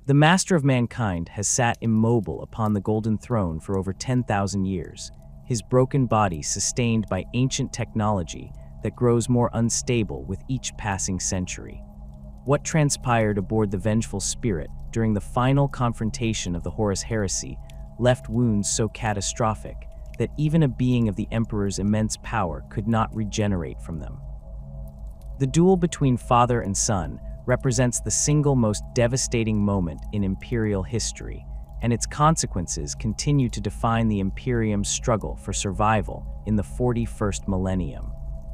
The master of mankind has sat immobile upon the golden throne for over 10,000 years, his broken body sustained by ancient technology that grows more unstable with each passing century. What transpired aboard the vengeful spirit during the final confrontation of the Horus Heresy left wounds so catastrophic that even a being of the Emperor's immense power could not regenerate from them. The duel between father and son represents the single most devastating moment in Imperial history, and its consequences continue to define the Imperium's struggle for survival in the 41st millennium.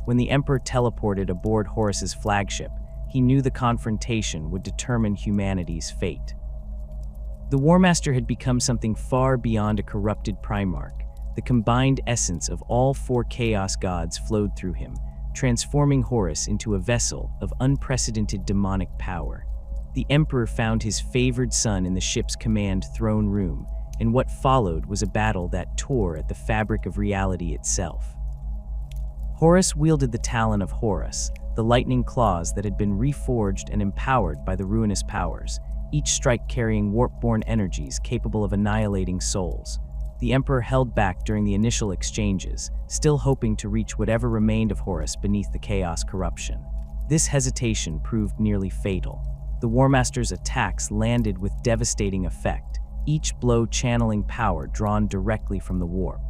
When the Emperor teleported aboard Horus's flagship, he knew the confrontation would determine humanity's fate. The War Master had become something far beyond a corrupted Primarch. The combined essence of all four Chaos gods flowed through him, transforming Horus into a vessel of unprecedented demonic power. The Emperor found his favored son in the ship's command throne room, and what followed was a battle that tore at the fabric of reality itself. Horus wielded the Talon of Horus, the lightning claws that had been reforged and empowered by the ruinous powers, each strike carrying warp-born energies capable of annihilating souls. The Emperor held back during the initial exchanges, still hoping to reach whatever remained of Horus beneath the Chaos corruption. This hesitation proved nearly fatal. The War Master's attacks landed with devastating effect, each blow channeling power drawn directly from the warp.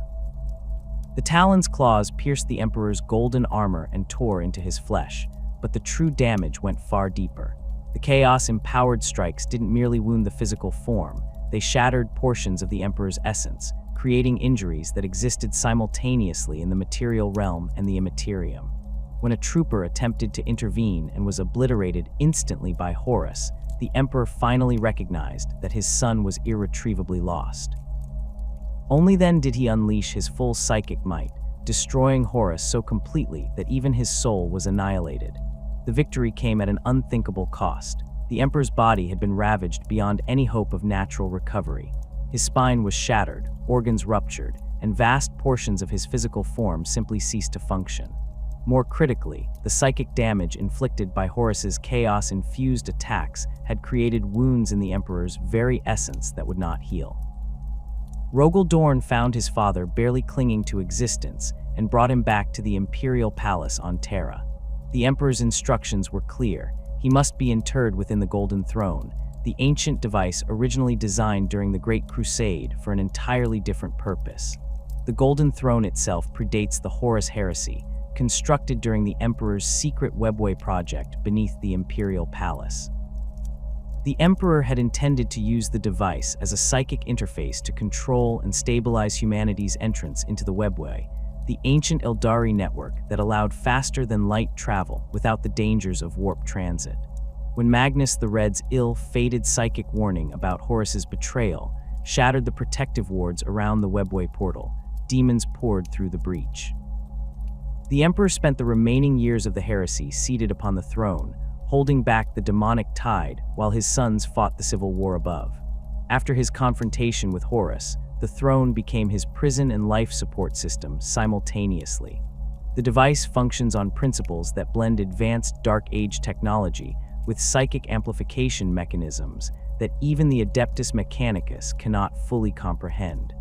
The Talon's claws pierced the Emperor's golden armor and tore into his flesh, but the true damage went far deeper. The Chaos-empowered strikes didn't merely wound the physical form, they shattered portions of the Emperor's essence, creating injuries that existed simultaneously in the material realm and the immaterium. When a trooper attempted to intervene and was obliterated instantly by Horus, the Emperor finally recognized that his son was irretrievably lost. Only then did he unleash his full psychic might, destroying Horus so completely that even his soul was annihilated. The victory came at an unthinkable cost. The Emperor's body had been ravaged beyond any hope of natural recovery. His spine was shattered, organs ruptured, and vast portions of his physical form simply ceased to function. More critically, the psychic damage inflicted by Horus's chaos-infused attacks had created wounds in the Emperor's very essence that would not heal. Rogal Dorn found his father barely clinging to existence and brought him back to the Imperial Palace on Terra. The Emperor's instructions were clear. He must be interred within the Golden Throne, the ancient device originally designed during the Great Crusade for an entirely different purpose. The Golden Throne itself predates the Horus Heresy, constructed during the Emperor's secret webway project beneath the Imperial Palace. The Emperor had intended to use the device as a psychic interface to control and stabilize humanity's entrance into the webway, the ancient Eldari network that allowed faster-than-light travel without the dangers of warp transit. When Magnus the Red's ill-fated psychic warning about Horus's betrayal shattered the protective wards around the webway portal, demons poured through the breach. The Emperor spent the remaining years of the heresy seated upon the throne, holding back the demonic tide while his sons fought the civil war above. After his confrontation with Horus, the throne became his prison and life support system simultaneously. The device functions on principles that blend advanced Dark Age technology with psychic amplification mechanisms that even the Adeptus Mechanicus cannot fully comprehend.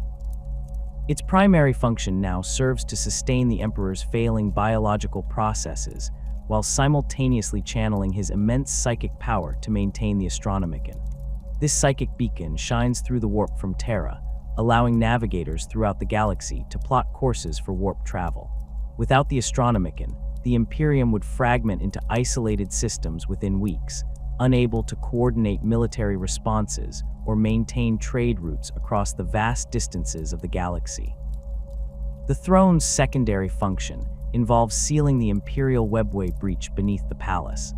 Its primary function now serves to sustain the Emperor's failing biological processes while simultaneously channeling his immense psychic power to maintain the Astronomican. This psychic beacon shines through the warp from Terra, allowing navigators throughout the galaxy to plot courses for warp travel. Without the Astronomican, the Imperium would fragment into isolated systems within weeks, unable to coordinate military responses or maintain trade routes across the vast distances of the galaxy. The throne's secondary function involves sealing the Imperial webway breach beneath the palace.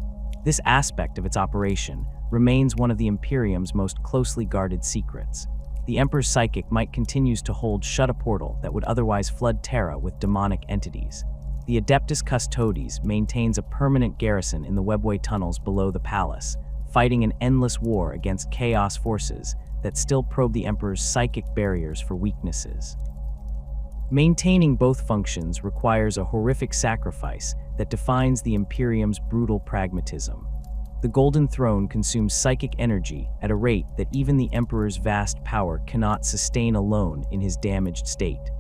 This aspect of its operation remains one of the Imperium's most closely guarded secrets. The Emperor's psychic might continues to hold shut a portal that would otherwise flood Terra with demonic entities. The Adeptus Custodes maintains a permanent garrison in the webway tunnels below the palace, fighting an endless war against chaos forces that still probe the Emperor's psychic barriers for weaknesses. Maintaining both functions requires a horrific sacrifice that defines the Imperium's brutal pragmatism. The Golden Throne consumes psychic energy at a rate that even the Emperor's vast power cannot sustain alone in his damaged state.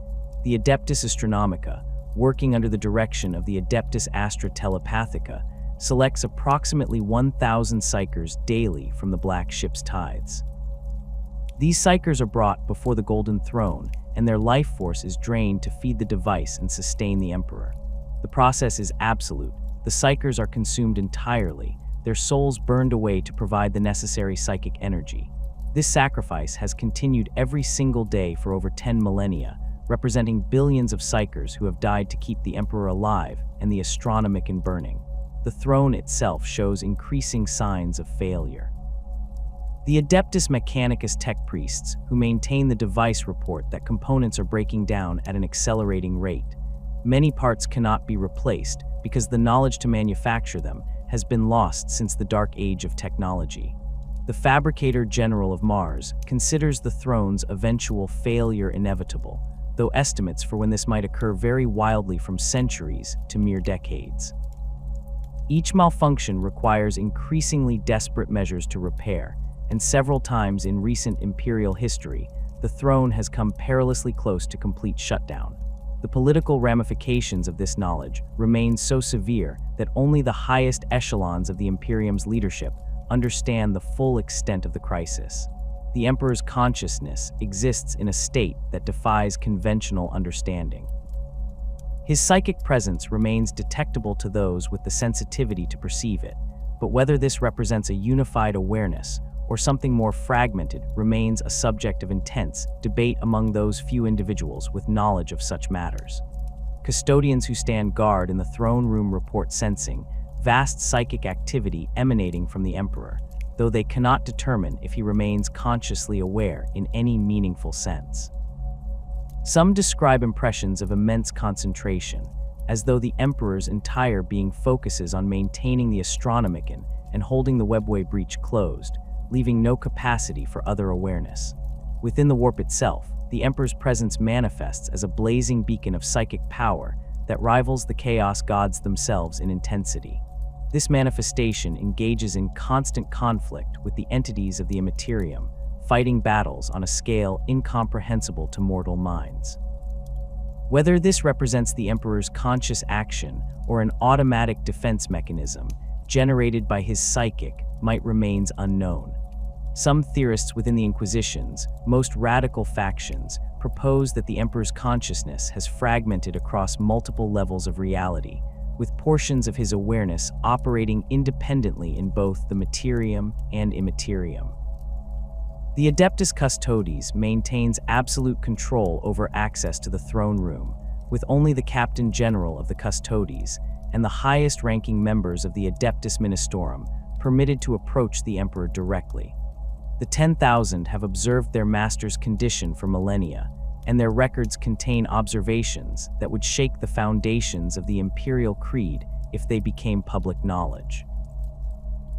The Adeptus Astronomica, working under the direction of the Adeptus Astra Telepathica, selects approximately 1,000 psychers daily from the Black Ship's tides. These psychers are brought before the Golden Throne, and their life force is drained to feed the device and sustain the Emperor. The process is absolute. The psychers are consumed entirely, their souls burned away to provide the necessary psychic energy. This sacrifice has continued every single day for over 10 millennia, representing billions of psychers who have died to keep the Emperor alive and the Astronomican burning. The throne itself shows increasing signs of failure. The Adeptus Mechanicus tech priests, who maintain the device, report that components are breaking down at an accelerating rate. Many parts cannot be replaced because the knowledge to manufacture them has been lost since the Dark Age of technology. The Fabricator General of Mars considers the throne's eventual failure inevitable, though estimates for when this might occur vary wildly from centuries to mere decades. Each malfunction requires increasingly desperate measures to repair, and several times in recent imperial history, the throne has come perilously close to complete shutdown. The political ramifications of this knowledge remain so severe that only the highest echelons of the Imperium's leadership understand the full extent of the crisis. The Emperor's consciousness exists in a state that defies conventional understanding. His psychic presence remains detectable to those with the sensitivity to perceive it, but whether this represents a unified awareness or something more fragmented remains a subject of intense debate among those few individuals with knowledge of such matters. Custodians who stand guard in the throne room report sensing vast psychic activity emanating from the Emperor, though they cannot determine if he remains consciously aware in any meaningful sense. Some describe impressions of immense concentration, as though the Emperor's entire being focuses on maintaining the Astronomican and holding the webway breach closed, leaving no capacity for other awareness. Within the warp itself, the Emperor's presence manifests as a blazing beacon of psychic power that rivals the chaos gods themselves in intensity. This manifestation engages in constant conflict with the entities of the Imperium, fighting battles on a scale incomprehensible to mortal minds. Whether this represents the Emperor's conscious action or an automatic defense mechanism generated by his psychic might remain unknown. Some theorists within the Inquisition's most radical factions propose that the Emperor's consciousness has fragmented across multiple levels of reality, with portions of his awareness operating independently in both the Materium and Immaterium. The Adeptus Custodes maintains absolute control over access to the throne room, with only the Captain General of the Custodes and the highest-ranking members of the Adeptus Ministorum permitted to approach the Emperor directly. The 10,000 have observed their master's condition for millennia, and their records contain observations that would shake the foundations of the imperial creed if they became public knowledge.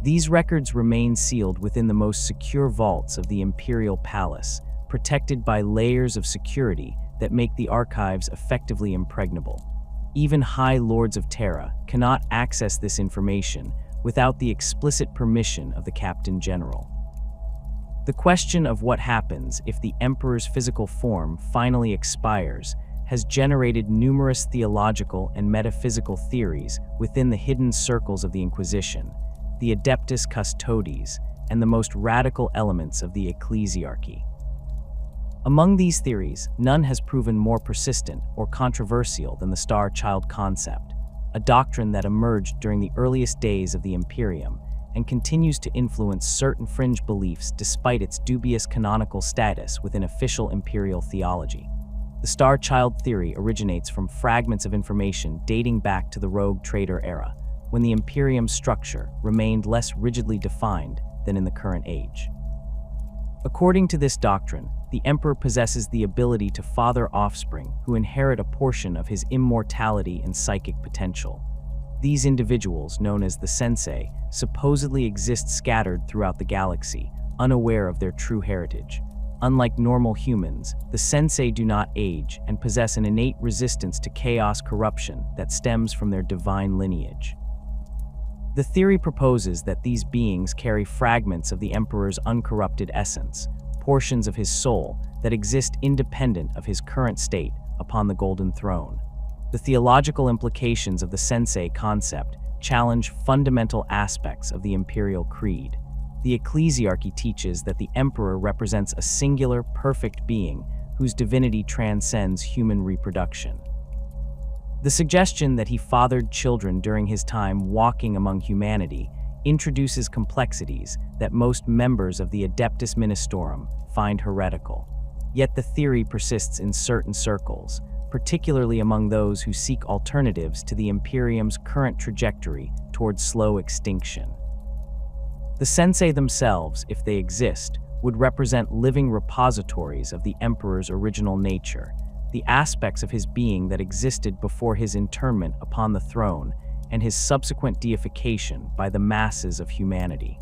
These records remain sealed within the most secure vaults of the imperial palace, protected by layers of security that make the archives effectively impregnable. Even High Lords of Terra cannot access this information without the explicit permission of the Captain General. The question of what happens if the Emperor's physical form finally expires has generated numerous theological and metaphysical theories within the hidden circles of the Inquisition, the Adeptus Custodes, and the most radical elements of the Ecclesiarchy. Among these theories, none has proven more persistent or controversial than the Star Child concept, a doctrine that emerged during the earliest days of the Imperium and continues to influence certain fringe beliefs despite its dubious canonical status within official imperial theology. The Star Child theory originates from fragments of information dating back to the Rogue Trader era, when the Imperium's structure remained less rigidly defined than in the current age. According to this doctrine, the Emperor possesses the ability to father offspring who inherit a portion of his immortality and psychic potential. These individuals, known as the Sensei, supposedly exist scattered throughout the galaxy, unaware of their true heritage. Unlike normal humans, the Sensei do not age and possess an innate resistance to chaos corruption that stems from their divine lineage. The theory proposes that these beings carry fragments of the Emperor's uncorrupted essence, portions of his soul that exist independent of his current state upon the Golden Throne. The theological implications of the Sensei concept challenge fundamental aspects of the Imperial Creed. The Ecclesiarchy teaches that the Emperor represents a singular, perfect being whose divinity transcends human reproduction. The suggestion that he fathered children during his time walking among humanity introduces complexities that most members of the Adeptus Ministorum find heretical. Yet the theory persists in certain circles, particularly among those who seek alternatives to the Imperium's current trajectory towards slow extinction. The Sensei themselves, if they exist, would represent living repositories of the Emperor's original nature, the aspects of his being that existed before his internment upon the throne and his subsequent deification by the masses of humanity.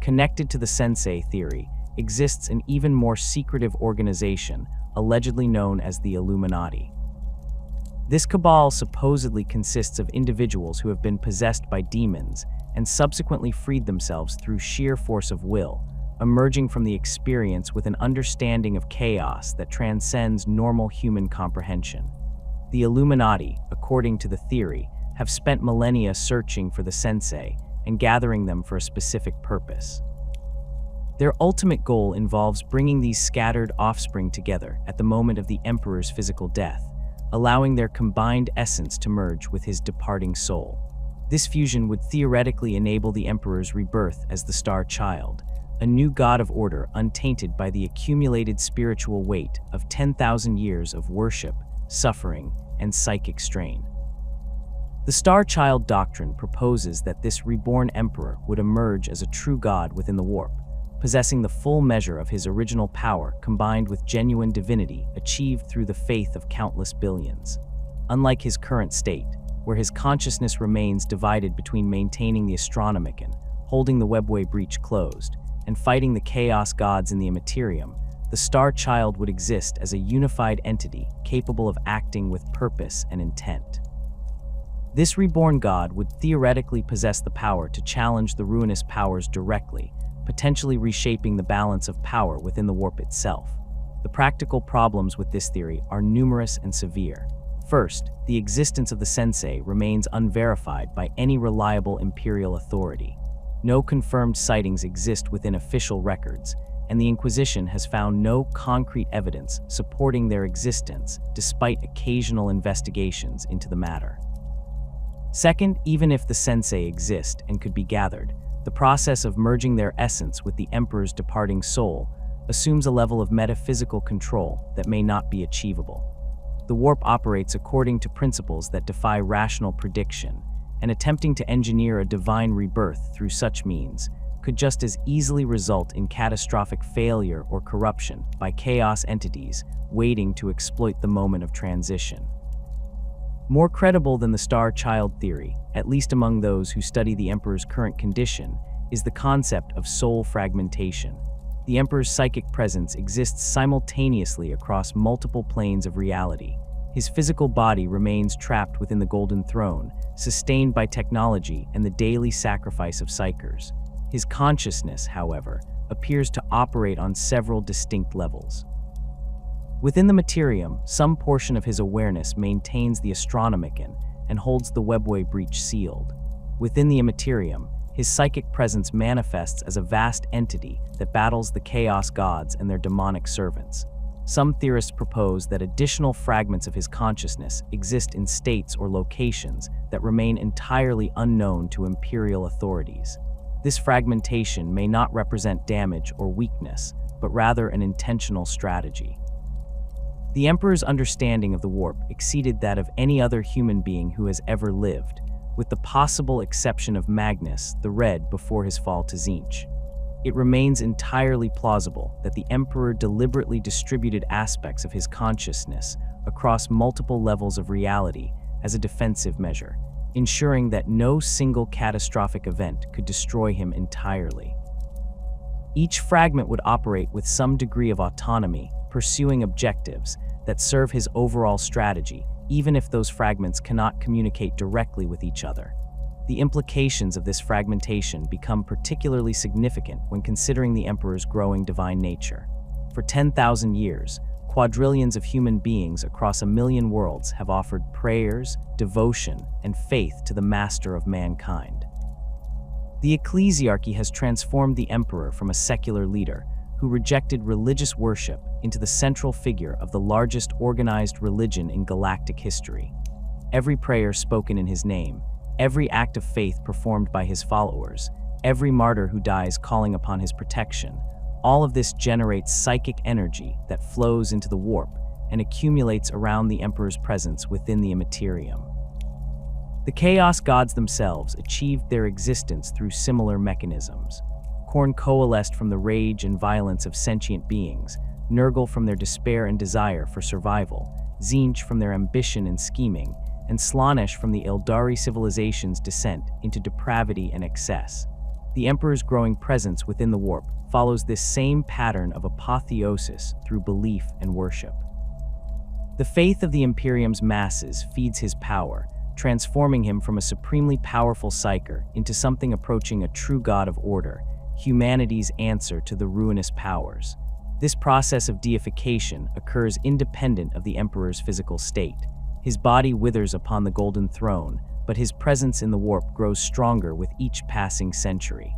Connected to the Sensei theory exists an even more secretive organization, allegedly known as the Illuminati. This cabal supposedly consists of individuals who have been possessed by demons and subsequently freed themselves through sheer force of will, emerging from the experience with an understanding of chaos that transcends normal human comprehension. The Illuminati, according to the theory, have spent millennia searching for the Sensei and gathering them for a specific purpose. Their ultimate goal involves bringing these scattered offspring together at the moment of the Emperor's physical death, allowing their combined essence to merge with his departing soul. This fusion would theoretically enable the Emperor's rebirth as the Star Child, a new god of order untainted by the accumulated spiritual weight of 10,000 years of worship, suffering, and psychic strain. The Star Child doctrine proposes that this reborn Emperor would emerge as a true god within the warp, possessing the full measure of his original power combined with genuine divinity achieved through the faith of countless billions. Unlike his current state, where his consciousness remains divided between maintaining the Astronomican, holding the webway breach closed, and fighting the chaos gods in the Imperium, the Star Child would exist as a unified entity capable of acting with purpose and intent. This reborn god would theoretically possess the power to challenge the ruinous powers directly, potentially reshaping the balance of power within the warp itself. The practical problems with this theory are numerous and severe. First, the existence of the Sensei remains unverified by any reliable Imperial authority. No confirmed sightings exist within official records, and the Inquisition has found no concrete evidence supporting their existence despite occasional investigations into the matter. Second, even if the Sensei exist and could be gathered, the process of merging their essence with the Emperor's departing soul assumes a level of metaphysical control that may not be achievable. The warp operates according to principles that defy rational prediction, and attempting to engineer a divine rebirth through such means could just as easily result in catastrophic failure or corruption by chaos entities waiting to exploit the moment of transition. More credible than the Star Child theory, at least among those who study the Emperor's current condition, is the concept of soul fragmentation. The Emperor's psychic presence exists simultaneously across multiple planes of reality. His physical body remains trapped within the Golden Throne, sustained by technology and the daily sacrifice of psychers. His consciousness, however, appears to operate on several distinct levels. Within the Materium, some portion of his awareness maintains the Astronomican and holds the webway breach sealed. Within the Immaterium, his psychic presence manifests as a vast entity that battles the chaos gods and their demonic servants. Some theorists propose that additional fragments of his consciousness exist in states or locations that remain entirely unknown to Imperial authorities. This fragmentation may not represent damage or weakness, but rather an intentional strategy. The Emperor's understanding of the warp exceeded that of any other human being who has ever lived, with the possible exception of Magnus, the Red, before his fall to Tzeentch. It remains entirely plausible that the Emperor deliberately distributed aspects of his consciousness across multiple levels of reality as a defensive measure, ensuring that no single catastrophic event could destroy him entirely. Each fragment would operate with some degree of autonomy, pursuing objectives that serve his overall strategy, even if those fragments cannot communicate directly with each other. The implications of this fragmentation become particularly significant when considering the Emperor's growing divine nature. For 10,000 years, quadrillions of human beings across 1,000,000 worlds have offered prayers, devotion, and faith to the Master of mankind. The Ecclesiarchy has transformed the Emperor from a secular leader who rejected religious worship into the central figure of the largest organized religion in galactic history. Every prayer spoken in his name, every act of faith performed by his followers, every martyr who dies calling upon his protection, all of this generates psychic energy that flows into the warp and accumulates around the Emperor's presence within the Imperium. The Chaos Gods themselves achieved their existence through similar mechanisms. Khorne coalesced from the rage and violence of sentient beings, Nurgle from their despair and desire for survival, Tzeentch from their ambition and scheming, and Slaanesh from the Eldari civilization's descent into depravity and excess. The Emperor's growing presence within the warp follows this same pattern of apotheosis through belief and worship. The faith of the Imperium's masses feeds his power, transforming him from a supremely powerful psyker into something approaching a true god of order, humanity's answer to the ruinous powers. This process of deification occurs independent of the Emperor's physical state. His body withers upon the Golden Throne, but his presence in the warp grows stronger with each passing century.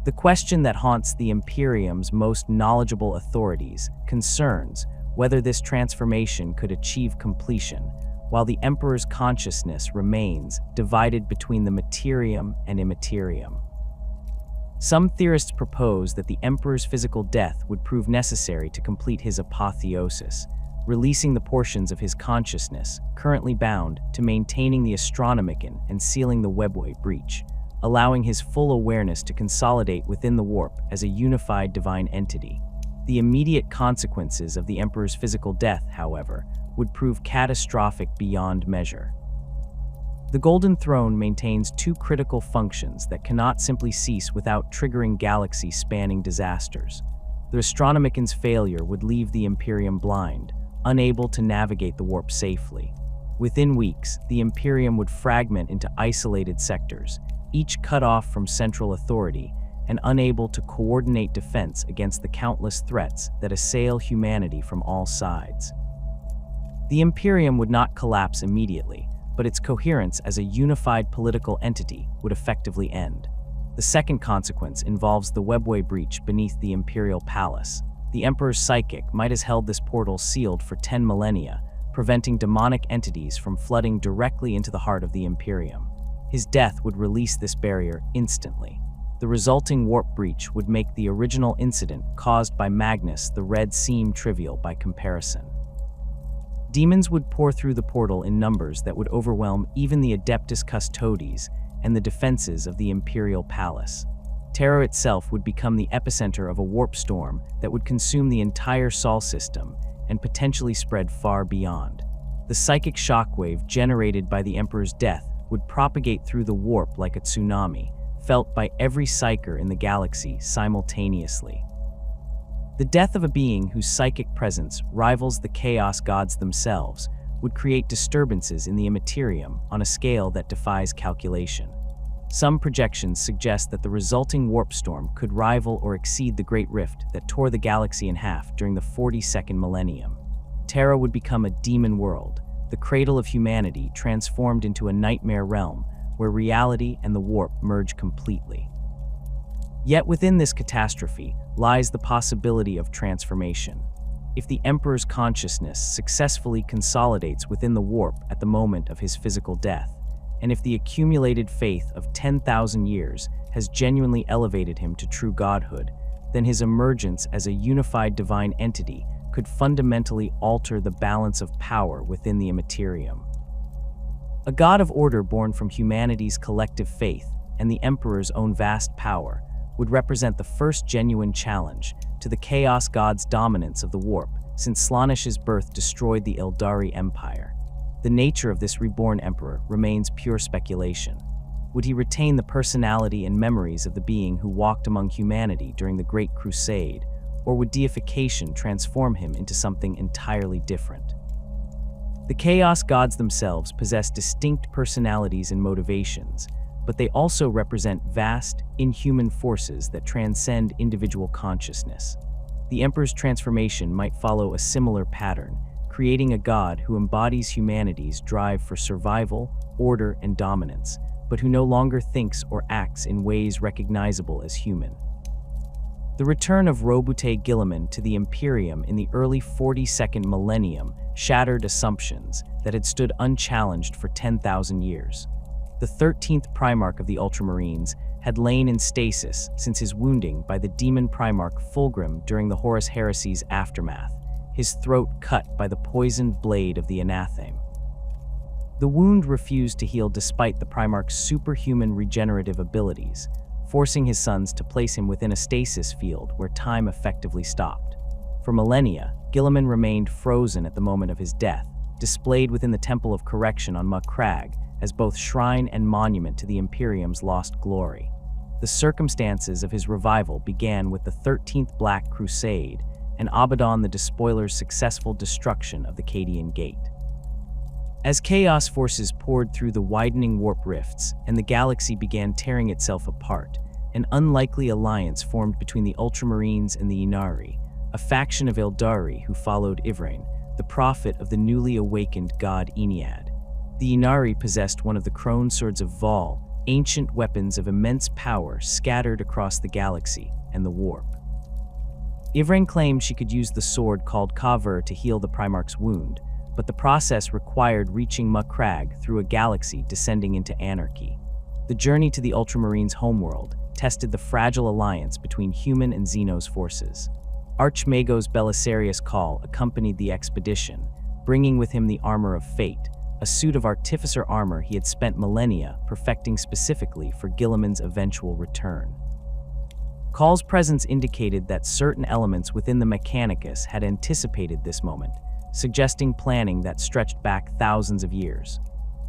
The question that haunts the Imperium's most knowledgeable authorities concerns whether this transformation could achieve completion, while the Emperor's consciousness remains divided between the materium and immaterium. Some theorists propose that the Emperor's physical death would prove necessary to complete his apotheosis, releasing the portions of his consciousness currently bound to maintaining the Astronomican and sealing the webway breach, allowing his full awareness to consolidate within the warp as a unified divine entity. The immediate consequences of the Emperor's physical death, however, would prove catastrophic beyond measure. The Golden Throne maintains two critical functions that cannot simply cease without triggering galaxy-spanning disasters. The Astronomican's failure would leave the Imperium blind, unable to navigate the warp safely. Within weeks, the Imperium would fragment into isolated sectors, each cut off from central authority and unable to coordinate defense against the countless threats that assail humanity from all sides. The Imperium would not collapse immediately, but its coherence as a unified political entity would effectively end. The second consequence involves the webway breach beneath the Imperial Palace. The Emperor's psychic might have held this portal sealed for 10 millennia, preventing demonic entities from flooding directly into the heart of the Imperium. His death would release this barrier instantly. The resulting warp breach would make the original incident caused by Magnus the Red seem trivial by comparison. Demons would pour through the portal in numbers that would overwhelm even the Adeptus Custodes and the defenses of the Imperial Palace. Terra itself would become the epicenter of a warp storm that would consume the entire Sol system and potentially spread far beyond. The psychic shockwave generated by the Emperor's death would propagate through the warp like a tsunami, felt by every psyker in the galaxy simultaneously. The death of a being whose psychic presence rivals the Chaos Gods themselves would create disturbances in the Immaterium on a scale that defies calculation. Some projections suggest that the resulting warp storm could rival or exceed the Great Rift that tore the galaxy in half during the 42nd millennium. Terra would become a demon world, the cradle of humanity transformed into a nightmare realm where reality and the warp merge completely. Yet within this catastrophe lies the possibility of transformation. If the Emperor's consciousness successfully consolidates within the warp at the moment of his physical death, and if the accumulated faith of 10,000 years has genuinely elevated him to true godhood, then his emergence as a unified divine entity could fundamentally alter the balance of power within the Immaterium. A god of order born from humanity's collective faith and the Emperor's own vast power would represent the first genuine challenge to the Chaos God's dominance of the warp since Slaanesh's birth destroyed the Eldari Empire. The nature of this reborn emperor remains pure speculation. Would he retain the personality and memories of the being who walked among humanity during the Great Crusade, or would deification transform him into something entirely different? The Chaos Gods themselves possess distinct personalities and motivations, but they also represent vast, inhuman forces that transcend individual consciousness. The Emperor's transformation might follow a similar pattern, creating a god who embodies humanity's drive for survival, order, and dominance, but who no longer thinks or acts in ways recognizable as human. The return of Roboute Guilliman to the Imperium in the early 42nd millennium shattered assumptions that had stood unchallenged for 10,000 years. The 13th Primarch of the Ultramarines had lain in stasis since his wounding by the demon Primarch Fulgrim during the Horus Heresy's aftermath, his throat cut by the poisoned blade of the anathema. The wound refused to heal despite the Primarch's superhuman regenerative abilities, forcing his sons to place him within a stasis field where time effectively stopped. For millennia, Guilliman remained frozen at the moment of his death, displayed within the Temple of Correction on Muck Crag as both shrine and monument to the Imperium's lost glory. The circumstances of his revival began with the 13th Black Crusade and Abaddon the Despoiler's successful destruction of the Cadian Gate. As chaos forces poured through the widening warp rifts and the galaxy began tearing itself apart, an unlikely alliance formed between the Ultramarines and the Inari, a faction of Eldari who followed Ivrain, the prophet of the newly awakened god Ennead. The Inari possessed one of the Crone Swords of Vol, ancient weapons of immense power scattered across the galaxy and the warp. Ivrain claimed she could use the sword called Kavur to heal the Primarch's wound, but the process required reaching Muck Crag through a galaxy descending into anarchy. The journey to the Ultramarines' homeworld tested the fragile alliance between human and Xenos forces. Archmagos Belisarius Call accompanied the expedition, bringing with him the Armor of Fate, a suit of artificer armor he had spent millennia perfecting specifically for Guilliman's eventual return. Call's presence indicated that certain elements within the Mechanicus had anticipated this moment, suggesting planning that stretched back thousands of years.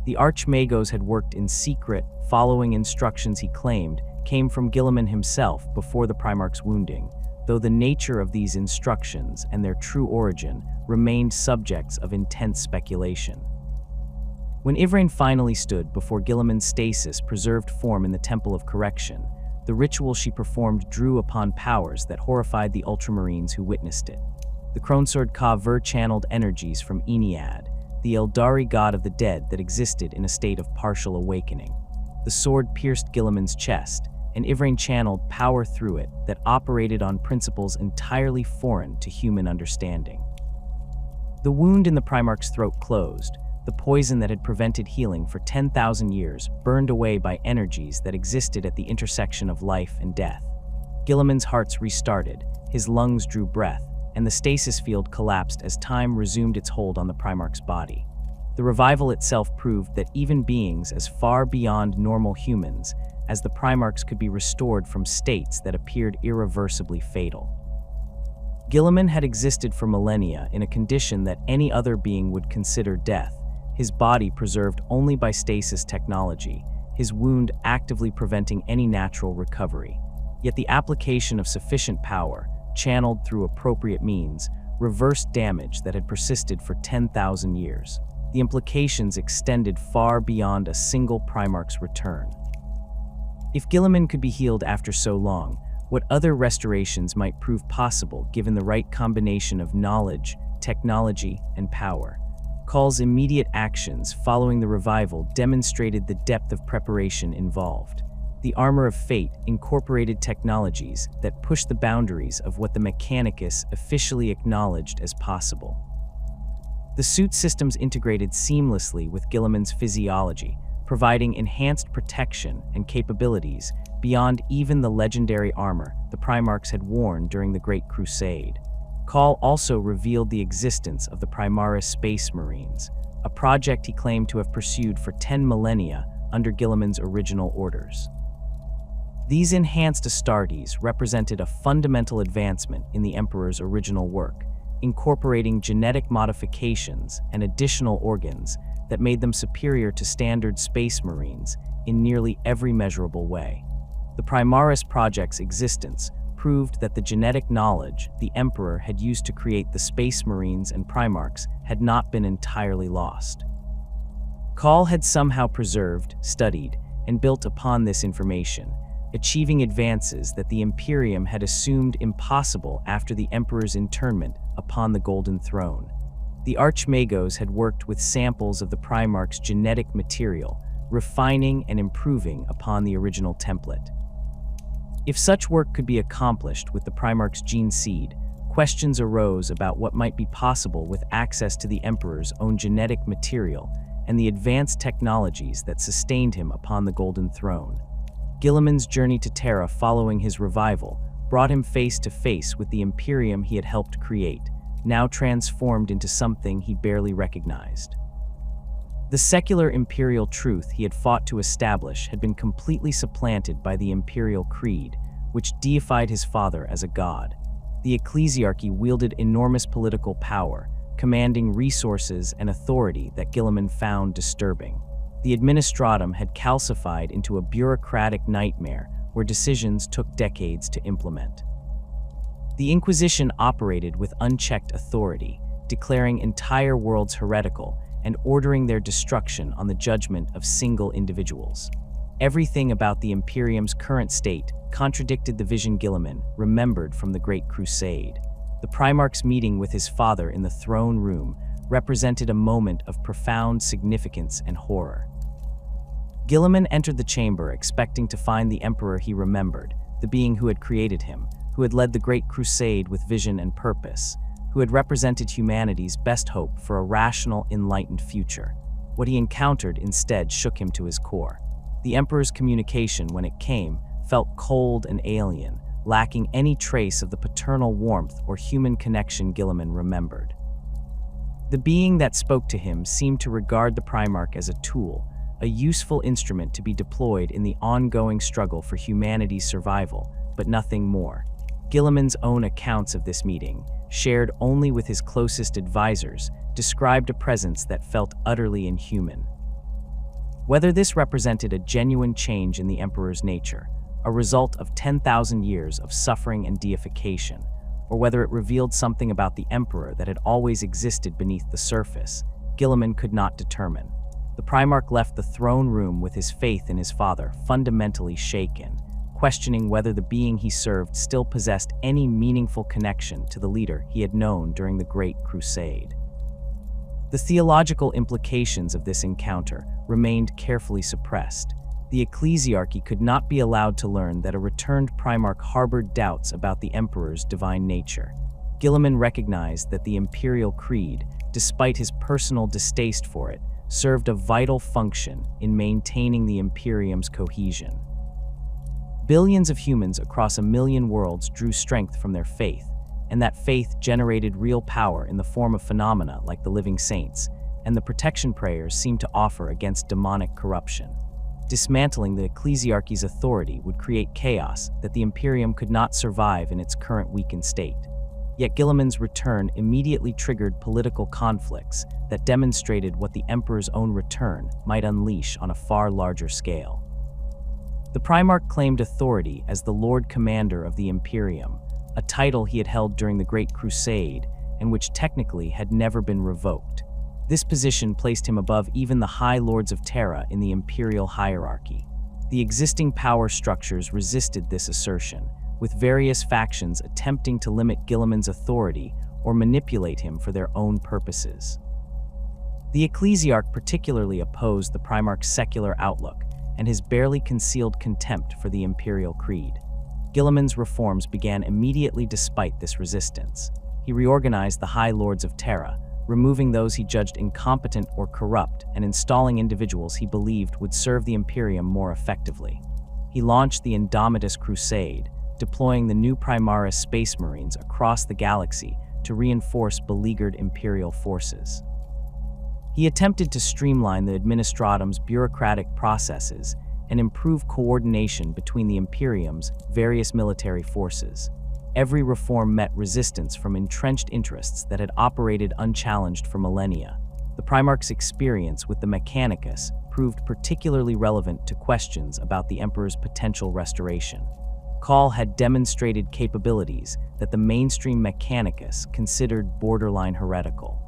The Archmagos had worked in secret, following instructions he claimed came from Guilliman himself before the Primarch's wounding, though the nature of these instructions and their true origin remained subjects of intense speculation. When Ivrain finally stood before Guilliman's stasis-preserved form in the Temple of Correction, the ritual she performed drew upon powers that horrified the Ultramarines who witnessed it. The Crone Sword Kavur channeled energies from Ennead, the Eldari god of the dead that existed in a state of partial awakening. The sword pierced Guilliman's chest, and Ivrain channeled power through it that operated on principles entirely foreign to human understanding. The wound in the Primarch's throat closed. The poison that had prevented healing for 10,000 years burned away by energies that existed at the intersection of life and death. Guilliman's hearts restarted, his lungs drew breath, and the stasis field collapsed as time resumed its hold on the Primarch's body. The revival itself proved that even beings as far beyond normal humans as the Primarchs could be restored from states that appeared irreversibly fatal. Guilliman had existed for millennia in a condition that any other being would consider death, his body preserved only by stasis technology, his wound actively preventing any natural recovery. Yet the application of sufficient power, channeled through appropriate means, reversed damage that had persisted for 10,000 years. The implications extended far beyond a single Primarch's return. If Guilliman could be healed after so long, what other restorations might prove possible given the right combination of knowledge, technology, and power? Call's immediate actions following the revival demonstrated the depth of preparation involved. The Armor of Fate incorporated technologies that pushed the boundaries of what the Mechanicus officially acknowledged as possible. The suit systems integrated seamlessly with Guilliman's physiology, providing enhanced protection and capabilities beyond even the legendary armor the Primarchs had worn during the Great Crusade. Call also revealed the existence of the Primaris Space Marines, a project he claimed to have pursued for 10 millennia under Guilliman's original orders. These enhanced Astartes represented a fundamental advancement in the Emperor's original work, incorporating genetic modifications and additional organs that made them superior to standard Space Marines in nearly every measurable way. The Primaris project's existence proved that the genetic knowledge the Emperor had used to create the Space Marines and Primarchs had not been entirely lost. Cawl had somehow preserved, studied, and built upon this information, achieving advances that the Imperium had assumed impossible after the Emperor's internment upon the Golden Throne. The Archmagos had worked with samples of the Primarch's genetic material, refining and improving upon the original template. If such work could be accomplished with the Primarch's gene seed, questions arose about what might be possible with access to the Emperor's own genetic material and the advanced technologies that sustained him upon the Golden Throne. Guilliman's journey to Terra following his revival brought him face to face with the Imperium he had helped create, now transformed into something he barely recognized. The secular imperial truth he had fought to establish had been completely supplanted by the imperial creed, which deified his father as a god. The Ecclesiarchy wielded enormous political power, commanding resources and authority that Guilliman found disturbing. The administratum had calcified into a bureaucratic nightmare where decisions took decades to implement. The Inquisition operated with unchecked authority, declaring entire worlds heretical and ordering their destruction on the judgment of single individuals. Everything about the Imperium's current state contradicted the vision Guilliman remembered from the Great Crusade. The Primarch's meeting with his father in the throne room represented a moment of profound significance and horror. Guilliman entered the chamber expecting to find the Emperor he remembered, the being who had created him, who had led the Great Crusade with vision and purpose, who had represented humanity's best hope for a rational, enlightened future. What he encountered instead shook him to his core. The Emperor's communication, when it came, felt cold and alien, lacking any trace of the paternal warmth or human connection Guilliman remembered. The being that spoke to him seemed to regard the Primarch as a tool, a useful instrument to be deployed in the ongoing struggle for humanity's survival, but nothing more. Guilliman's own accounts of this meeting, shared only with his closest advisors, described a presence that felt utterly inhuman. Whether this represented a genuine change in the Emperor's nature, a result of 10,000 years of suffering and deification, or whether it revealed something about the Emperor that had always existed beneath the surface, Guilliman could not determine. The Primarch left the throne room with his faith in his father fundamentally shaken, questioning whether the being he served still possessed any meaningful connection to the leader he had known during the Great Crusade. The theological implications of this encounter remained carefully suppressed. The Ecclesiarchy could not be allowed to learn that a returned Primarch harbored doubts about the Emperor's divine nature. Guilliman recognized that the Imperial Creed, despite his personal distaste for it, served a vital function in maintaining the Imperium's cohesion. Billions of humans across 1 million worlds drew strength from their faith, and that faith generated real power in the form of phenomena like the living saints, and the protection prayers seemed to offer against demonic corruption. Dismantling the Ecclesiarchy's authority would create chaos that the Imperium could not survive in its current weakened state. Yet Guilliman's return immediately triggered political conflicts that demonstrated what the Emperor's own return might unleash on a far larger scale. The Primarch claimed authority as the Lord Commander of the Imperium, a title he had held during the Great Crusade and which technically had never been revoked. This position placed him above even the High Lords of Terra in the imperial hierarchy. The existing power structures resisted this assertion, with various factions attempting to limit Guilliman's authority or manipulate him for their own purposes. The Ecclesiarch particularly opposed the Primarch's secular outlook and his barely concealed contempt for the imperial creed. Guilliman's reforms began immediately despite this resistance. He reorganized the High Lords of Terra, removing those he judged incompetent or corrupt and installing individuals he believed would serve the Imperium more effectively. He launched the Indomitus Crusade, deploying the new Primaris Space Marines across the galaxy to reinforce beleaguered Imperial forces. He attempted to streamline the administratum's bureaucratic processes and improve coordination between the Imperium's various military forces. Every reform met resistance from entrenched interests that had operated unchallenged for millennia. The Primarch's experience with the Mechanicus proved particularly relevant to questions about the Emperor's potential restoration. Call had demonstrated capabilities that the mainstream Mechanicus considered borderline heretical.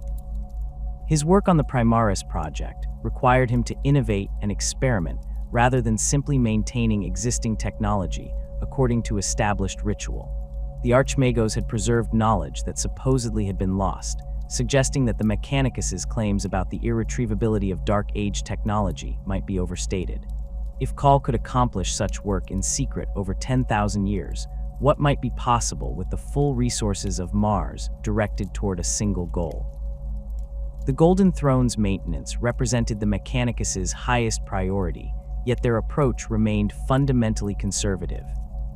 His work on the Primaris project required him to innovate and experiment rather than simply maintaining existing technology according to established ritual. The Archmagos had preserved knowledge that supposedly had been lost, suggesting that the Mechanicus's claims about the irretrievability of Dark Age technology might be overstated. If Call could accomplish such work in secret over 10,000 years, what might be possible with the full resources of Mars directed toward a single goal? The Golden Throne's maintenance represented the Mechanicus's highest priority, yet their approach remained fundamentally conservative.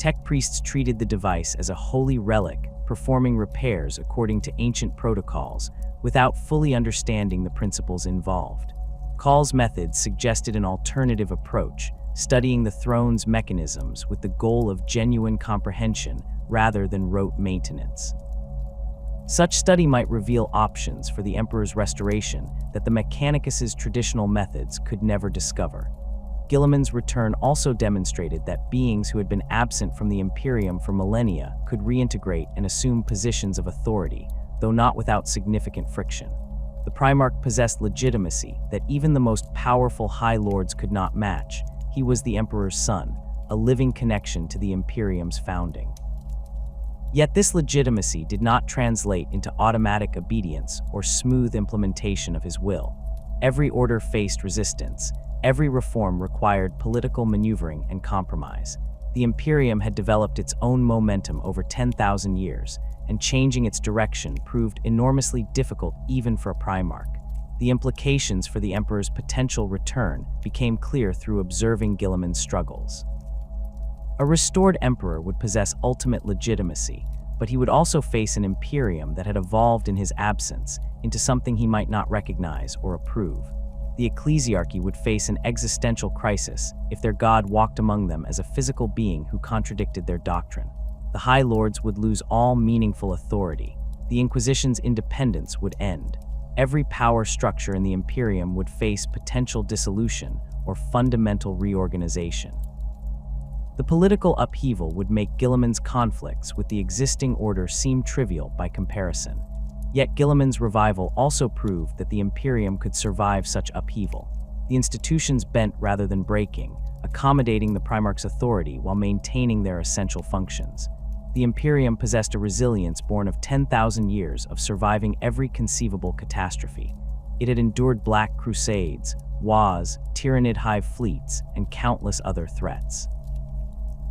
Tech priests treated the device as a holy relic, performing repairs according to ancient protocols, without fully understanding the principles involved. Call's methods suggested an alternative approach, studying the throne's mechanisms with the goal of genuine comprehension rather than rote maintenance. Such study might reveal options for the Emperor's restoration that the Mechanicus's traditional methods could never discover. Guilliman's return also demonstrated that beings who had been absent from the Imperium for millennia could reintegrate and assume positions of authority, though not without significant friction. The Primarch possessed legitimacy that even the most powerful High Lords could not match. He was the Emperor's son, a living connection to the Imperium's founding. Yet this legitimacy did not translate into automatic obedience or smooth implementation of his will. Every order faced resistance. Every reform required political maneuvering and compromise. The Imperium had developed its own momentum over 10,000 years, and changing its direction proved enormously difficult even for a Primarch. The implications for the Emperor's potential return became clear through observing Guilliman's struggles. A restored Emperor would possess ultimate legitimacy, but he would also face an Imperium that had evolved in his absence into something he might not recognize or approve. The Ecclesiarchy would face an existential crisis if their god walked among them as a physical being who contradicted their doctrine. The High Lords would lose all meaningful authority. The Inquisition's independence would end. Every power structure in the Imperium would face potential dissolution or fundamental reorganization. The political upheaval would make Guilliman's conflicts with the existing order seem trivial by comparison. Yet Guilliman's revival also proved that the Imperium could survive such upheaval. The institutions bent rather than breaking, accommodating the Primarch's authority while maintaining their essential functions. The Imperium possessed a resilience born of 10,000 years of surviving every conceivable catastrophe. It had endured Black Crusades, wars, Tyrannid hive fleets, and countless other threats.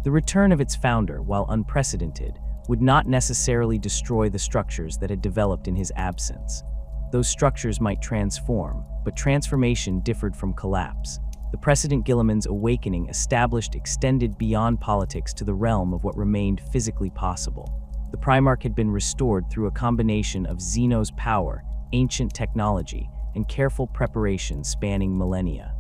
The return of its founder, while unprecedented, would not necessarily destroy the structures that had developed in his absence. Those structures might transform, but transformation differed from collapse. The precedent Guilliman's awakening extended beyond politics to the realm of what remained physically possible. The Primarch had been restored through a combination of Xeno's power, ancient technology, and careful preparation spanning millennia.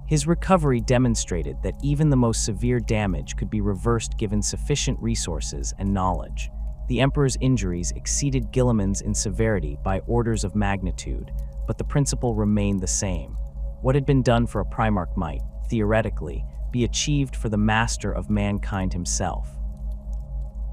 His recovery demonstrated that even the most severe damage could be reversed given sufficient resources and knowledge. The Emperor's injuries exceeded Guilliman's in severity by orders of magnitude, but the principle remained the same. What had been done for a Primarch might, theoretically, be achieved for the master of mankind himself.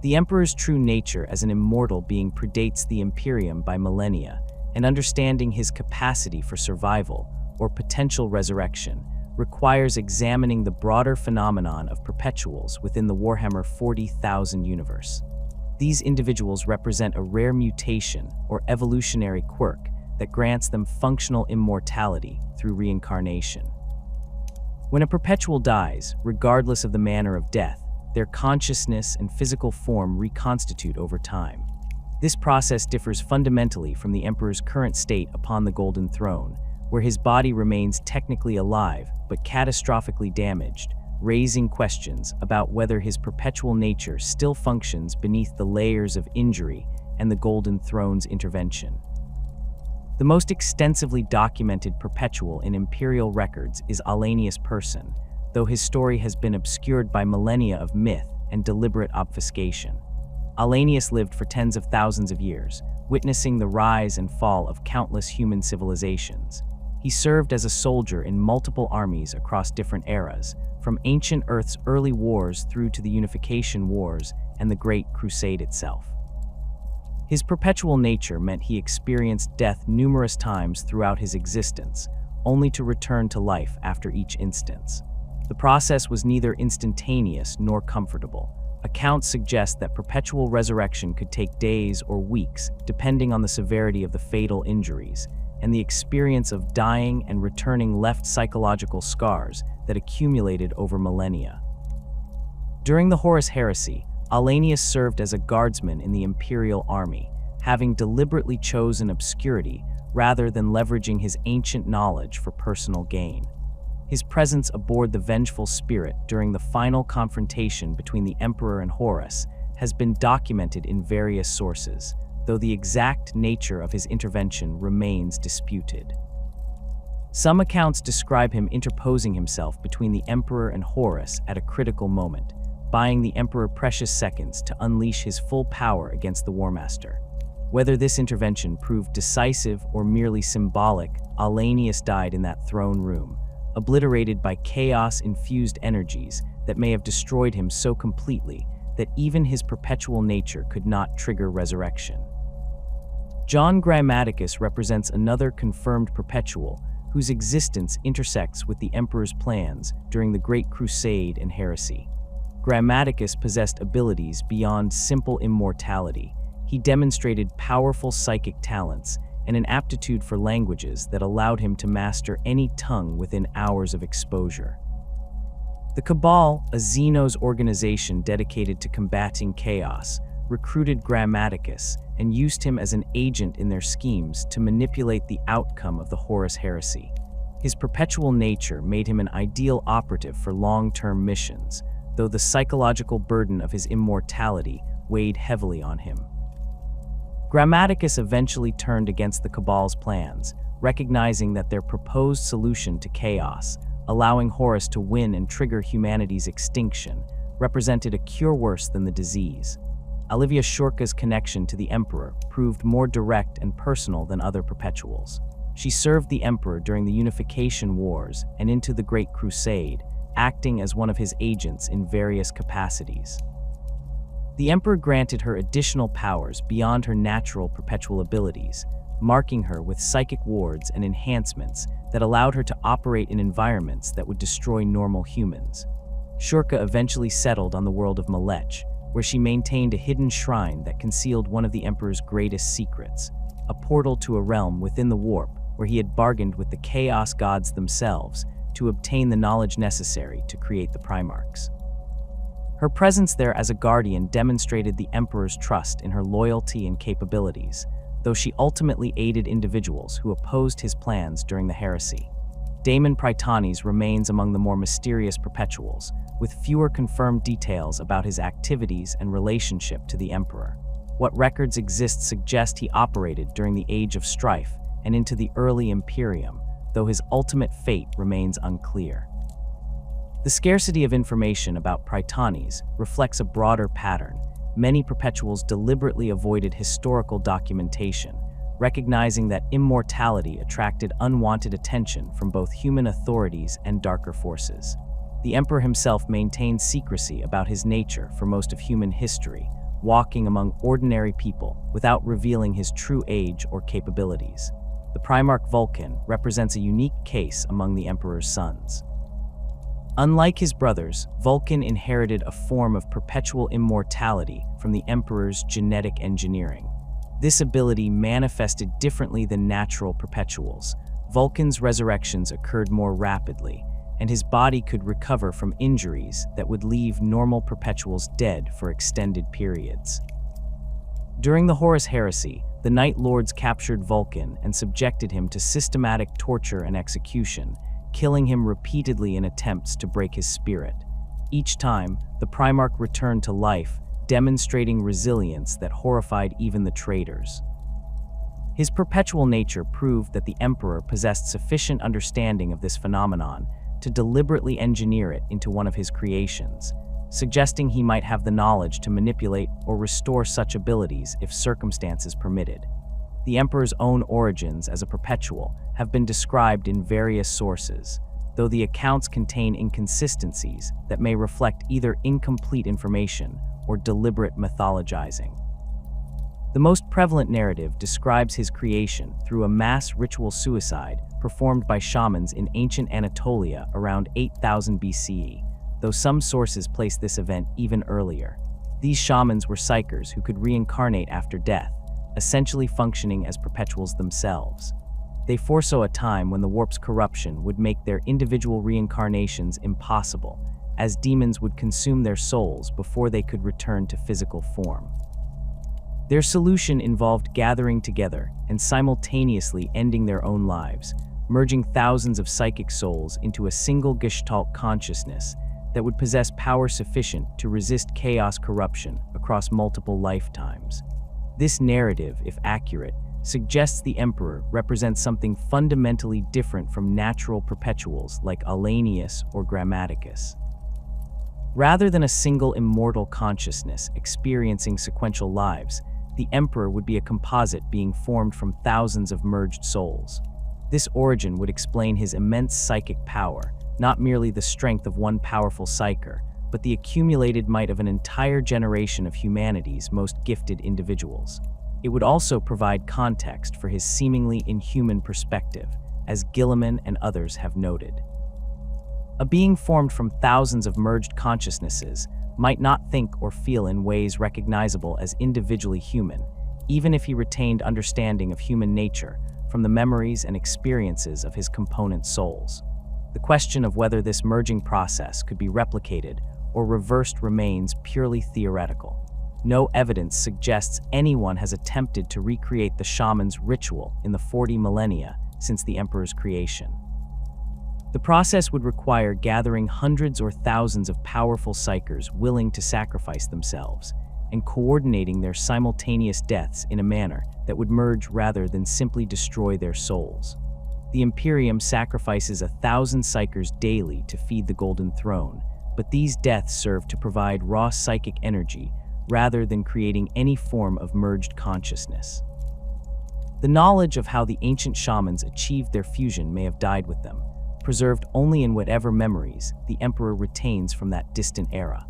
The Emperor's true nature as an immortal being predates the Imperium by millennia, and understanding his capacity for survival, or potential resurrection, requires examining the broader phenomenon of perpetuals within the Warhammer 40,000 universe. These individuals represent a rare mutation or evolutionary quirk that grants them functional immortality through reincarnation. When a perpetual dies, regardless of the manner of death, their consciousness and physical form reconstitute over time. This process differs fundamentally from the Emperor's current state upon the Golden Throne, where his body remains technically alive but catastrophically damaged, raising questions about whether his perpetual nature still functions beneath the layers of injury and the Golden Throne's intervention. The most extensively documented perpetual in Imperial records is Alanius' person, though his story has been obscured by millennia of myth and deliberate obfuscation. Alanius lived for tens of thousands of years, witnessing the rise and fall of countless human civilizations. He served as a soldier in multiple armies across different eras, from ancient Earth's early wars through to the Unification Wars and the Great Crusade itself. His perpetual nature meant he experienced death numerous times throughout his existence, only to return to life after each instance. The process was neither instantaneous nor comfortable. Accounts suggest that perpetual resurrection could take days or weeks, depending on the severity of the fatal injuries, and the experience of dying and returning left psychological scars that accumulated over millennia. During the Horus Heresy, Alanius served as a guardsman in the Imperial army, having deliberately chosen obscurity rather than leveraging his ancient knowledge for personal gain. His presence aboard the Vengeful Spirit during the final confrontation between the Emperor and Horus has been documented in various sources, though the exact nature of his intervention remains disputed. Some accounts describe him interposing himself between the Emperor and Horus at a critical moment, buying the Emperor precious seconds to unleash his full power against the War Master. Whether this intervention proved decisive or merely symbolic, Alanius died in that throne room, obliterated by chaos-infused energies that may have destroyed him so completely that even his perpetual nature could not trigger resurrection. John Grammaticus represents another confirmed perpetual whose existence intersects with the Emperor's plans during the Great Crusade and Heresy. Grammaticus possessed abilities beyond simple immortality. He demonstrated powerful psychic talents and an aptitude for languages that allowed him to master any tongue within hours of exposure. The Cabal, a Xenos organization dedicated to combating chaos, recruited Grammaticus and used him as an agent in their schemes to manipulate the outcome of the Horus Heresy. His perpetual nature made him an ideal operative for long-term missions, though the psychological burden of his immortality weighed heavily on him. Grammaticus eventually turned against the Cabal's plans, recognizing that their proposed solution to chaos, allowing Horus to win and trigger humanity's extinction, represented a cure worse than the disease. Olivia Shorka's connection to the Emperor proved more direct and personal than other perpetuals. She served the Emperor during the Unification Wars and into the Great Crusade, acting as one of his agents in various capacities. The Emperor granted her additional powers beyond her natural perpetual abilities, marking her with psychic wards and enhancements that allowed her to operate in environments that would destroy normal humans. Shurka eventually settled on the world of Malech, where she maintained a hidden shrine that concealed one of the Emperor's greatest secrets, a portal to a realm within the warp where he had bargained with the Chaos Gods themselves to obtain the knowledge necessary to create the Primarchs. Her presence there as a guardian demonstrated the Emperor's trust in her loyalty and capabilities, though she ultimately aided individuals who opposed his plans during the heresy. Daemon Prytanes remains among the more mysterious perpetuals, with fewer confirmed details about his activities and relationship to the Emperor. What records exist suggest he operated during the Age of Strife and into the early Imperium, though his ultimate fate remains unclear. The scarcity of information about Prytanes reflects a broader pattern. Many perpetuals deliberately avoided historical documentation, recognizing that immortality attracted unwanted attention from both human authorities and darker forces. The Emperor himself maintained secrecy about his nature for most of human history, walking among ordinary people without revealing his true age or capabilities. The Primarch Vulcan represents a unique case among the Emperor's sons. Unlike his brothers, Vulcan inherited a form of perpetual immortality from the Emperor's genetic engineering. This ability manifested differently than natural perpetuals. Vulcan's resurrections occurred more rapidly, and his body could recover from injuries that would leave normal perpetuals dead for extended periods. During the Horus Heresy, the Night Lords captured Vulcan and subjected him to systematic torture and execution, killing him repeatedly in attempts to break his spirit. Each time, the Primarch returned to life, demonstrating resilience that horrified even the traitors. His perpetual nature proved that the Emperor possessed sufficient understanding of this phenomenon to deliberately engineer it into one of his creations, suggesting he might have the knowledge to manipulate or restore such abilities if circumstances permitted. The Emperor's own origins as a perpetual have been described in various sources, though the accounts contain inconsistencies that may reflect either incomplete information or deliberate mythologizing. The most prevalent narrative describes his creation through a mass ritual suicide performed by shamans in ancient Anatolia around 8000 BCE, though some sources place this event even earlier. These shamans were psykers who could reincarnate after death, essentially functioning as perpetuals themselves. They foresaw a time when the warp's corruption would make their individual reincarnations impossible, as demons would consume their souls before they could return to physical form. Their solution involved gathering together and simultaneously ending their own lives, merging thousands of psychic souls into a single Gestalt consciousness that would possess power sufficient to resist chaos corruption across multiple lifetimes. This narrative, if accurate, suggests the Emperor represents something fundamentally different from natural perpetuals like Alanius or Grammaticus. Rather than a single immortal consciousness experiencing sequential lives, the Emperor would be a composite being formed from thousands of merged souls. This origin would explain his immense psychic power, not merely the strength of one powerful psyker, but the accumulated might of an entire generation of humanity's most gifted individuals. It would also provide context for his seemingly inhuman perspective, as Guilliman and others have noted. A being formed from thousands of merged consciousnesses might not think or feel in ways recognizable as individually human, even if he retained understanding of human nature from the memories and experiences of his component souls. The question of whether this merging process could be replicated or reversed remains purely theoretical. No evidence suggests anyone has attempted to recreate the shaman's ritual in the 40 millennia since the Emperor's creation. The process would require gathering hundreds or thousands of powerful psykers willing to sacrifice themselves, and coordinating their simultaneous deaths in a manner that would merge rather than simply destroy their souls. The Imperium sacrifices 1,000 psykers daily to feed the Golden Throne, but these deaths serve to provide raw psychic energy rather than creating any form of merged consciousness. The knowledge of how the ancient shamans achieved their fusion may have died with them, preserved only in whatever memories the Emperor retains from that distant era.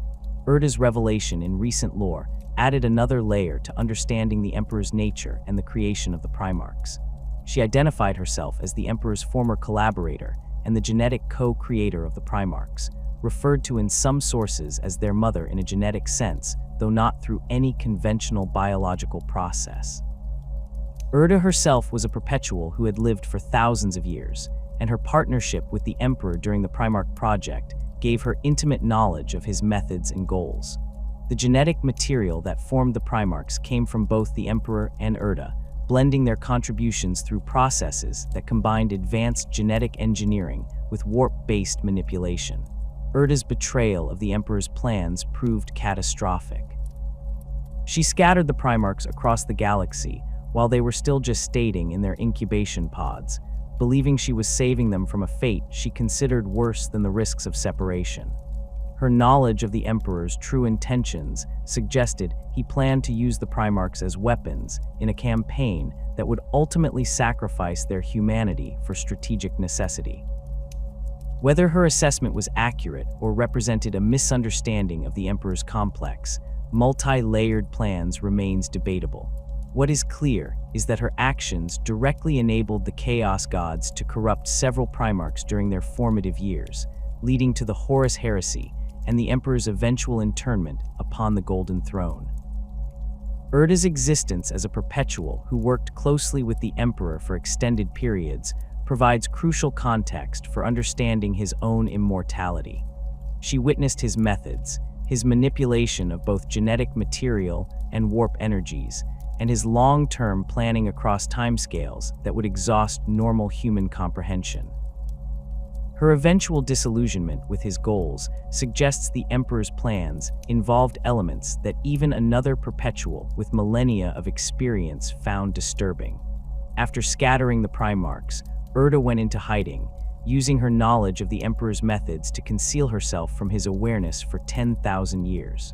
Erda's revelation in recent lore added another layer to understanding the Emperor's nature and the creation of the Primarchs. She identified herself as the Emperor's former collaborator and the genetic co-creator of the Primarchs, referred to in some sources as their mother in a genetic sense, though not through any conventional biological process. Erda herself was a perpetual who had lived for thousands of years, and her partnership with the Emperor during the Primarch project gave her intimate knowledge of his methods and goals. The genetic material that formed the Primarchs came from both the Emperor and Erda, blending their contributions through processes that combined advanced genetic engineering with warp-based manipulation. Erda's betrayal of the Emperor's plans proved catastrophic. She scattered the Primarchs across the galaxy while they were still gestating in their incubation pods, believing she was saving them from a fate she considered worse than the risks of separation. Her knowledge of the Emperor's true intentions suggested he planned to use the Primarchs as weapons in a campaign that would ultimately sacrifice their humanity for strategic necessity. Whether her assessment was accurate or represented a misunderstanding of the Emperor's complex, multi-layered plans remains debatable. What is clear is that her actions directly enabled the Chaos Gods to corrupt several Primarchs during their formative years, leading to the Horus Heresy and the Emperor's eventual internment upon the Golden Throne. Erda's existence as a perpetual who worked closely with the Emperor for extended periods provides crucial context for understanding his own immortality. She witnessed his methods, his manipulation of both genetic material and warp energies, and his long-term planning across timescales that would exhaust normal human comprehension. Her eventual disillusionment with his goals suggests the Emperor's plans involved elements that even another perpetual with millennia of experience found disturbing. After scattering the Primarchs, Erda went into hiding, using her knowledge of the Emperor's methods to conceal herself from his awareness for 10,000 years.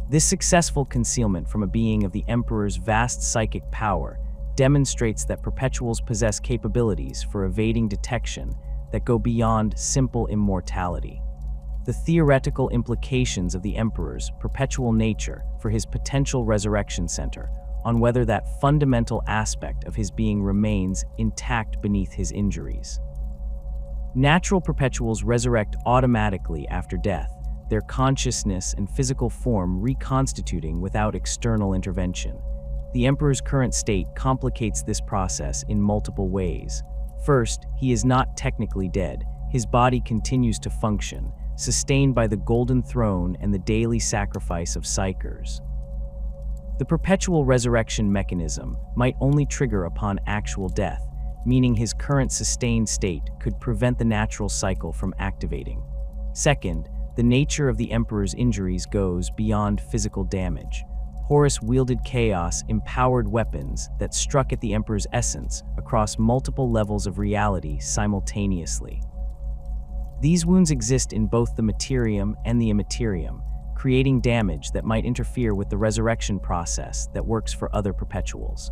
This successful concealment from a being of the Emperor's vast psychic power demonstrates that perpetuals possess capabilities for evading detection that go beyond simple immortality. The theoretical implications of the Emperor's perpetual nature for his potential resurrection center on whether that fundamental aspect of his being remains intact beneath his injuries. Natural perpetuals resurrect automatically after death, their consciousness and physical form reconstituting without external intervention. The Emperor's current state complicates this process in multiple ways. First, he is not technically dead. His body continues to function, sustained by the Golden Throne and the daily sacrifice of psychers. The perpetual resurrection mechanism might only trigger upon actual death, meaning his current sustained state could prevent the natural cycle from activating. Second, the nature of the Emperor's injuries goes beyond physical damage. Horus wielded chaos-empowered weapons that struck at the Emperor's essence across multiple levels of reality simultaneously. These wounds exist in both the materium and the immaterium, creating damage that might interfere with the resurrection process that works for other perpetuals.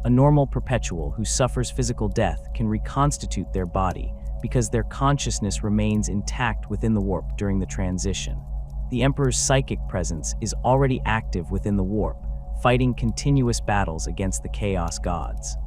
A normal perpetual who suffers physical death can reconstitute their body because their consciousness remains intact within the warp during the transition. The Emperor's psychic presence is already active within the warp, fighting continuous battles against the chaos gods.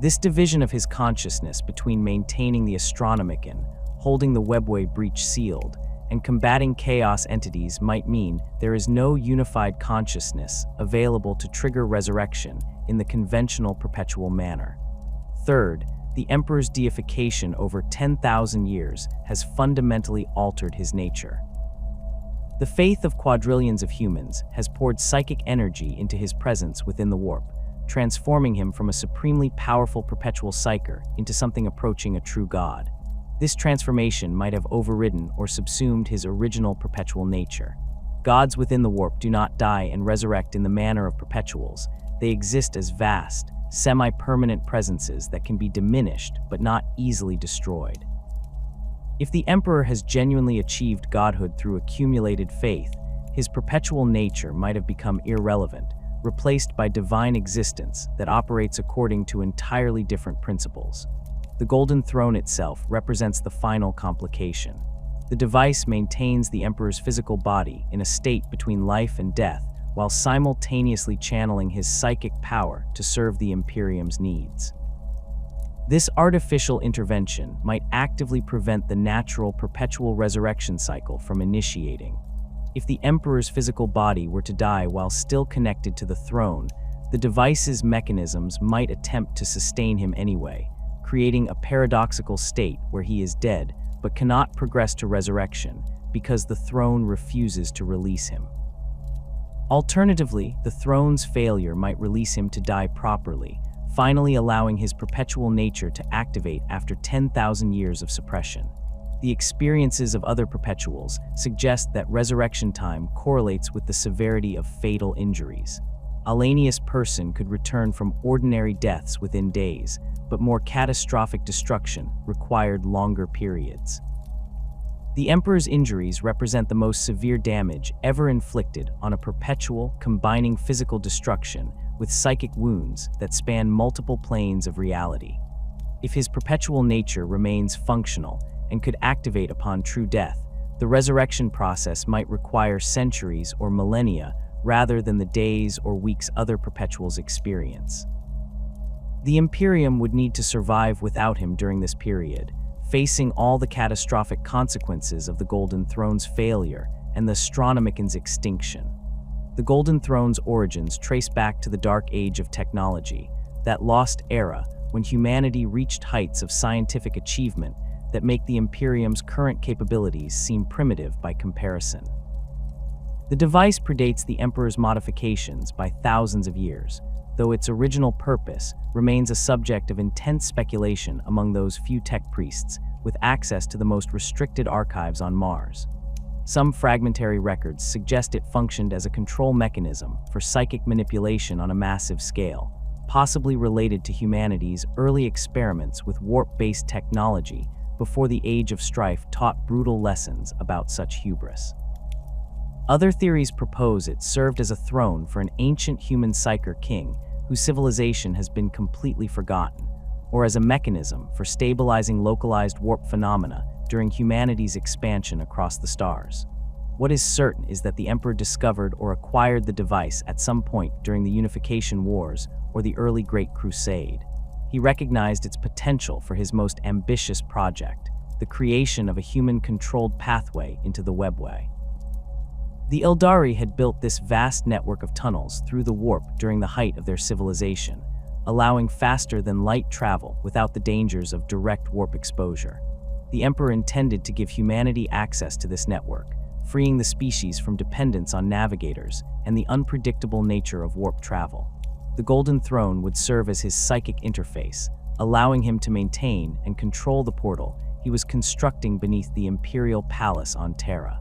This division of his consciousness between maintaining the Astronomican, holding the webway breach sealed, and combating chaos entities might mean there is no unified consciousness available to trigger resurrection in the conventional perpetual manner. Third, the Emperor's deification over 10,000 years has fundamentally altered his nature. The faith of quadrillions of humans has poured psychic energy into his presence within the warp, transforming him from a supremely powerful perpetual psyker into something approaching a true god. This transformation might have overridden or subsumed his original perpetual nature. Gods within the warp do not die and resurrect in the manner of perpetuals. They exist as vast, semi-permanent presences that can be diminished but not easily destroyed. If the Emperor has genuinely achieved godhood through accumulated faith, his perpetual nature might have become irrelevant, replaced by divine existence that operates according to entirely different principles. The Golden Throne itself represents the final complication. The device maintains the Emperor's physical body in a state between life and death, while simultaneously channeling his psychic power to serve the Imperium's needs. This artificial intervention might actively prevent the natural perpetual resurrection cycle from initiating. If the Emperor's physical body were to die while still connected to the throne, the device's mechanisms might attempt to sustain him anyway, creating a paradoxical state where he is dead but cannot progress to resurrection because the throne refuses to release him. Alternatively, the throne's failure might release him to die properly, finally allowing his perpetual nature to activate after 10,000 years of suppression. The experiences of other perpetuals suggest that resurrection time correlates with the severity of fatal injuries. Alanius' person could return from ordinary deaths within days, but more catastrophic destruction required longer periods. The Emperor's injuries represent the most severe damage ever inflicted on a perpetual, combining physical destruction with psychic wounds that span multiple planes of reality. If his perpetual nature remains functional and could activate upon true death, the resurrection process might require centuries or millennia rather than the days or weeks other perpetuals experience. The Imperium would need to survive without him during this period, facing all the catastrophic consequences of the Golden Throne's failure and the Astronomican's extinction. The Golden Throne's origins trace back to the Dark Age of technology, that lost era when humanity reached heights of scientific achievement that make the Imperium's current capabilities seem primitive by comparison. The device predates the Emperor's modifications by thousands of years, though its original purpose remains a subject of intense speculation among those few tech priests with access to the most restricted archives on Mars. Some fragmentary records suggest it functioned as a control mechanism for psychic manipulation on a massive scale, possibly related to humanity's early experiments with warp-based technology before the Age of Strife taught brutal lessons about such hubris. Other theories propose it served as a throne for an ancient human psyker king whose civilization has been completely forgotten, or as a mechanism for stabilizing localized warp phenomena during humanity's expansion across the stars. What is certain is that the Emperor discovered or acquired the device at some point during the Unification Wars or the early Great Crusade. He recognized its potential for his most ambitious project, the creation of a human-controlled pathway into the webway. The Eldari had built this vast network of tunnels through the warp during the height of their civilization, allowing faster-than-light travel without the dangers of direct warp exposure. The Emperor intended to give humanity access to this network, freeing the species from dependence on navigators and the unpredictable nature of warp travel. The Golden Throne would serve as his psychic interface, allowing him to maintain and control the portal he was constructing beneath the Imperial Palace on Terra.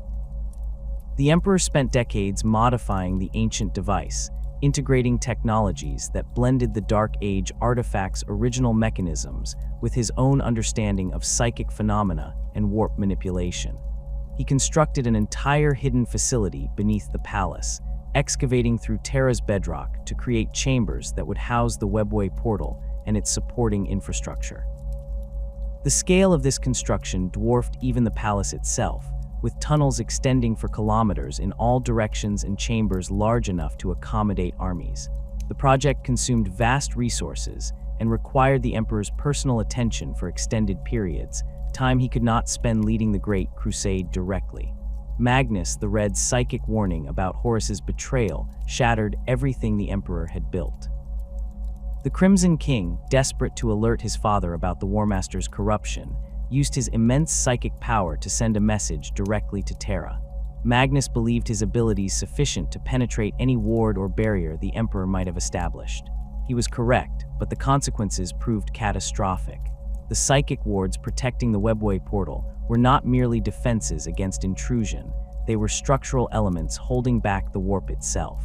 The Emperor spent decades modifying the ancient device, integrating technologies that blended the Dark Age artifact's original mechanisms with his own understanding of psychic phenomena and warp manipulation. He constructed an entire hidden facility beneath the palace, excavating through Terra's bedrock to create chambers that would house the webway portal and its supporting infrastructure. The scale of this construction dwarfed even the palace itself, with tunnels extending for kilometers in all directions and chambers large enough to accommodate armies. The project consumed vast resources and required the Emperor's personal attention for extended periods, time he could not spend leading the Great Crusade directly. Magnus the Red's psychic warning about Horus's betrayal shattered everything the Emperor had built. The Crimson King, desperate to alert his father about the War Master's corruption, used his immense psychic power to send a message directly to Terra. Magnus believed his abilities sufficient to penetrate any ward or barrier the Emperor might have established. He was correct, but the consequences proved catastrophic. The psychic wards protecting the webway portal were not merely defenses against intrusion, they were structural elements holding back the warp itself.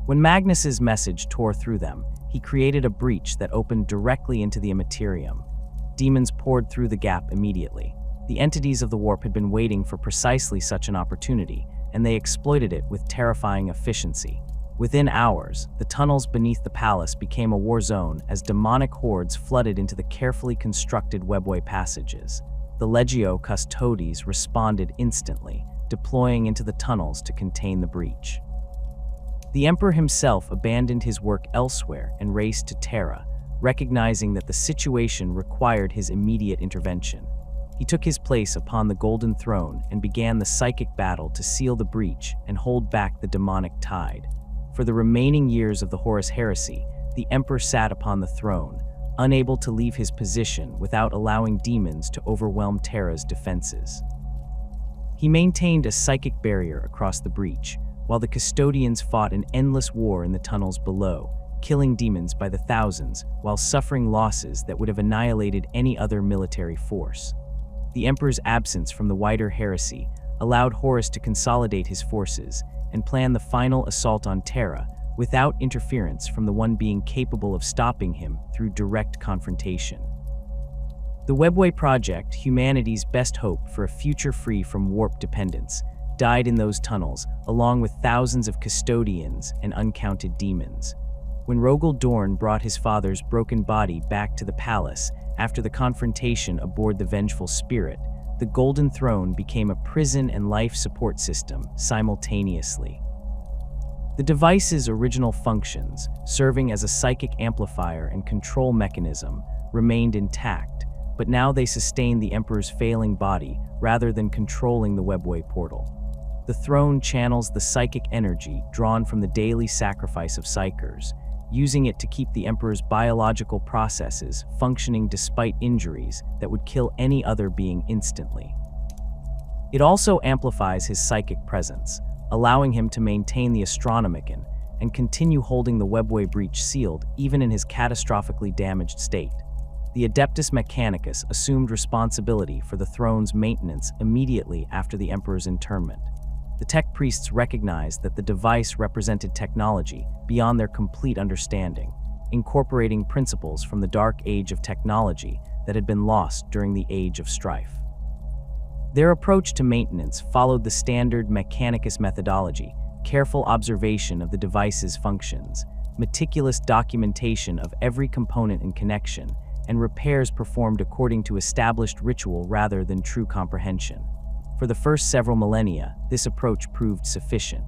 When Magnus's message tore through them, he created a breach that opened directly into the Imperium. Demons poured through the gap immediately. The entities of the warp had been waiting for precisely such an opportunity, and they exploited it with terrifying efficiency. Within hours, the tunnels beneath the palace became a war zone as demonic hordes flooded into the carefully constructed webway passages. The Legio Custodes responded instantly, deploying into the tunnels to contain the breach. The Emperor himself abandoned his work elsewhere and raced to Terra, recognizing that the situation required his immediate intervention. He took his place upon the Golden Throne and began the psychic battle to seal the breach and hold back the demonic tide. For the remaining years of the Horus Heresy, the Emperor sat upon the throne, unable to leave his position without allowing demons to overwhelm Terra's defenses. He maintained a psychic barrier across the breach, while the custodians fought an endless war in the tunnels below, killing demons by the thousands while suffering losses that would have annihilated any other military force. The Emperor's absence from the wider heresy allowed Horus to consolidate his forces and plan the final assault on Terra without interference from the one being capable of stopping him through direct confrontation. The Webway Project, humanity's best hope for a future free from warp dependence, died in those tunnels, along with thousands of custodians and uncounted demons. When Rogel Dorn brought his father's broken body back to the palace after the confrontation aboard the Vengeful Spirit, the Golden Throne became a prison and life support system simultaneously. The device's original functions, serving as a psychic amplifier and control mechanism, remained intact, but now they sustained the Emperor's failing body rather than controlling the Webway portal. The throne channels the psychic energy drawn from the daily sacrifice of psychers, using it to keep the Emperor's biological processes functioning despite injuries that would kill any other being instantly. It also amplifies his psychic presence, allowing him to maintain the Astronomican and continue holding the Webway breach sealed even in his catastrophically damaged state. The Adeptus Mechanicus assumed responsibility for the throne's maintenance immediately after the Emperor's interment. The tech priests recognized that the device represented technology beyond their complete understanding, incorporating principles from the dark age of technology that had been lost during the Age of Strife. Their approach to maintenance followed the standard Mechanicus methodology, careful observation of the device's functions, meticulous documentation of every component and connection, and repairs performed according to established ritual rather than true comprehension. For the first several millennia, this approach proved sufficient.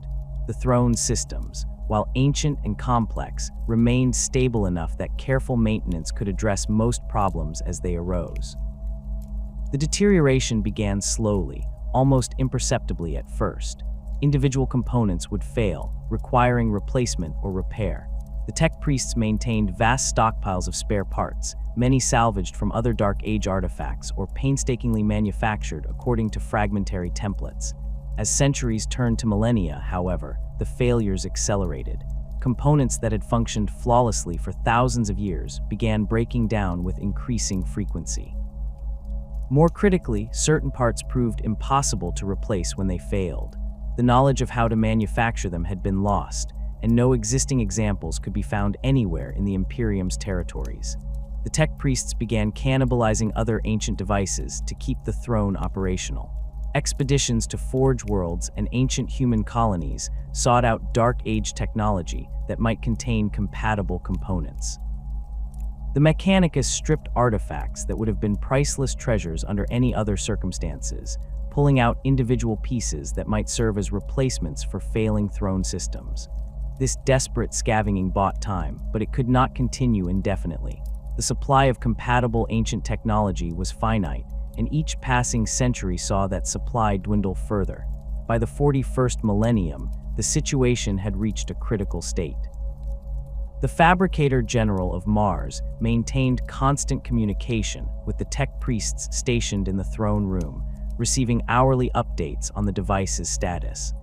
The throne systems, while ancient and complex, remained stable enough that careful maintenance could address most problems as they arose. The deterioration began slowly, almost imperceptibly at first. Individual components would fail, requiring replacement or repair. The tech priests maintained vast stockpiles of spare parts, many salvaged from other Dark Age artifacts or painstakingly manufactured according to fragmentary templates. As centuries turned to millennia, however, the failures accelerated. Components that had functioned flawlessly for thousands of years began breaking down with increasing frequency. More critically, certain parts proved impossible to replace when they failed. The knowledge of how to manufacture them had been lost, and no existing examples could be found anywhere in the Imperium's territories. The tech priests began cannibalizing other ancient devices to keep the throne operational. Expeditions to Forge worlds and ancient human colonies sought out Dark Age technology that might contain compatible components. The Mechanicus stripped artifacts that would have been priceless treasures under any other circumstances, pulling out individual pieces that might serve as replacements for failing throne systems. This desperate scavenging bought time, but it could not continue indefinitely. The supply of compatible ancient technology was finite, and each passing century saw that supply dwindle further. By the 41st millennium, the situation had reached a critical state. The Fabricator General of Mars maintained constant communication with the tech priests stationed in the throne room, receiving hourly updates on the device's status.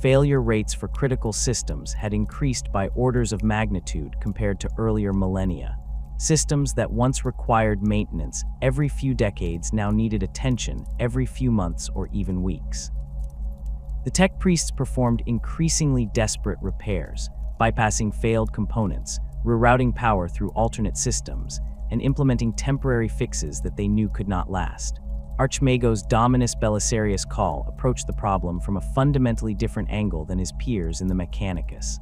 Failure rates for critical systems had increased by orders of magnitude compared to earlier millennia. Systems that once required maintenance every few decades now needed attention every few months or even weeks. The tech priests performed increasingly desperate repairs, bypassing failed components, rerouting power through alternate systems, and implementing temporary fixes that they knew could not last. Archmago's Dominus Belisarius Call approached the problem from a fundamentally different angle than his peers in the Mechanicus.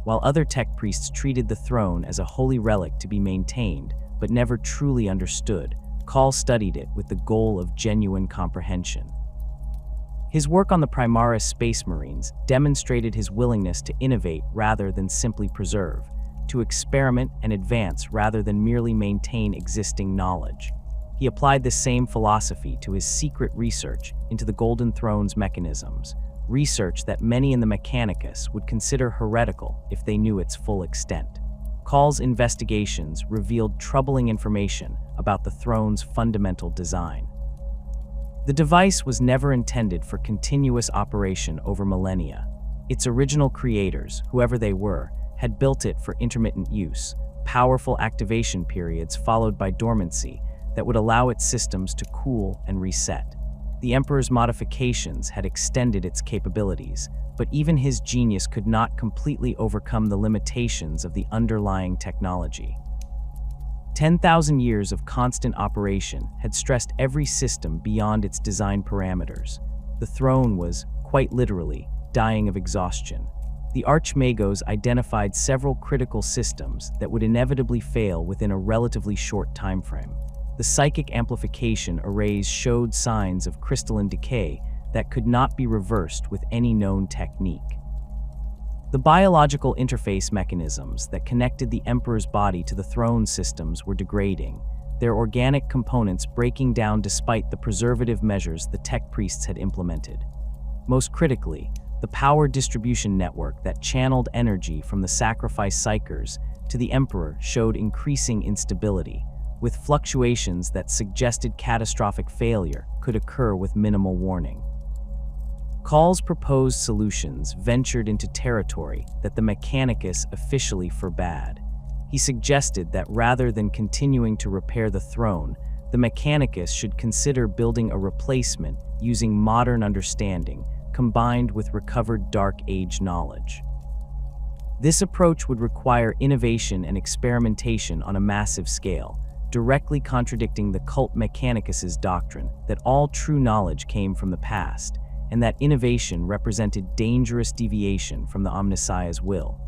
While other tech priests treated the throne as a holy relic to be maintained, but never truly understood, Call studied it with the goal of genuine comprehension. His work on the Primaris Space Marines demonstrated his willingness to innovate rather than simply preserve, to experiment and advance rather than merely maintain existing knowledge. He applied the same philosophy to his secret research into the Golden Throne's mechanisms, research that many in the Mechanicus would consider heretical if they knew its full extent. Call's investigations revealed troubling information about the throne's fundamental design. The device was never intended for continuous operation over millennia. Its original creators, whoever they were, had built it for intermittent use, powerful activation periods followed by dormancy that would allow its systems to cool and reset. The Emperor's modifications had extended its capabilities, but even his genius could not completely overcome the limitations of the underlying technology. 10,000 years of constant operation had stressed every system beyond its design parameters. The throne was, quite literally, dying of exhaustion. The Archmagos identified several critical systems that would inevitably fail within a relatively short timeframe. The psychic amplification arrays showed signs of crystalline decay that could not be reversed with any known technique. The biological interface mechanisms that connected the Emperor's body to the throne systems were degrading, their organic components breaking down despite the preservative measures the tech priests had implemented. Most critically, the power distribution network that channeled energy from the sacrifice psychers to the Emperor showed increasing instability, with fluctuations that suggested catastrophic failure could occur with minimal warning. Call's proposed solutions ventured into territory that the Mechanicus officially forbade. He suggested that rather than continuing to repair the throne, the Mechanicus should consider building a replacement using modern understanding combined with recovered Dark Age knowledge. This approach would require innovation and experimentation on a massive scale, directly contradicting the cult Mechanicus's doctrine that all true knowledge came from the past, and that innovation represented dangerous deviation from the Omnissiah's will.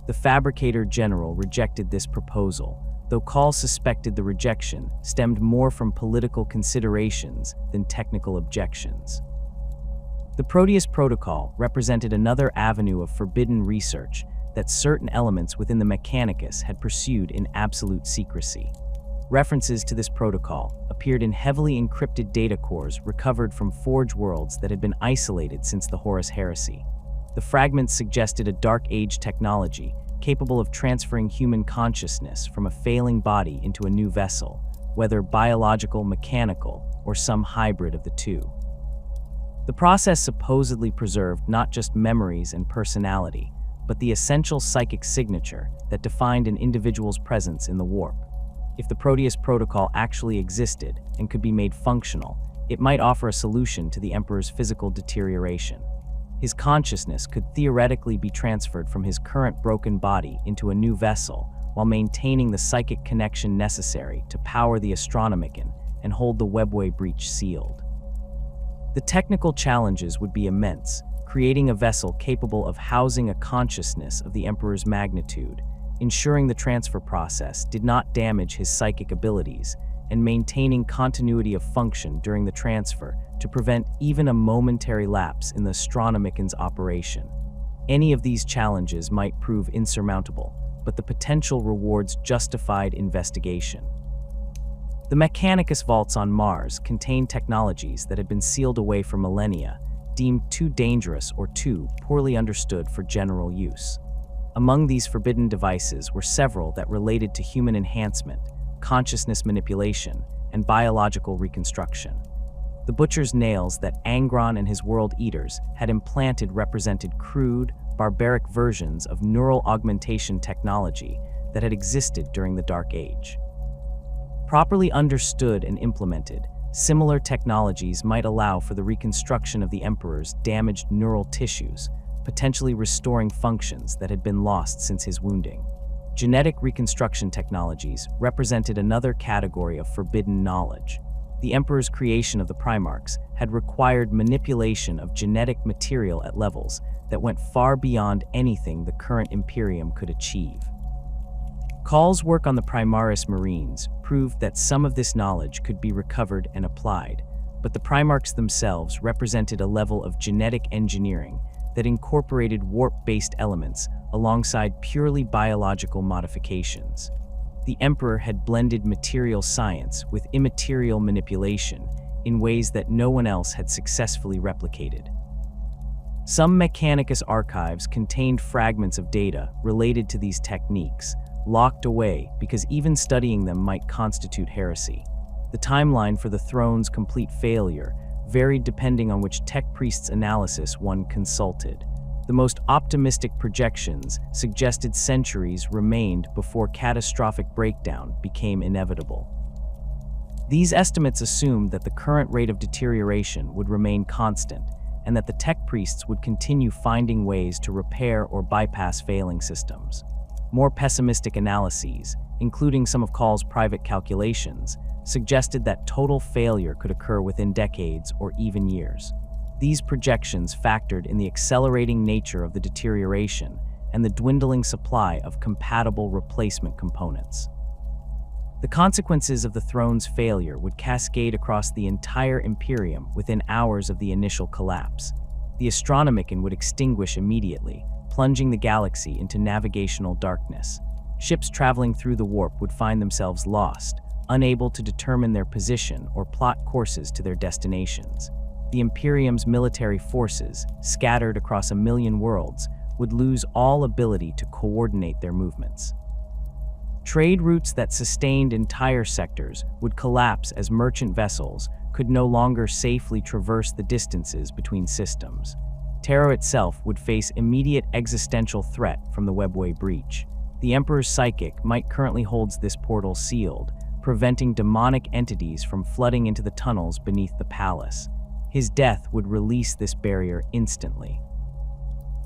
The fabricator general rejected this proposal, though Call suspected the rejection stemmed more from political considerations than technical objections. The Proteus Protocol represented another avenue of forbidden research that certain elements within the Mechanicus had pursued in absolute secrecy. References to this protocol appeared in heavily encrypted data cores recovered from Forge worlds that had been isolated since the Horus Heresy. The fragments suggested a Dark Age technology capable of transferring human consciousness from a failing body into a new vessel, whether biological, mechanical, or some hybrid of the two. The process supposedly preserved not just memories and personality, but the essential psychic signature that defined an individual's presence in the warp. If the Proteus Protocol actually existed and could be made functional, it might offer a solution to the Emperor's physical deterioration. His consciousness could theoretically be transferred from his current broken body into a new vessel while maintaining the psychic connection necessary to power the Astronomican and hold the webway breach sealed. The technical challenges would be immense, creating a vessel capable of housing a consciousness of the Emperor's magnitude, ensuring the transfer process did not damage his psychic abilities, and maintaining continuity of function during the transfer to prevent even a momentary lapse in the Astronomican's operation. Any of these challenges might prove insurmountable, but the potential rewards justified investigation. The Mechanicus vaults on Mars contained technologies that had been sealed away for millennia, deemed too dangerous or too poorly understood for general use. Among these forbidden devices were several that related to human enhancement, consciousness manipulation, and biological reconstruction. The butcher's nails that Angron and his world eaters had implanted represented crude, barbaric versions of neural augmentation technology that had existed during the Dark Age. Properly understood and implemented, similar technologies might allow for the reconstruction of the Emperor's damaged neural tissues, potentially restoring functions that had been lost since his wounding. Genetic reconstruction technologies represented another category of forbidden knowledge. The Emperor's creation of the Primarchs had required manipulation of genetic material at levels that went far beyond anything the current Imperium could achieve. Call's work on the Primaris Marines proved that some of this knowledge could be recovered and applied, but the Primarchs themselves represented a level of genetic engineering that incorporated warp-based elements alongside purely biological modifications. The Emperor had blended material science with immaterial manipulation in ways that no one else had successfully replicated. Some Mechanicus archives contained fragments of data related to these techniques, locked away because even studying them might constitute heresy. The timeline for the throne's complete failure varied depending on which tech priest's analysis one consulted. The most optimistic projections suggested centuries remained before catastrophic breakdown became inevitable. These estimates assumed that the current rate of deterioration would remain constant, and that the tech priests would continue finding ways to repair or bypass failing systems. More pessimistic analyses, including some of Call's private calculations, suggested that total failure could occur within decades or even years. These projections factored in the accelerating nature of the deterioration and the dwindling supply of compatible replacement components. The consequences of the throne's failure would cascade across the entire Imperium within hours of the initial collapse. The Astronomican would extinguish immediately, plunging the galaxy into navigational darkness. Ships traveling through the warp would find themselves lost, unable to determine their position or plot courses to their destinations. The Imperium's military forces, scattered across 1 million worlds, would lose all ability to coordinate their movements. Trade routes that sustained entire sectors would collapse as merchant vessels could no longer safely traverse the distances between systems. Terra itself would face immediate existential threat from the webway breach. The Emperor's psychic might currently holds this portal sealed, preventing demonic entities from flooding into the tunnels beneath the palace. His death would release this barrier instantly.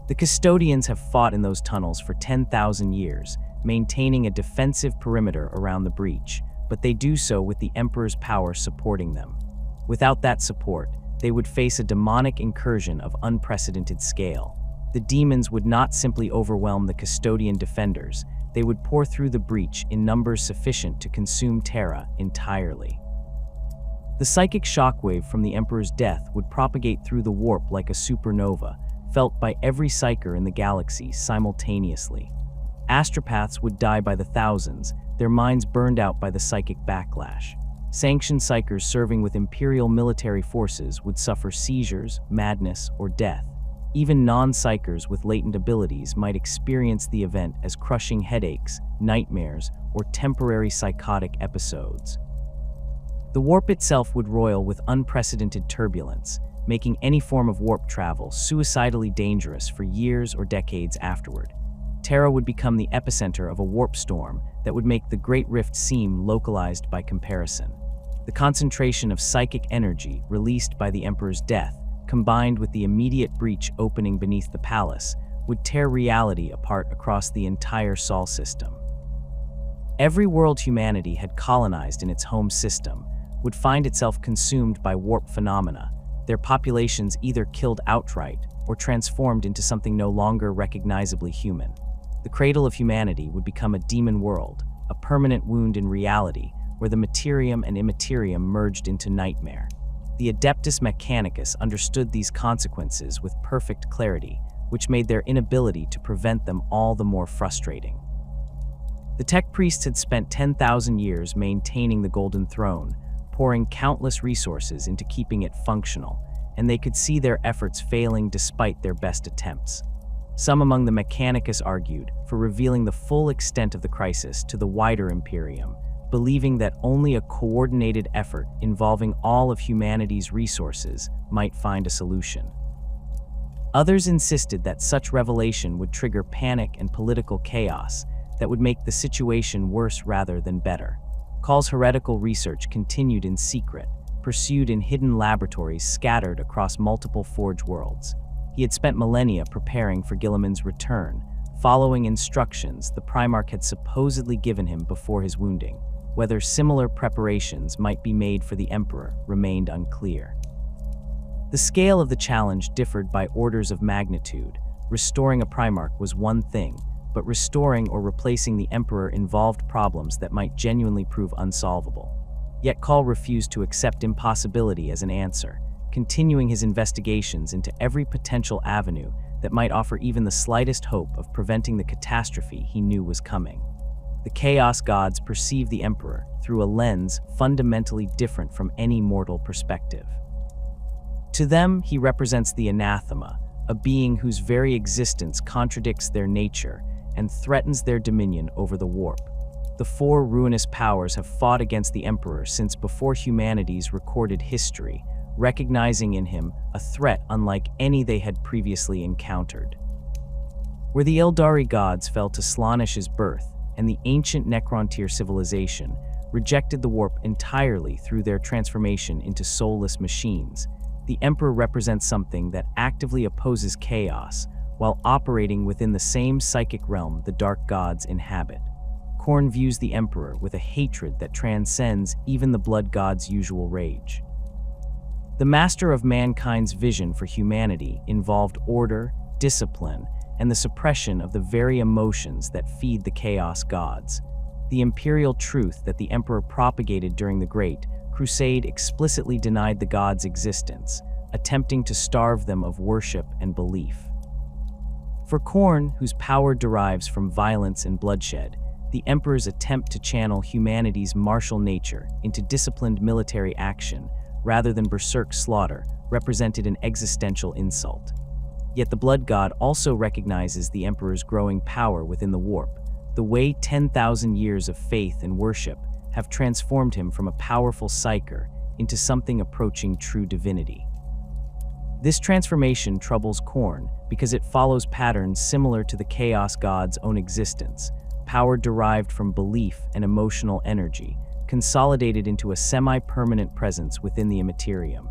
The custodians have fought in those tunnels for 10,000 years, maintaining a defensive perimeter around the breach, but they do so with the Emperor's power supporting them. Without that support, they would face a demonic incursion of unprecedented scale. The demons would not simply overwhelm the custodian defenders, they would pour through the breach in numbers sufficient to consume Terra entirely. The psychic shockwave from the Emperor's death would propagate through the warp like a supernova, felt by every psyker in the galaxy simultaneously. Astropaths would die by the thousands, their minds burned out by the psychic backlash. Sanctioned psykers serving with Imperial military forces would suffer seizures, madness, or death. Even non-psykers with latent abilities might experience the event as crushing headaches, nightmares, or temporary psychotic episodes. The warp itself would roil with unprecedented turbulence, making any form of warp travel suicidally dangerous for years or decades afterward. Terra would become the epicenter of a warp storm that would make the Great Rift seem localized by comparison. The concentration of psychic energy released by the Emperor's death, combined with the immediate breach opening beneath the palace, would tear reality apart across the entire Sol system. Every world humanity had colonized in its home system would find itself consumed by warp phenomena, their populations either killed outright or transformed into something no longer recognizably human. The cradle of humanity would become a demon world, a permanent wound in reality where the materium and immaterium merged into nightmare. The Adeptus Mechanicus understood these consequences with perfect clarity, which made their inability to prevent them all the more frustrating. The Tech Priests had spent 10,000 years maintaining the Golden Throne, pouring countless resources into keeping it functional, and they could see their efforts failing despite their best attempts. Some among the Mechanicus argued for revealing the full extent of the crisis to the wider Imperium, believing that only a coordinated effort involving all of humanity's resources might find a solution. Others insisted that such revelation would trigger panic and political chaos that would make the situation worse rather than better. Call's heretical research continued in secret, pursued in hidden laboratories scattered across multiple Forge worlds. He had spent millennia preparing for Guilliman's return, following instructions the Primarch had supposedly given him before his wounding. Whether similar preparations might be made for the Emperor remained unclear. The scale of the challenge differed by orders of magnitude. Restoring a Primarch was one thing, but restoring or replacing the Emperor involved problems that might genuinely prove unsolvable. Yet Call refused to accept impossibility as an answer, continuing his investigations into every potential avenue that might offer even the slightest hope of preventing the catastrophe he knew was coming. The Chaos Gods perceive the Emperor through a lens fundamentally different from any mortal perspective. To them, he represents the anathema, a being whose very existence contradicts their nature and threatens their dominion over the warp. The four ruinous powers have fought against the Emperor since before humanity's recorded history, recognizing in him a threat unlike any they had previously encountered. Where the Eldari gods fell to Slaanish's birth, and the ancient Necrontyr civilization rejected the warp entirely through their transformation into soulless machines, the Emperor represents something that actively opposes chaos while operating within the same psychic realm the dark gods inhabit. Khorne views the Emperor with a hatred that transcends even the blood god's usual rage. The master of mankind's vision for humanity involved order, discipline, and the suppression of the very emotions that feed the Chaos Gods. The imperial truth that the Emperor propagated during the Great Crusade explicitly denied the gods' existence, attempting to starve them of worship and belief. For Khorne, whose power derives from violence and bloodshed, the Emperor's attempt to channel humanity's martial nature into disciplined military action rather than berserk slaughter represented an existential insult. Yet the Blood God also recognizes the Emperor's growing power within the warp, the way 10,000 years of faith and worship have transformed him from a powerful psyker into something approaching true divinity. This transformation troubles Khorne because it follows patterns similar to the Chaos God's own existence, power derived from belief and emotional energy, consolidated into a semi-permanent presence within the Immaterium.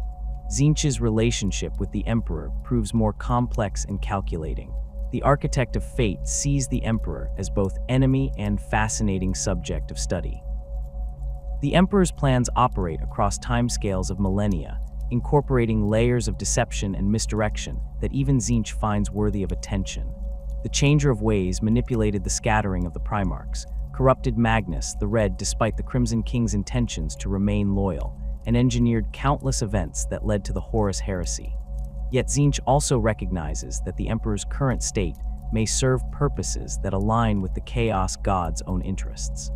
Tzeentch's relationship with the Emperor proves more complex and calculating. The Architect of Fate sees the Emperor as both enemy and fascinating subject of study. The Emperor's plans operate across timescales of millennia, incorporating layers of deception and misdirection that even Tzeentch finds worthy of attention. The Changer of Ways manipulated the scattering of the Primarchs, corrupted Magnus the Red despite the Crimson King's intentions to remain loyal, and engineered countless events that led to the Horus Heresy. Yet Tzeentch also recognizes that the Emperor's current state may serve purposes that align with the Chaos God's own interests.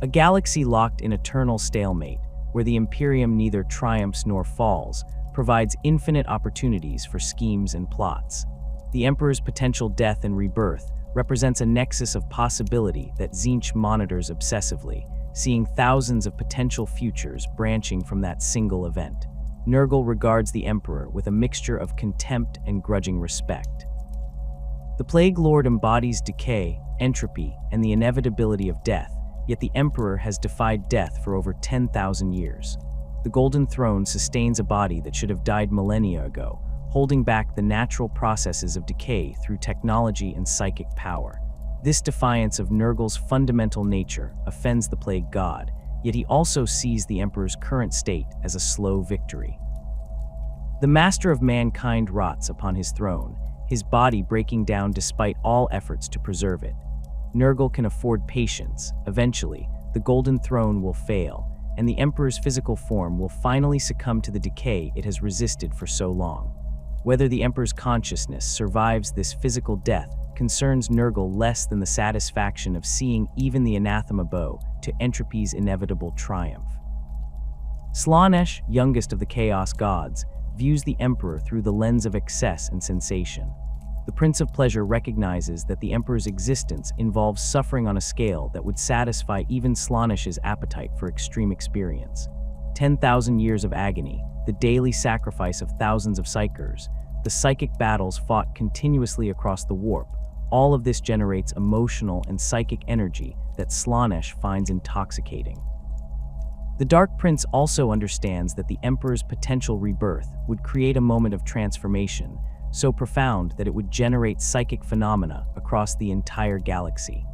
A galaxy locked in eternal stalemate, where the Imperium neither triumphs nor falls, provides infinite opportunities for schemes and plots. The Emperor's potential death and rebirth represents a nexus of possibility that Tzeentch monitors obsessively, seeing thousands of potential futures branching from that single event. Nurgle regards the Emperor with a mixture of contempt and grudging respect. The Plague Lord embodies decay, entropy, and the inevitability of death, yet the Emperor has defied death for over 10,000 years. The Golden Throne sustains a body that should have died millennia ago, holding back the natural processes of decay through technology and psychic power. This defiance of Nurgle's fundamental nature offends the Plague God, yet he also sees the Emperor's current state as a slow victory. The Master of Mankind rots upon his throne, his body breaking down despite all efforts to preserve it. Nurgle can afford patience. Eventually, the Golden Throne will fail, and the Emperor's physical form will finally succumb to the decay it has resisted for so long. Whether the Emperor's consciousness survives this physical death concerns Nurgle less than the satisfaction of seeing even the anathema bow to entropy's inevitable triumph. Slaanesh, youngest of the Chaos Gods, views the Emperor through the lens of excess and sensation. The Prince of Pleasure recognizes that the Emperor's existence involves suffering on a scale that would satisfy even Slaanesh's appetite for extreme experience. 10,000 years of agony, the daily sacrifice of thousands of psychers, the psychic battles fought continuously across the warp, all of this generates emotional and psychic energy that Slaanesh finds intoxicating. The Dark Prince also understands that the Emperor's potential rebirth would create a moment of transformation, so profound that it would generate psychic phenomena across the entire galaxy.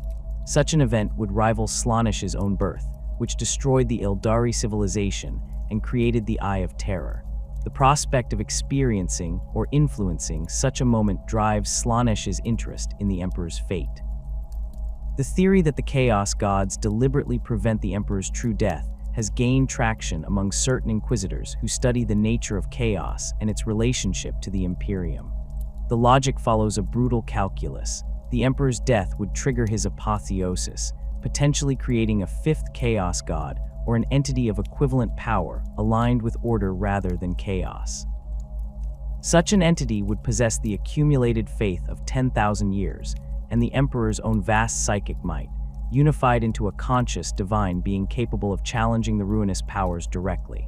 Such an event would rival Slaanesh's own birth, which destroyed the Eldari civilization and created the Eye of Terror. The prospect of experiencing or influencing such a moment drives Slaanesh's interest in the Emperor's fate. The theory that the Chaos Gods deliberately prevent the Emperor's true death has gained traction among certain inquisitors who study the nature of chaos and its relationship to the Imperium. The logic follows a brutal calculus. The Emperor's death would trigger his apotheosis, potentially creating a fifth Chaos God or an entity of equivalent power aligned with order rather than chaos. Such an entity would possess the accumulated faith of 10,000 years and the Emperor's own vast psychic might, unified into a conscious divine being capable of challenging the ruinous powers directly.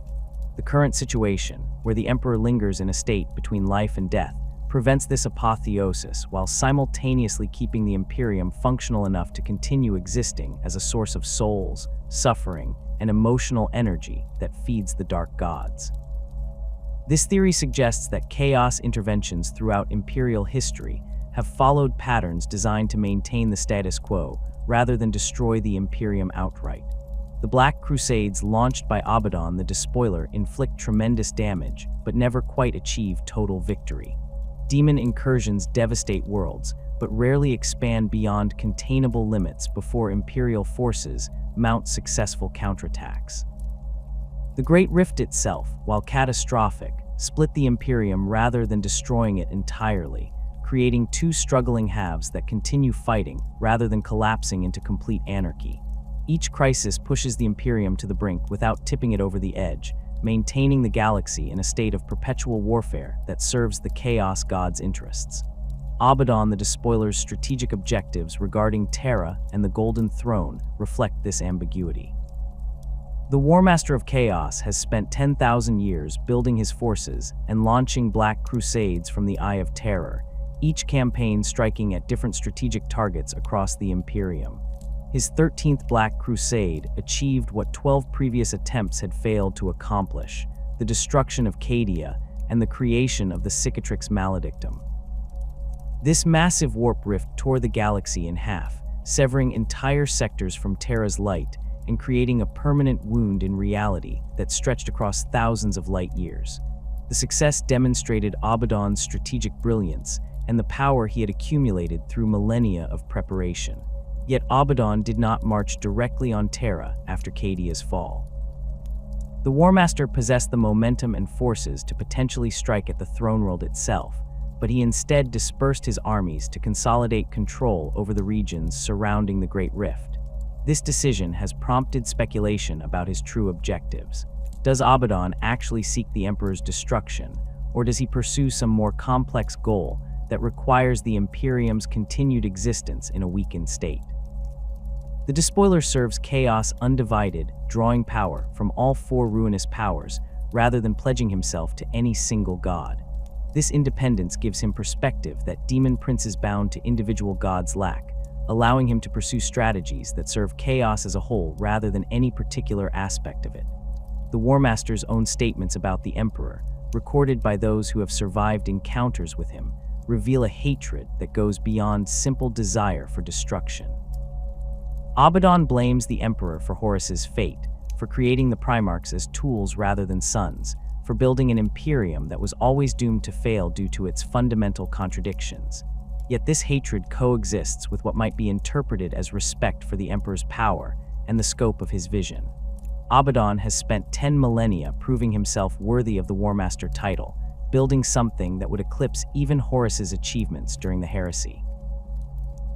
The current situation, where the Emperor lingers in a state between life and death, prevents this apotheosis while simultaneously keeping the Imperium functional enough to continue existing as a source of souls, suffering, and emotional energy that feeds the Dark Gods. This theory suggests that chaos interventions throughout Imperial history have followed patterns designed to maintain the status quo rather than destroy the Imperium outright. The Black Crusades launched by Abaddon the Despoiler inflict tremendous damage, but never quite achieve total victory. Demon incursions devastate worlds, but rarely expand beyond containable limits before Imperial forces mount successful counterattacks. The Great Rift itself, while catastrophic, split the Imperium rather than destroying it entirely, creating two struggling halves that continue fighting rather than collapsing into complete anarchy. Each crisis pushes the Imperium to the brink without tipping it over the edge, maintaining the galaxy in a state of perpetual warfare that serves the Chaos God's interests. Abaddon the Despoiler's strategic objectives regarding Terra and the Golden Throne reflect this ambiguity. The Warmaster of Chaos has spent 10,000 years building his forces and launching Black Crusades from the Eye of Terror, each campaign striking at different strategic targets across the Imperium. His 13th Black Crusade achieved what 12 previous attempts had failed to accomplish: the destruction of Cadia and the creation of the Cicatrix Maledictum. This massive warp rift tore the galaxy in half, severing entire sectors from Terra's light and creating a permanent wound in reality that stretched across thousands of light years. The success demonstrated Abaddon's strategic brilliance and the power he had accumulated through millennia of preparation. Yet Abaddon did not march directly on Terra after Cadia's fall. The Warmaster possessed the momentum and forces to potentially strike at the throne world itself, but he instead dispersed his armies to consolidate control over the regions surrounding the Great Rift. This decision has prompted speculation about his true objectives. Does Abaddon actually seek the Emperor's destruction, or does he pursue some more complex goal that requires the Imperium's continued existence in a weakened state? The Despoiler serves chaos undivided, drawing power from all four ruinous powers rather than pledging himself to any single god. This independence gives him perspective that demon princes bound to individual gods lack, allowing him to pursue strategies that serve chaos as a whole rather than any particular aspect of it. The Warmaster's own statements about the Emperor, recorded by those who have survived encounters with him, reveal a hatred that goes beyond simple desire for destruction. Abaddon blames the Emperor for Horus's fate, for creating the Primarchs as tools rather than sons, for building an Imperium that was always doomed to fail due to its fundamental contradictions. Yet this hatred coexists with what might be interpreted as respect for the Emperor's power and the scope of his vision. Abaddon has spent 10 millennia proving himself worthy of the Warmaster title, building something that would eclipse even Horus's achievements during the heresy.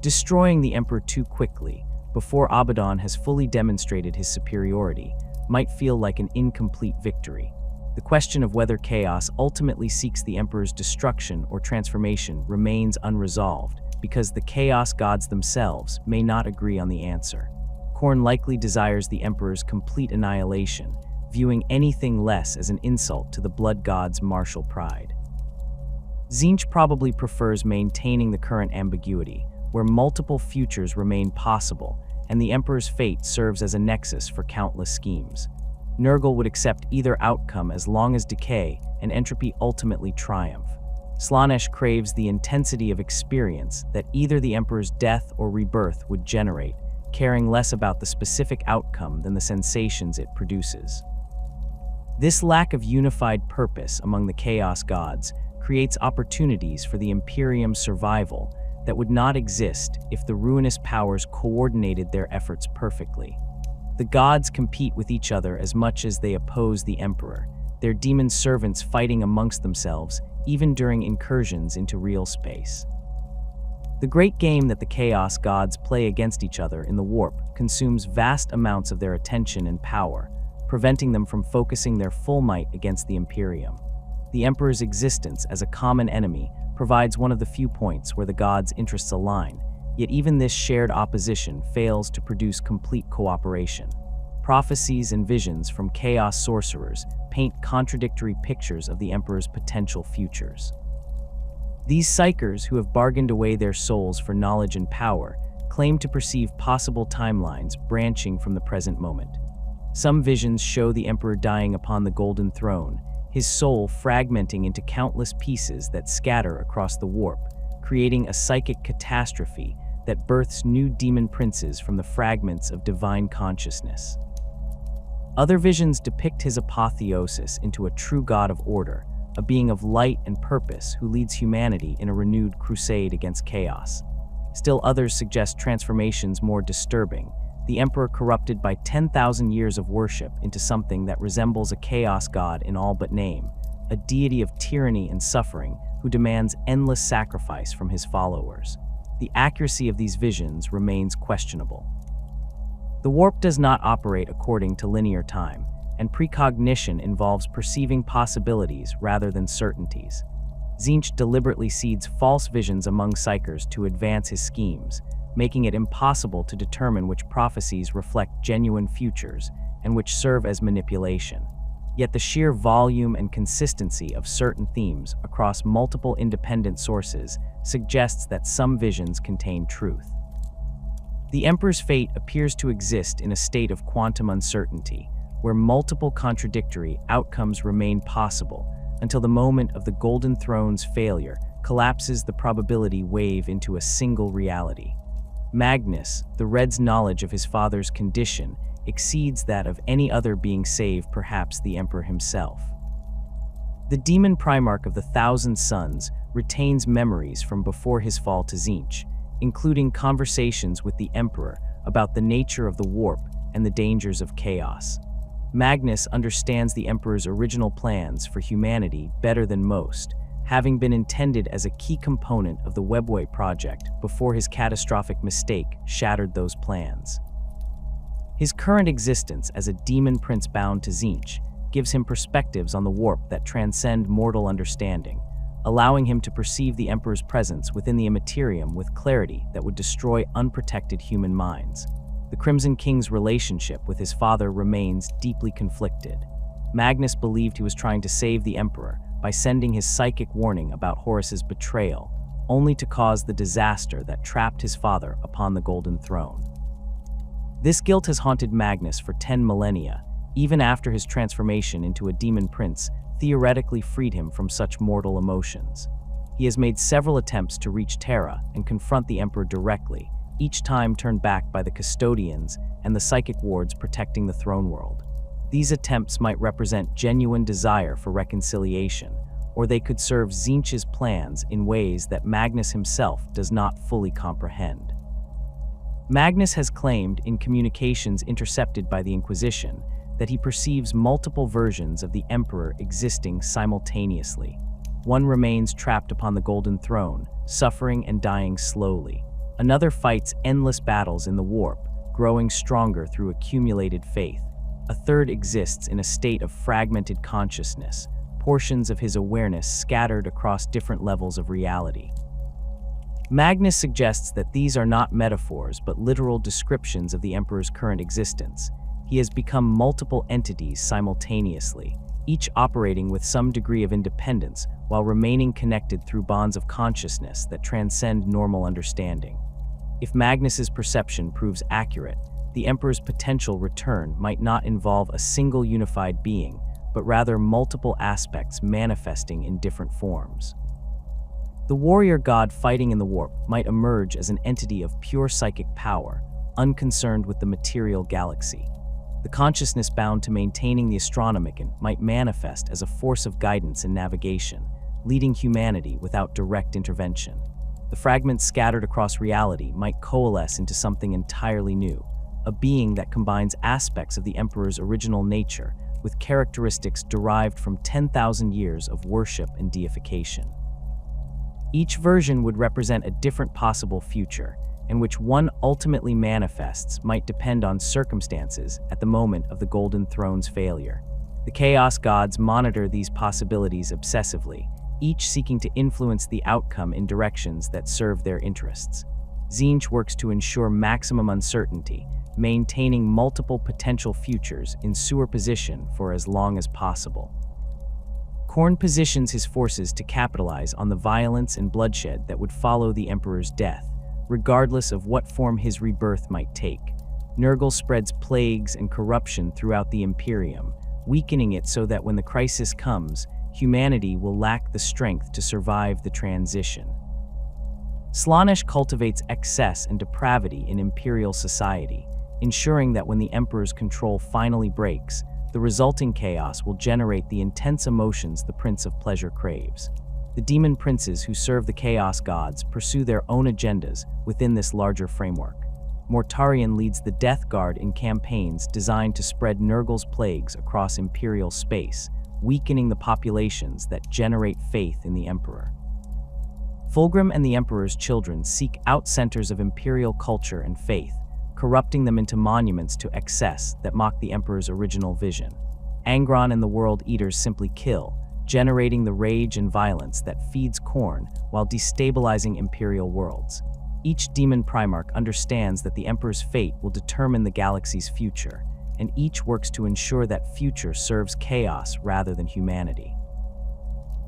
Destroying the Emperor too quickly, before Abaddon has fully demonstrated his superiority, might feel like an incomplete victory. The question of whether chaos ultimately seeks the Emperor's destruction or transformation remains unresolved, because the chaos gods themselves may not agree on the answer. Khorne likely desires the Emperor's complete annihilation, viewing anything less as an insult to the blood god's martial pride. Tzeentch probably prefers maintaining the current ambiguity, where multiple futures remain possible, and the Emperor's fate serves as a nexus for countless schemes. Nurgle would accept either outcome as long as decay and entropy ultimately triumph. Slaanesh craves the intensity of experience that either the Emperor's death or rebirth would generate, caring less about the specific outcome than the sensations it produces. This lack of unified purpose among the Chaos gods creates opportunities for the Imperium's survival that would not exist if the ruinous powers coordinated their efforts perfectly. The gods compete with each other as much as they oppose the Emperor, their demon servants fighting amongst themselves even during incursions into real space. The great game that the Chaos gods play against each other in the Warp consumes vast amounts of their attention and power, preventing them from focusing their full might against the Imperium. The Emperor's existence as a common enemy provides one of the few points where the gods' interests align, yet even this shared opposition fails to produce complete cooperation. Prophecies and visions from chaos sorcerers paint contradictory pictures of the Emperor's potential futures. These psychers, who have bargained away their souls for knowledge and power, claim to perceive possible timelines branching from the present moment. Some visions show the Emperor dying upon the Golden Throne, his soul fragmenting into countless pieces that scatter across the Warp, creating a psychic catastrophe that births new demon princes from the fragments of divine consciousness. Other visions depict his apotheosis into a true god of order, a being of light and purpose who leads humanity in a renewed crusade against chaos. Still others suggest transformations more disturbing, the Emperor corrupted by 10,000 years of worship into something that resembles a chaos god in all but name, a deity of tyranny and suffering who demands endless sacrifice from his followers. The accuracy of these visions remains questionable. The Warp does not operate according to linear time, and precognition involves perceiving possibilities rather than certainties. Tzeentch deliberately seeds false visions among psychers to advance his schemes, making it impossible to determine which prophecies reflect genuine futures and which serve as manipulation. Yet the sheer volume and consistency of certain themes across multiple independent sources suggests that some visions contain truth. The Emperor's fate appears to exist in a state of quantum uncertainty, where multiple contradictory outcomes remain possible until the moment of the Golden Throne's failure collapses the probability wave into a single reality. Magnus, the Red's knowledge of his father's condition, exceeds that of any other being save perhaps the Emperor himself. The demon Primarch of the Thousand Suns retains memories from before his fall to Tzeentch, including conversations with the Emperor about the nature of the warp and the dangers of chaos. Magnus understands the Emperor's original plans for humanity better than most, having been intended as a key component of the Webway project before his catastrophic mistake shattered those plans. His current existence as a demon prince bound to Tzeentch gives him perspectives on the warp that transcend mortal understanding, allowing him to perceive the Emperor's presence within the Imperium with clarity that would destroy unprotected human minds. The Crimson King's relationship with his father remains deeply conflicted. Magnus believed he was trying to save the Emperor by sending his psychic warning about Horus's betrayal, only to cause the disaster that trapped his father upon the Golden Throne. This guilt has haunted Magnus for 10 millennia, even after his transformation into a demon prince theoretically freed him from such mortal emotions. He has made several attempts to reach Terra and confront the Emperor directly, each time turned back by the custodians and the psychic wards protecting the throne world. These attempts might represent genuine desire for reconciliation, or they could serve Tzeentch's plans in ways that Magnus himself does not fully comprehend. Magnus has claimed in communications intercepted by the Inquisition that he perceives multiple versions of the Emperor existing simultaneously. One remains trapped upon the Golden Throne, suffering and dying slowly. Another fights endless battles in the warp, growing stronger through accumulated faith. A third exists in a state of fragmented consciousness, portions of his awareness scattered across different levels of reality. Magnus suggests that these are not metaphors but literal descriptions of the Emperor's current existence. He has become multiple entities simultaneously, each operating with some degree of independence while remaining connected through bonds of consciousness that transcend normal understanding. If Magnus's perception proves accurate, the Emperor's potential return might not involve a single unified being, but rather multiple aspects manifesting in different forms. The warrior god fighting in the warp might emerge as an entity of pure psychic power, unconcerned with the material galaxy. The consciousness bound to maintaining the Astronomican might manifest as a force of guidance and navigation, leading humanity without direct intervention. The fragments scattered across reality might coalesce into something entirely new, a being that combines aspects of the Emperor's original nature with characteristics derived from 10,000 years of worship and deification. Each version would represent a different possible future, in which one ultimately manifests might depend on circumstances at the moment of the Golden Throne's failure. The Chaos Gods monitor these possibilities obsessively, each seeking to influence the outcome in directions that serve their interests. Tzeentch works to ensure maximum uncertainty, maintaining multiple potential futures in sewer position for as long as possible. Khorne positions his forces to capitalize on the violence and bloodshed that would follow the Emperor's death, regardless of what form his rebirth might take. Nurgle spreads plagues and corruption throughout the Imperium, weakening it so that when the crisis comes, humanity will lack the strength to survive the transition. Slaanesh cultivates excess and depravity in Imperial society, ensuring that when the Emperor's control finally breaks, the resulting chaos will generate the intense emotions the Prince of Pleasure craves. The demon princes who serve the Chaos Gods pursue their own agendas within this larger framework. Mortarion leads the Death Guard in campaigns designed to spread Nurgle's plagues across Imperial space, weakening the populations that generate faith in the Emperor. Fulgrim and the Emperor's children seek out centers of Imperial culture and faith, corrupting them into monuments to excess that mock the Emperor's original vision. Angron and the World Eaters simply kill, generating the rage and violence that feeds Khorne while destabilizing Imperial worlds. Each demon Primarch understands that the Emperor's fate will determine the galaxy's future, and each works to ensure that future serves chaos rather than humanity.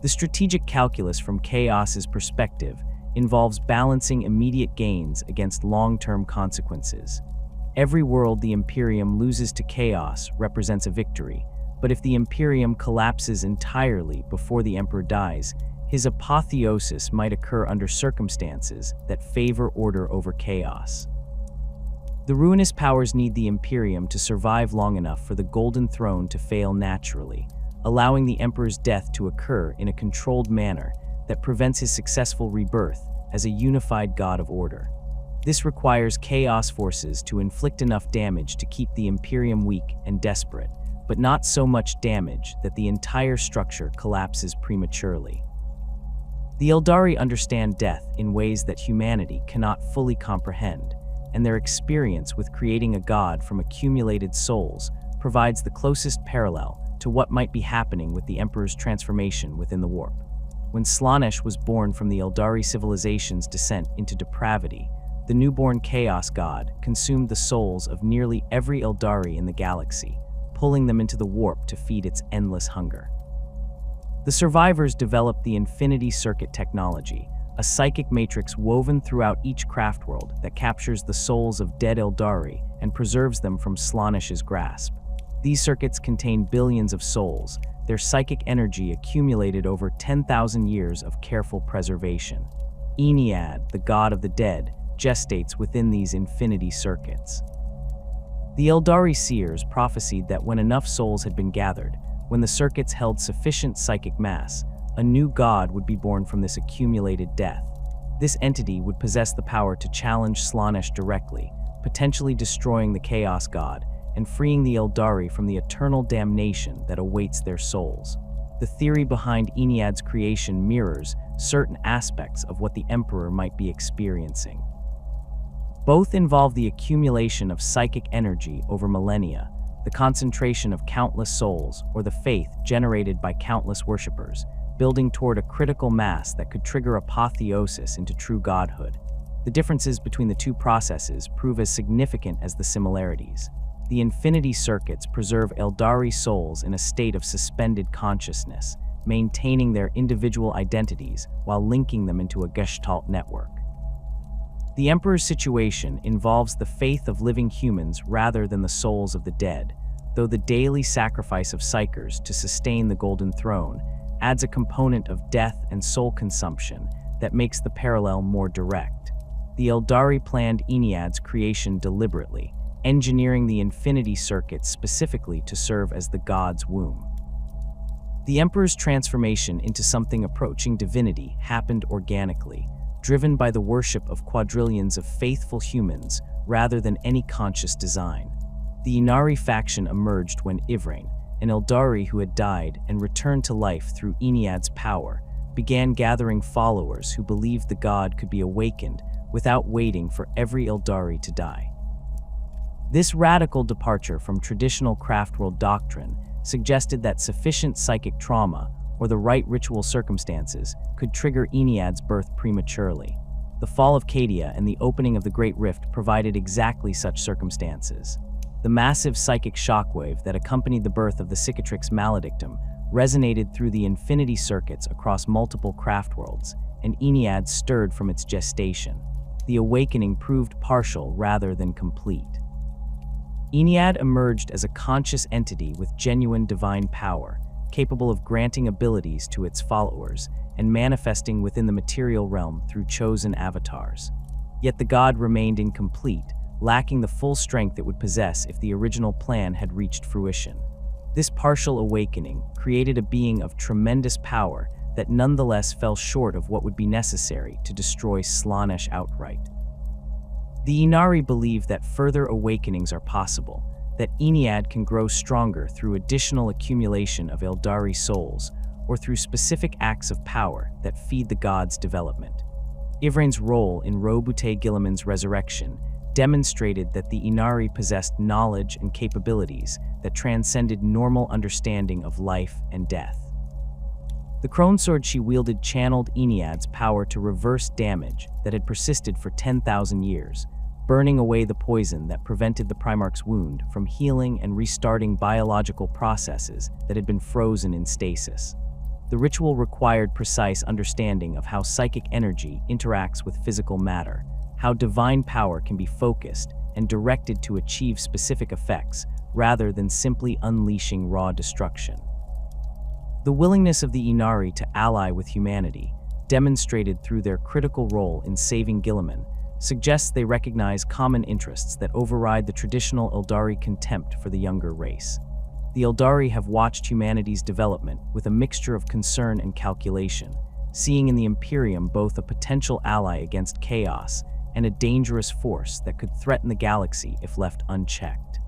The strategic calculus from Chaos's perspective involves balancing immediate gains against long-term consequences. Every world the Imperium loses to Chaos represents a victory, but if the Imperium collapses entirely before the Emperor dies, his apotheosis might occur under circumstances that favor order over chaos. The ruinous powers need the Imperium to survive long enough for the Golden Throne to fail naturally, allowing the Emperor's death to occur in a controlled manner that prevents his successful rebirth as a unified god of order. This requires chaos forces to inflict enough damage to keep the Imperium weak and desperate, but not so much damage that the entire structure collapses prematurely. The Eldari understand death in ways that humanity cannot fully comprehend, and their experience with creating a god from accumulated souls provides the closest parallel to what might be happening with the Emperor's transformation within the warp. When Slaanesh was born from the Eldari civilization's descent into depravity, the newborn chaos god consumed the souls of nearly every Eldari in the galaxy, pulling them into the warp to feed its endless hunger. The survivors developed the Infinity Circuit technology, a psychic matrix woven throughout each craft world that captures the souls of dead Eldari and preserves them from Slaanesh's grasp. These circuits contain billions of souls, their psychic energy accumulated over 10,000 years of careful preservation. Ennead, the god of the dead, gestates within these infinity circuits. The Eldari seers prophesied that when enough souls had been gathered, when the circuits held sufficient psychic mass, a new god would be born from this accumulated death. This entity would possess the power to challenge Slaanesh directly, potentially destroying the Chaos God and freeing the Eldari from the eternal damnation that awaits their souls. The theory behind Ennead's creation mirrors certain aspects of what the Emperor might be experiencing. Both involve the accumulation of psychic energy over millennia, the concentration of countless souls, or the faith generated by countless worshippers, building toward a critical mass that could trigger apotheosis into true godhood. The differences between the two processes prove as significant as the similarities. The Infinity Circuits preserve Eldari souls in a state of suspended consciousness, maintaining their individual identities while linking them into a Gestalt network. The Emperor's situation involves the faith of living humans rather than the souls of the dead, though the daily sacrifice of psychers to sustain the Golden Throne adds a component of death and soul consumption that makes the parallel more direct. The Eldari planned Ennead's creation deliberately, engineering the Infinity Circuit specifically to serve as the god's womb. The Emperor's transformation into something approaching divinity happened organically, driven by the worship of quadrillions of faithful humans rather than any conscious design. The Inari faction emerged when Ivrain, an Eldari who had died and returned to life through Ennead's power, began gathering followers who believed the god could be awakened without waiting for every Eldari to die. This radical departure from traditional craftworld doctrine suggested that sufficient psychic trauma, or the right ritual circumstances, could trigger Ennead's birth prematurely. The fall of Cadia and the opening of the Great Rift provided exactly such circumstances. The massive psychic shockwave that accompanied the birth of the Cicatrix Maledictum resonated through the Infinity Circuits across multiple craftworlds, and Ennead stirred from its gestation. The awakening proved partial rather than complete. Ennead emerged as a conscious entity with genuine divine power, capable of granting abilities to its followers and manifesting within the material realm through chosen avatars. Yet the god remained incomplete, lacking the full strength it would possess if the original plan had reached fruition. This partial awakening created a being of tremendous power that nonetheless fell short of what would be necessary to destroy Slaanesh outright. The Inari believe that further awakenings are possible, that Ennead can grow stronger through additional accumulation of Eldari souls, or through specific acts of power that feed the god's development. Ivrain's role in Roboute Guilliman's resurrection demonstrated that the Inari possessed knowledge and capabilities that transcended normal understanding of life and death. The crone sword she wielded channeled Ennead's power to reverse damage that had persisted for 10,000 years, burning away the poison that prevented the Primarch's wound from healing and restarting biological processes that had been frozen in stasis. The ritual required precise understanding of how psychic energy interacts with physical matter, how divine power can be focused and directed to achieve specific effects rather than simply unleashing raw destruction. The willingness of the Inari to ally with humanity, demonstrated through their critical role in saving Guilliman, suggests they recognize common interests that override the traditional Eldari contempt for the younger race. The Eldari have watched humanity's development with a mixture of concern and calculation, seeing in the Imperium both a potential ally against chaos and a dangerous force that could threaten the galaxy if left unchecked.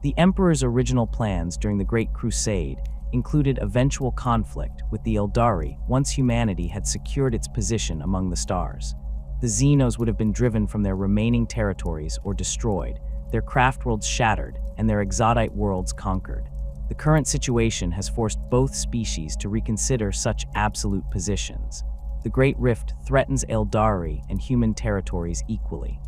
The Emperor's original plans during the Great Crusade included eventual conflict with the Eldari once humanity had secured its position among the stars. The Xenos would have been driven from their remaining territories or destroyed, their craft worlds shattered, and their exotite worlds conquered. The current situation has forced both species to reconsider such absolute positions. The Great Rift threatens Eldari and human territories equally.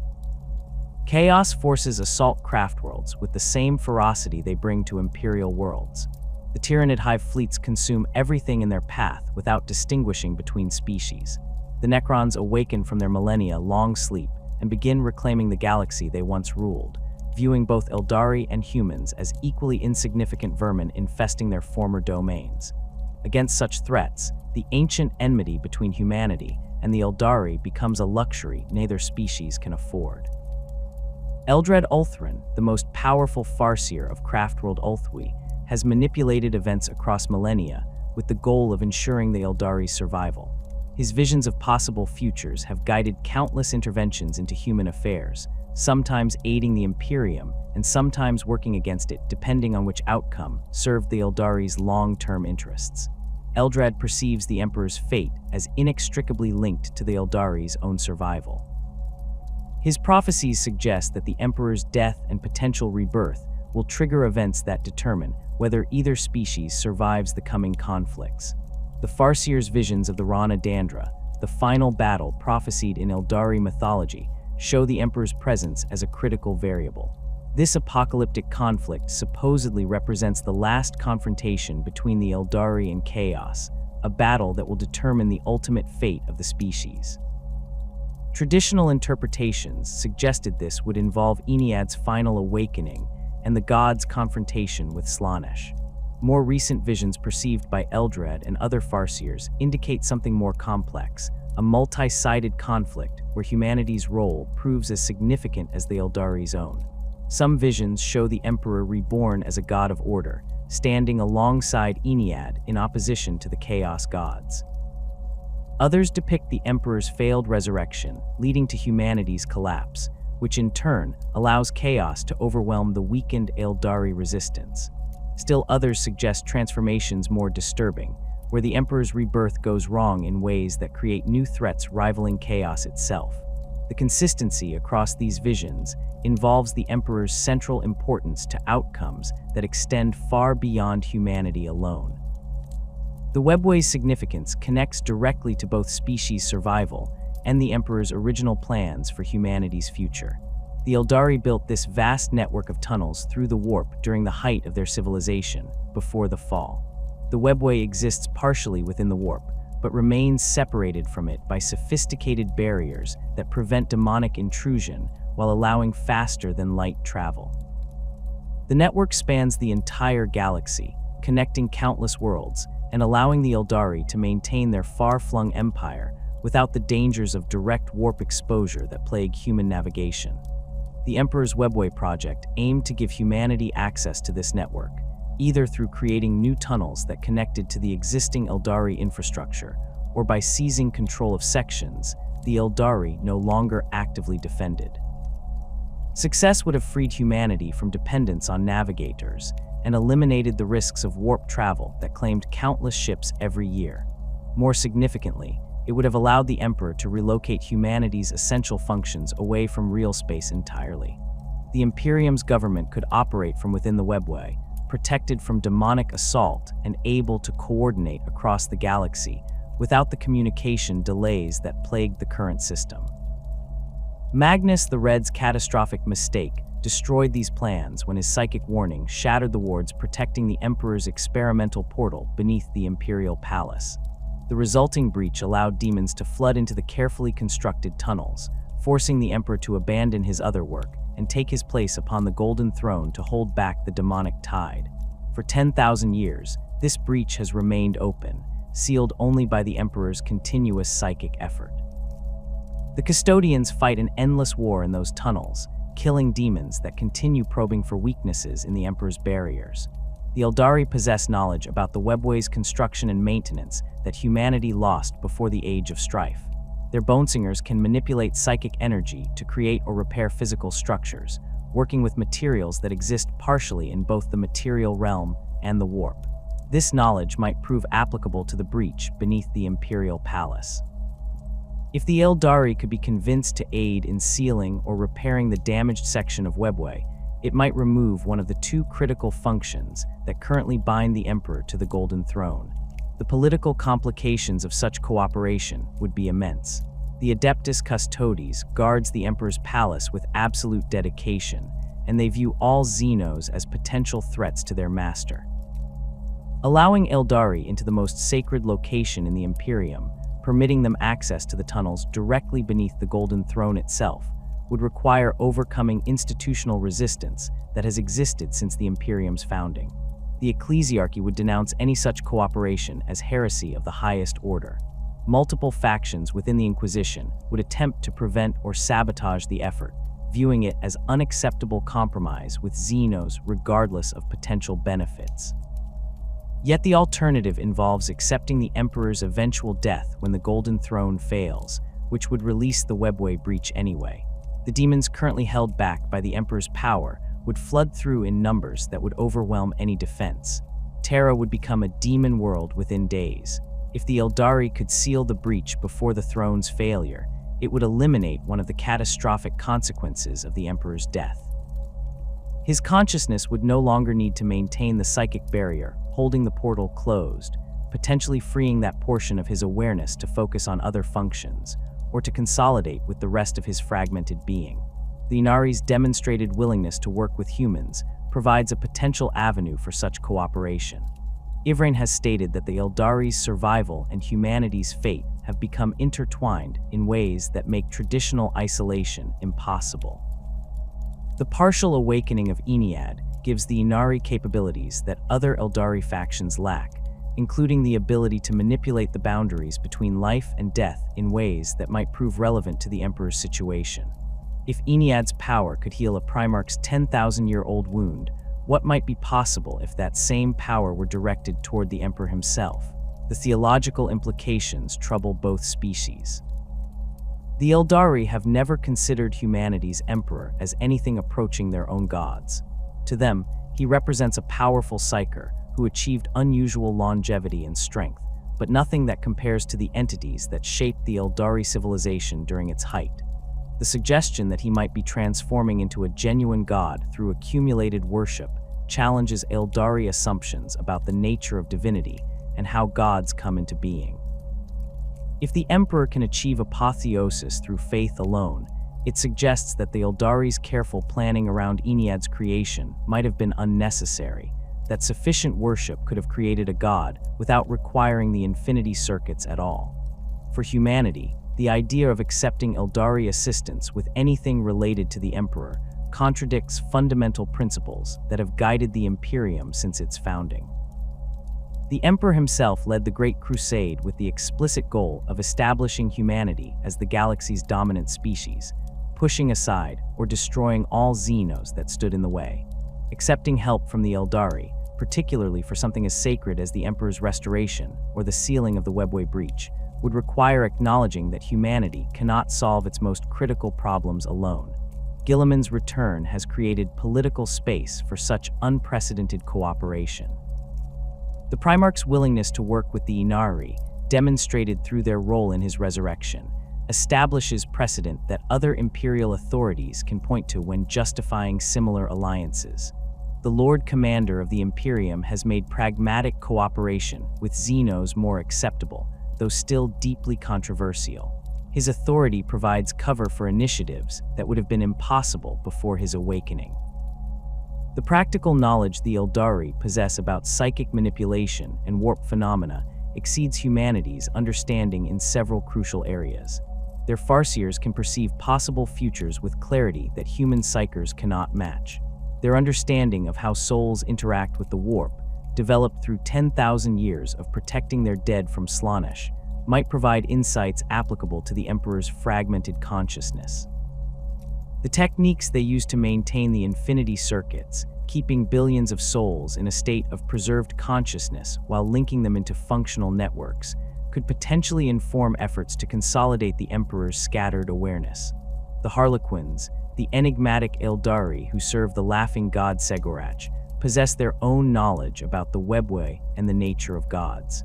Chaos forces assault craft worlds with the same ferocity they bring to Imperial worlds. The Tyranid Hive fleets consume everything in their path without distinguishing between species. The Necrons awaken from their millennia-long sleep and begin reclaiming the galaxy they once ruled, viewing both Eldari and humans as equally insignificant vermin infesting their former domains. Against such threats, the ancient enmity between humanity and the Eldari becomes a luxury neither species can afford. Eldred Ulthrin, the most powerful farseer of Craftworld Ulthwi, has manipulated events across millennia with the goal of ensuring the Eldari's survival. His visions of possible futures have guided countless interventions into human affairs, sometimes aiding the Imperium and sometimes working against it depending on which outcome served the Eldari's long-term interests. Eldred perceives the Emperor's fate as inextricably linked to the Eldari's own survival. His prophecies suggest that the Emperor's death and potential rebirth will trigger events that determine whether either species survives the coming conflicts. The Farseer's visions of the Rana Dandra, the final battle prophesied in Eldari mythology, show the Emperor's presence as a critical variable. This apocalyptic conflict supposedly represents the last confrontation between the Eldari and Chaos, a battle that will determine the ultimate fate of the species. Traditional interpretations suggested this would involve Ennead's final awakening and the gods' confrontation with Slaanesh. More recent visions perceived by Eldred and other Farseers indicate something more complex, a multi-sided conflict where humanity's role proves as significant as the Eldari's own. Some visions show the Emperor reborn as a god of order, standing alongside Ennead in opposition to the Chaos gods. Others depict the Emperor's failed resurrection, leading to humanity's collapse, which in turn allows Chaos to overwhelm the weakened Eldari resistance. Still others suggest transformations more disturbing, where the Emperor's rebirth goes wrong in ways that create new threats rivaling Chaos itself. The consistency across these visions involves the Emperor's central importance to outcomes that extend far beyond humanity alone. The webway's significance connects directly to both species' survival and the Emperor's original plans for humanity's future. The Eldari built this vast network of tunnels through the warp during the height of their civilization, before the fall. The webway exists partially within the warp, but remains separated from it by sophisticated barriers that prevent demonic intrusion while allowing faster-than-light travel. The network spans the entire galaxy, connecting countless worlds and allowing the Eldari to maintain their far-flung empire without the dangers of direct warp exposure that plague human navigation. The Emperor's Webway project aimed to give humanity access to this network, either through creating new tunnels that connected to the existing Eldari infrastructure, or by seizing control of sections the Eldari no longer actively defended. Success would have freed humanity from dependence on navigators and eliminated the risks of warp travel that claimed countless ships every year. More significantly, it would have allowed the Emperor to relocate humanity's essential functions away from real space entirely. The Imperium's government could operate from within the webway, protected from demonic assault and able to coordinate across the galaxy without the communication delays that plagued the current system. Magnus the Red's catastrophic mistake destroyed these plans when his psychic warning shattered the wards protecting the Emperor's experimental portal beneath the Imperial Palace. The resulting breach allowed demons to flood into the carefully constructed tunnels, forcing the Emperor to abandon his other work and take his place upon the Golden Throne to hold back the demonic tide. For 10,000 years, this breach has remained open, sealed only by the Emperor's continuous psychic effort. The custodians fight an endless war in those tunnels, killing demons that continue probing for weaknesses in the Emperor's barriers. The Eldari possess knowledge about the webway's construction and maintenance that humanity lost before the Age of Strife. Their bonesingers can manipulate psychic energy to create or repair physical structures, working with materials that exist partially in both the material realm and the warp. This knowledge might prove applicable to the breach beneath the Imperial Palace. If the Eldari could be convinced to aid in sealing or repairing the damaged section of webway, it might remove one of the two critical functions that currently bind the Emperor to the Golden Throne. The political complications of such cooperation would be immense. The Adeptus Custodes guards the Emperor's palace with absolute dedication, and they view all Xenos as potential threats to their master. Allowing Eldari into the most sacred location in the Imperium, permitting them access to the tunnels directly beneath the Golden Throne itself, would require overcoming institutional resistance that has existed since the Imperium's founding. The Ecclesiarchy would denounce any such cooperation as heresy of the highest order. Multiple factions within the Inquisition would attempt to prevent or sabotage the effort, viewing it as unacceptable compromise with Xenos regardless of potential benefits. Yet the alternative involves accepting the Emperor's eventual death when the Golden Throne fails, which would release the webway breach anyway. The demons currently held back by the Emperor's power would flood through in numbers that would overwhelm any defense. Terra would become a demon world within days. If the Eldari could seal the breach before the throne's failure, it would eliminate one of the catastrophic consequences of the Emperor's death. His consciousness would no longer need to maintain the psychic barrier, holding the portal closed, potentially freeing that portion of his awareness to focus on other functions, or to consolidate with the rest of his fragmented being. The Inari's demonstrated willingness to work with humans provides a potential avenue for such cooperation. Ivrain has stated that the Eldari's survival and humanity's fate have become intertwined in ways that make traditional isolation impossible. The partial awakening of Ennead gives the Inari capabilities that other Eldari factions lack, including the ability to manipulate the boundaries between life and death in ways that might prove relevant to the Emperor's situation. If Ennead's power could heal a Primarch's 10,000-year-old wound, what might be possible if that same power were directed toward the Emperor himself? The theological implications trouble both species. The Eldari have never considered humanity's Emperor as anything approaching their own gods. To them, he represents a powerful psyker who achieved unusual longevity and strength, but nothing that compares to the entities that shaped the Eldari civilization during its height. The suggestion that he might be transforming into a genuine god through accumulated worship challenges Eldari assumptions about the nature of divinity and how gods come into being. If the Emperor can achieve apotheosis through faith alone, it suggests that the Eldari's careful planning around Ennead's creation might have been unnecessary, that sufficient worship could have created a god without requiring the infinity circuits at all. For humanity, the idea of accepting Eldari assistance with anything related to the Emperor contradicts fundamental principles that have guided the Imperium since its founding. The Emperor himself led the Great Crusade with the explicit goal of establishing humanity as the galaxy's dominant species, pushing aside or destroying all Xenos that stood in the way. Accepting help from the Eldari, particularly for something as sacred as the Emperor's restoration or the sealing of the webway breach, would require acknowledging that humanity cannot solve its most critical problems alone. Guilliman's return has created political space for such unprecedented cooperation. The Primarch's willingness to work with the Inari, demonstrated through their role in his resurrection, establishes precedent that other Imperial authorities can point to when justifying similar alliances. The Lord Commander of the Imperium has made pragmatic cooperation with Xenos more acceptable, though still deeply controversial. His authority provides cover for initiatives that would have been impossible before his awakening. The practical knowledge the Eldari possess about psychic manipulation and warp phenomena exceeds humanity's understanding in several crucial areas. Their Farseers can perceive possible futures with clarity that human psychers cannot match. Their understanding of how souls interact with the warp, developed through 10,000 years of protecting their dead from Slaanesh, might provide insights applicable to the Emperor's fragmented consciousness. The techniques they use to maintain the infinity circuits, keeping billions of souls in a state of preserved consciousness while linking them into functional networks, could potentially inform efforts to consolidate the Emperor's scattered awareness. The Harlequins, the enigmatic Eldari who serve the laughing god Segorach, possess their own knowledge about the webway and the nature of gods.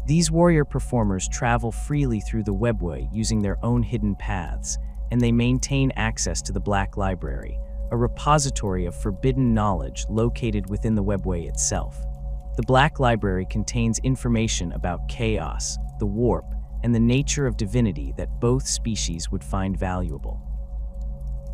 These warrior performers travel freely through the webway using their own hidden paths, and they maintain access to the Black Library, a repository of forbidden knowledge located within the webway itself. The Black Library contains information about chaos, the warp, and the nature of divinity that both species would find valuable.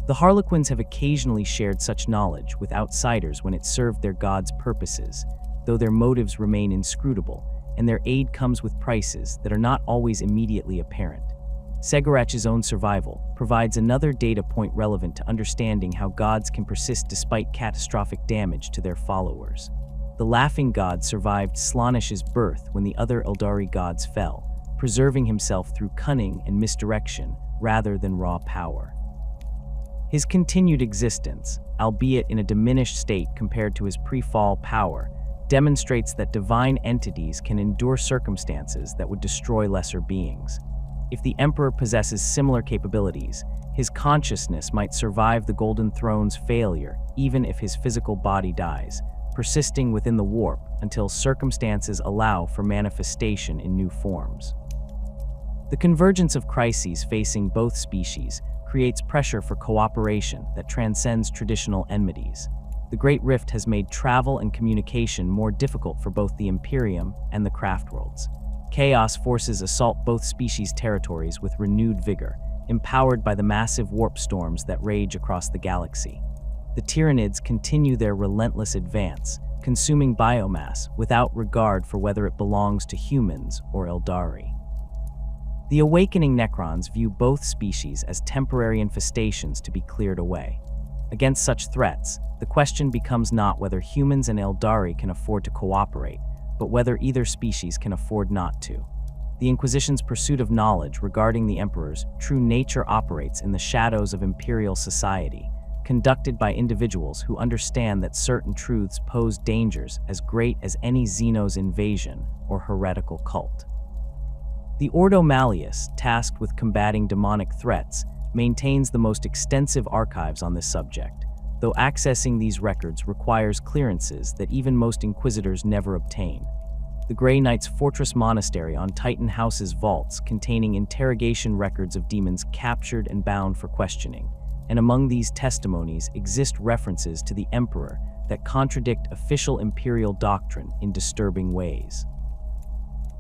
The Harlequins have occasionally shared such knowledge with outsiders when it served their gods' purposes, though their motives remain inscrutable, and their aid comes with prices that are not always immediately apparent. Segorach's own survival provides another data point relevant to understanding how gods can persist despite catastrophic damage to their followers. The Laughing God survived Slaanesh's birth when the other Eldari gods fell, preserving himself through cunning and misdirection rather than raw power. His continued existence, albeit in a diminished state compared to his pre-fall power, demonstrates that divine entities can endure circumstances that would destroy lesser beings. If the Emperor possesses similar capabilities, his consciousness might survive the Golden Throne's failure even if his physical body dies, persisting within the warp until circumstances allow for manifestation in new forms. The convergence of crises facing both species creates pressure for cooperation that transcends traditional enmities. The Great Rift has made travel and communication more difficult for both the Imperium and the Craftworlds. Chaos forces assault both species' territories with renewed vigor, empowered by the massive warp storms that rage across the galaxy. The Tyranids continue their relentless advance, consuming biomass without regard for whether it belongs to humans or Eldari. The awakening Necrons view both species as temporary infestations to be cleared away. Against such threats, the question becomes not whether humans and Eldari can afford to cooperate, but whether either species can afford not to. The Inquisition's pursuit of knowledge regarding the Emperor's true nature operates in the shadows of imperial society, conducted by individuals who understand that certain truths pose dangers as great as any Xenos invasion or heretical cult. The Ordo Malleus, tasked with combating demonic threats, maintains the most extensive archives on this subject, though accessing these records requires clearances that even most Inquisitors never obtain. The Grey Knight's Fortress Monastery on Titan House's vaults containing interrogation records of demons captured and bound for questioning, and among these testimonies exist references to the Emperor that contradict official imperial doctrine in disturbing ways.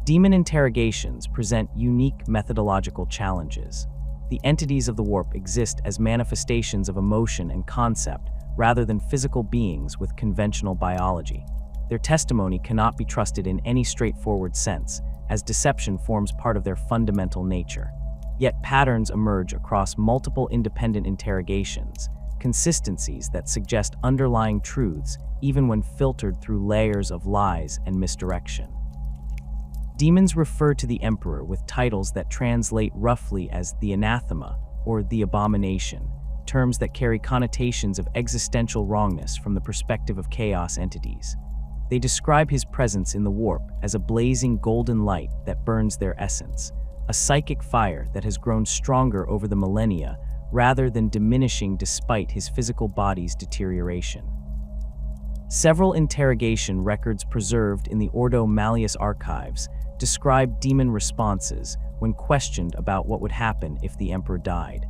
Demon interrogations present unique methodological challenges. The entities of the warp exist as manifestations of emotion and concept rather than physical beings with conventional biology. Their testimony cannot be trusted in any straightforward sense, as deception forms part of their fundamental nature. Yet patterns emerge across multiple independent interrogations, consistencies that suggest underlying truths even when filtered through layers of lies and misdirection. Demons refer to the Emperor with titles that translate roughly as the anathema or the abomination, terms that carry connotations of existential wrongness from the perspective of chaos entities. They describe his presence in the warp as a blazing golden light that burns their essence, a psychic fire that has grown stronger over the millennia rather than diminishing despite his physical body's deterioration. Several interrogation records preserved in the Ordo Malleus archives describe demon responses when questioned about what would happen if the Emperor died.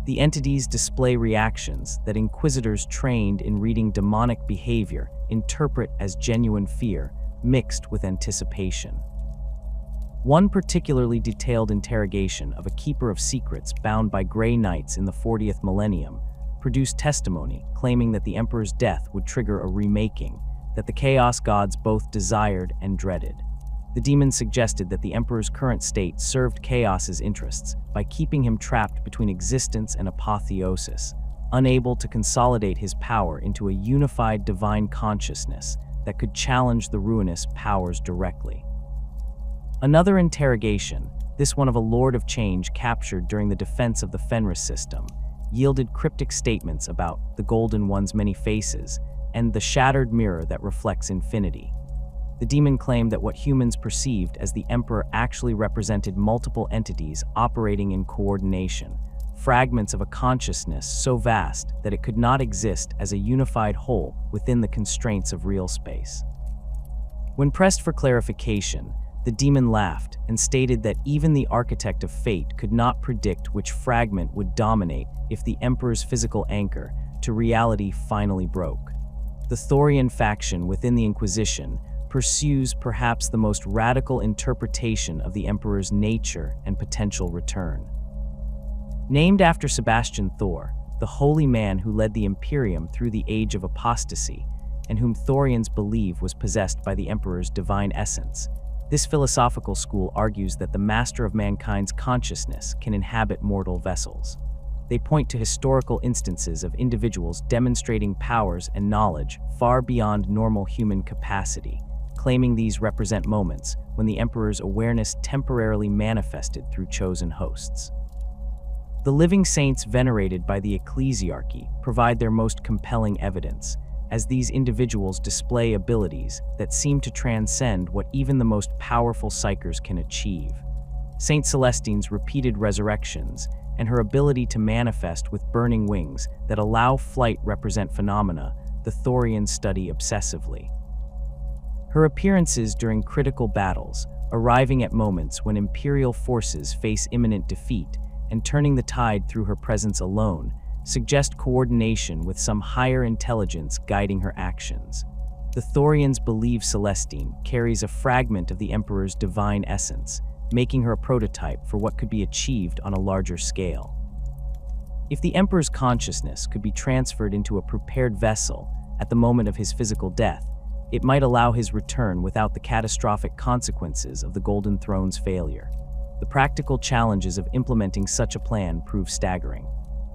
The entities display reactions that Inquisitors trained in reading demonic behavior interpret as genuine fear mixed with anticipation. One particularly detailed interrogation of a keeper of secrets bound by Grey Knights in the 40th millennium produced testimony claiming that the Emperor's death would trigger a remaking that the Chaos Gods both desired and dreaded. The demon suggested that the Emperor's current state served Chaos's interests by keeping him trapped between existence and apotheosis, unable to consolidate his power into a unified divine consciousness that could challenge the ruinous powers directly. Another interrogation, this one of a Lord of Change captured during the defense of the Fenris system, yielded cryptic statements about the Golden One's many faces and the shattered mirror that reflects infinity. The demon claimed that what humans perceived as the Emperor actually represented multiple entities operating in coordination, fragments of a consciousness so vast that it could not exist as a unified whole within the constraints of real space. When pressed for clarification, the demon laughed and stated that even the architect of fate could not predict which fragment would dominate if the Emperor's physical anchor to reality finally broke. The Thorian faction within the Inquisition pursues perhaps the most radical interpretation of the Emperor's nature and potential return. Named after Sebastian Thor, the holy man who led the Imperium through the age of apostasy, and whom Thorians believe was possessed by the Emperor's divine essence, this philosophical school argues that the master of mankind's consciousness can inhabit mortal vessels. They point to historical instances of individuals demonstrating powers and knowledge far beyond normal human capacity, claiming these represent moments when the Emperor's awareness temporarily manifested through chosen hosts. The living saints venerated by the Ecclesiarchy provide their most compelling evidence, as these individuals display abilities that seem to transcend what even the most powerful psychers can achieve. Saint Celestine's repeated resurrections and her ability to manifest with burning wings that allow flight represent phenomena the Thorians study obsessively. Her appearances during critical battles, arriving at moments when Imperial forces face imminent defeat and turning the tide through her presence alone, suggest coordination with some higher intelligence guiding her actions. The Thorians believe Celestine carries a fragment of the Emperor's divine essence, making her a prototype for what could be achieved on a larger scale. If the Emperor's consciousness could be transferred into a prepared vessel at the moment of his physical death, it might allow his return without the catastrophic consequences of the Golden Throne's failure. The practical challenges of implementing such a plan prove staggering.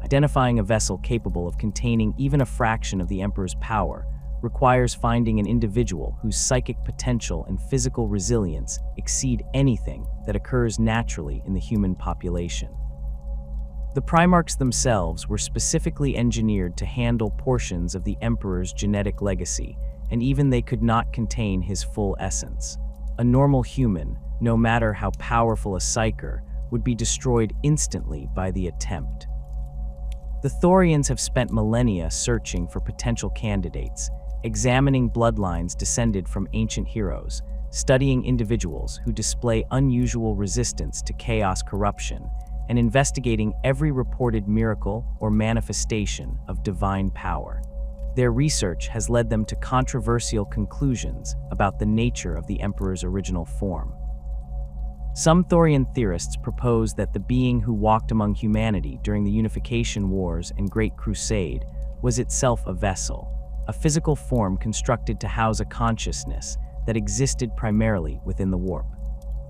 Identifying a vessel capable of containing even a fraction of the Emperor's power requires finding an individual whose psychic potential and physical resilience exceed anything that occurs naturally in the human population. The Primarchs themselves were specifically engineered to handle portions of the Emperor's genetic legacy, and even they could not contain his full essence. A normal human, no matter how powerful a psyker, would be destroyed instantly by the attempt. The Thorians have spent millennia searching for potential candidates, examining bloodlines descended from ancient heroes, studying individuals who display unusual resistance to chaos corruption, and investigating every reported miracle or manifestation of divine power. Their research has led them to controversial conclusions about the nature of the Emperor's original form. Some Thorian theorists propose that the being who walked among humanity during the Unification Wars and Great Crusade was itself a vessel, a physical form constructed to house a consciousness that existed primarily within the warp.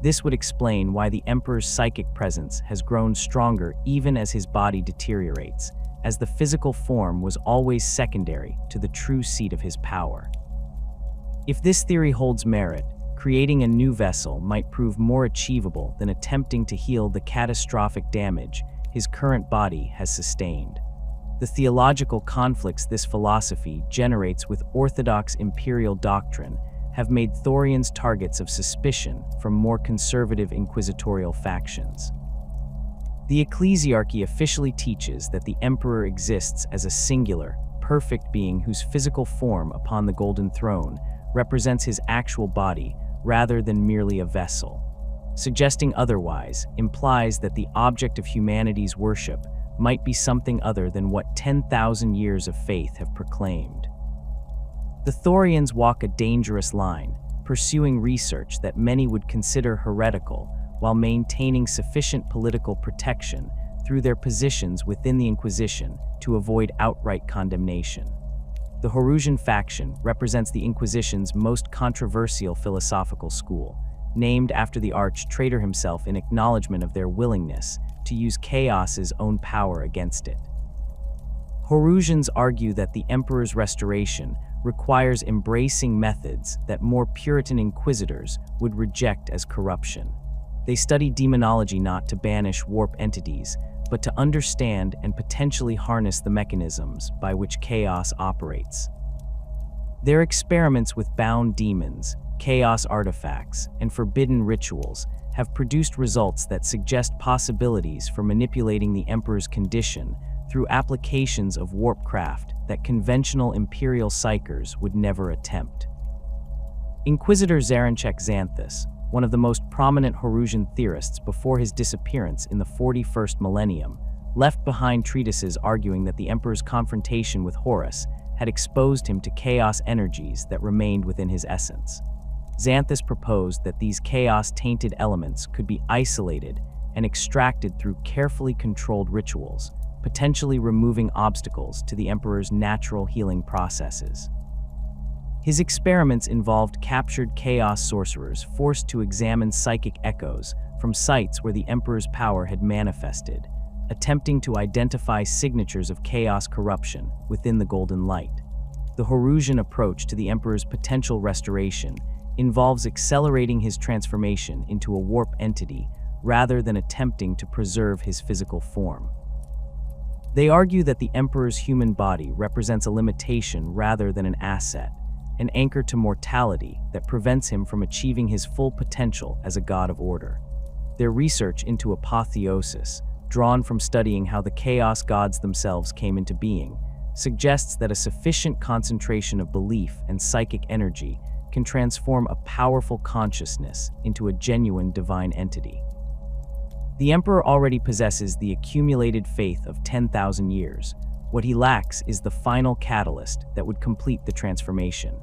This would explain why the Emperor's psychic presence has grown stronger even as his body deteriorates, as the physical form was always secondary to the true seat of his power. If this theory holds merit, creating a new vessel might prove more achievable than attempting to heal the catastrophic damage his current body has sustained. The theological conflicts this philosophy generates with orthodox imperial doctrine have made Thorians targets of suspicion from more conservative inquisitorial factions. The Ecclesiarchy officially teaches that the Emperor exists as a singular, perfect being whose physical form upon the Golden Throne represents his actual body rather than merely a vessel. Suggesting otherwise implies that the object of humanity's worship might be something other than what 10,000 years of faith have proclaimed. The Thorians walk a dangerous line, pursuing research that many would consider heretical while maintaining sufficient political protection through their positions within the Inquisition to avoid outright condemnation. The Horusian faction represents the Inquisition's most controversial philosophical school, named after the arch-traitor himself in acknowledgement of their willingness to use chaos's own power against it. Horusians argue that the emperor's restoration requires embracing methods that more Puritan inquisitors would reject as corruption. They study demonology not to banish warp entities, but to understand and potentially harness the mechanisms by which chaos operates. Their experiments with bound demons, chaos artifacts, and forbidden rituals have produced results that suggest possibilities for manipulating the Emperor's condition through applications of warpcraft that conventional Imperial psychers would never attempt. Inquisitor Zaranchek Xanthus, one of the most prominent Horusian theorists before his disappearance in the 41st millennium, left behind treatises arguing that the Emperor's confrontation with Horus had exposed him to chaos energies that remained within his essence. Xanthus proposed that these chaos-tainted elements could be isolated and extracted through carefully controlled rituals, potentially removing obstacles to the Emperor's natural healing processes. His experiments involved captured chaos sorcerers forced to examine psychic echoes from sites where the Emperor's power had manifested, attempting to identify signatures of chaos corruption within the Golden Light. The Horusian approach to the Emperor's potential restoration involves accelerating his transformation into a warp entity rather than attempting to preserve his physical form. They argue that the Emperor's human body represents a limitation rather than an asset, an anchor to mortality that prevents him from achieving his full potential as a god of order. Their research into apotheosis, drawn from studying how the chaos gods themselves came into being, suggests that a sufficient concentration of belief and psychic energy can transform a powerful consciousness into a genuine divine entity. The Emperor already possesses the accumulated faith of 10,000 years. What he lacks is the final catalyst that would complete the transformation.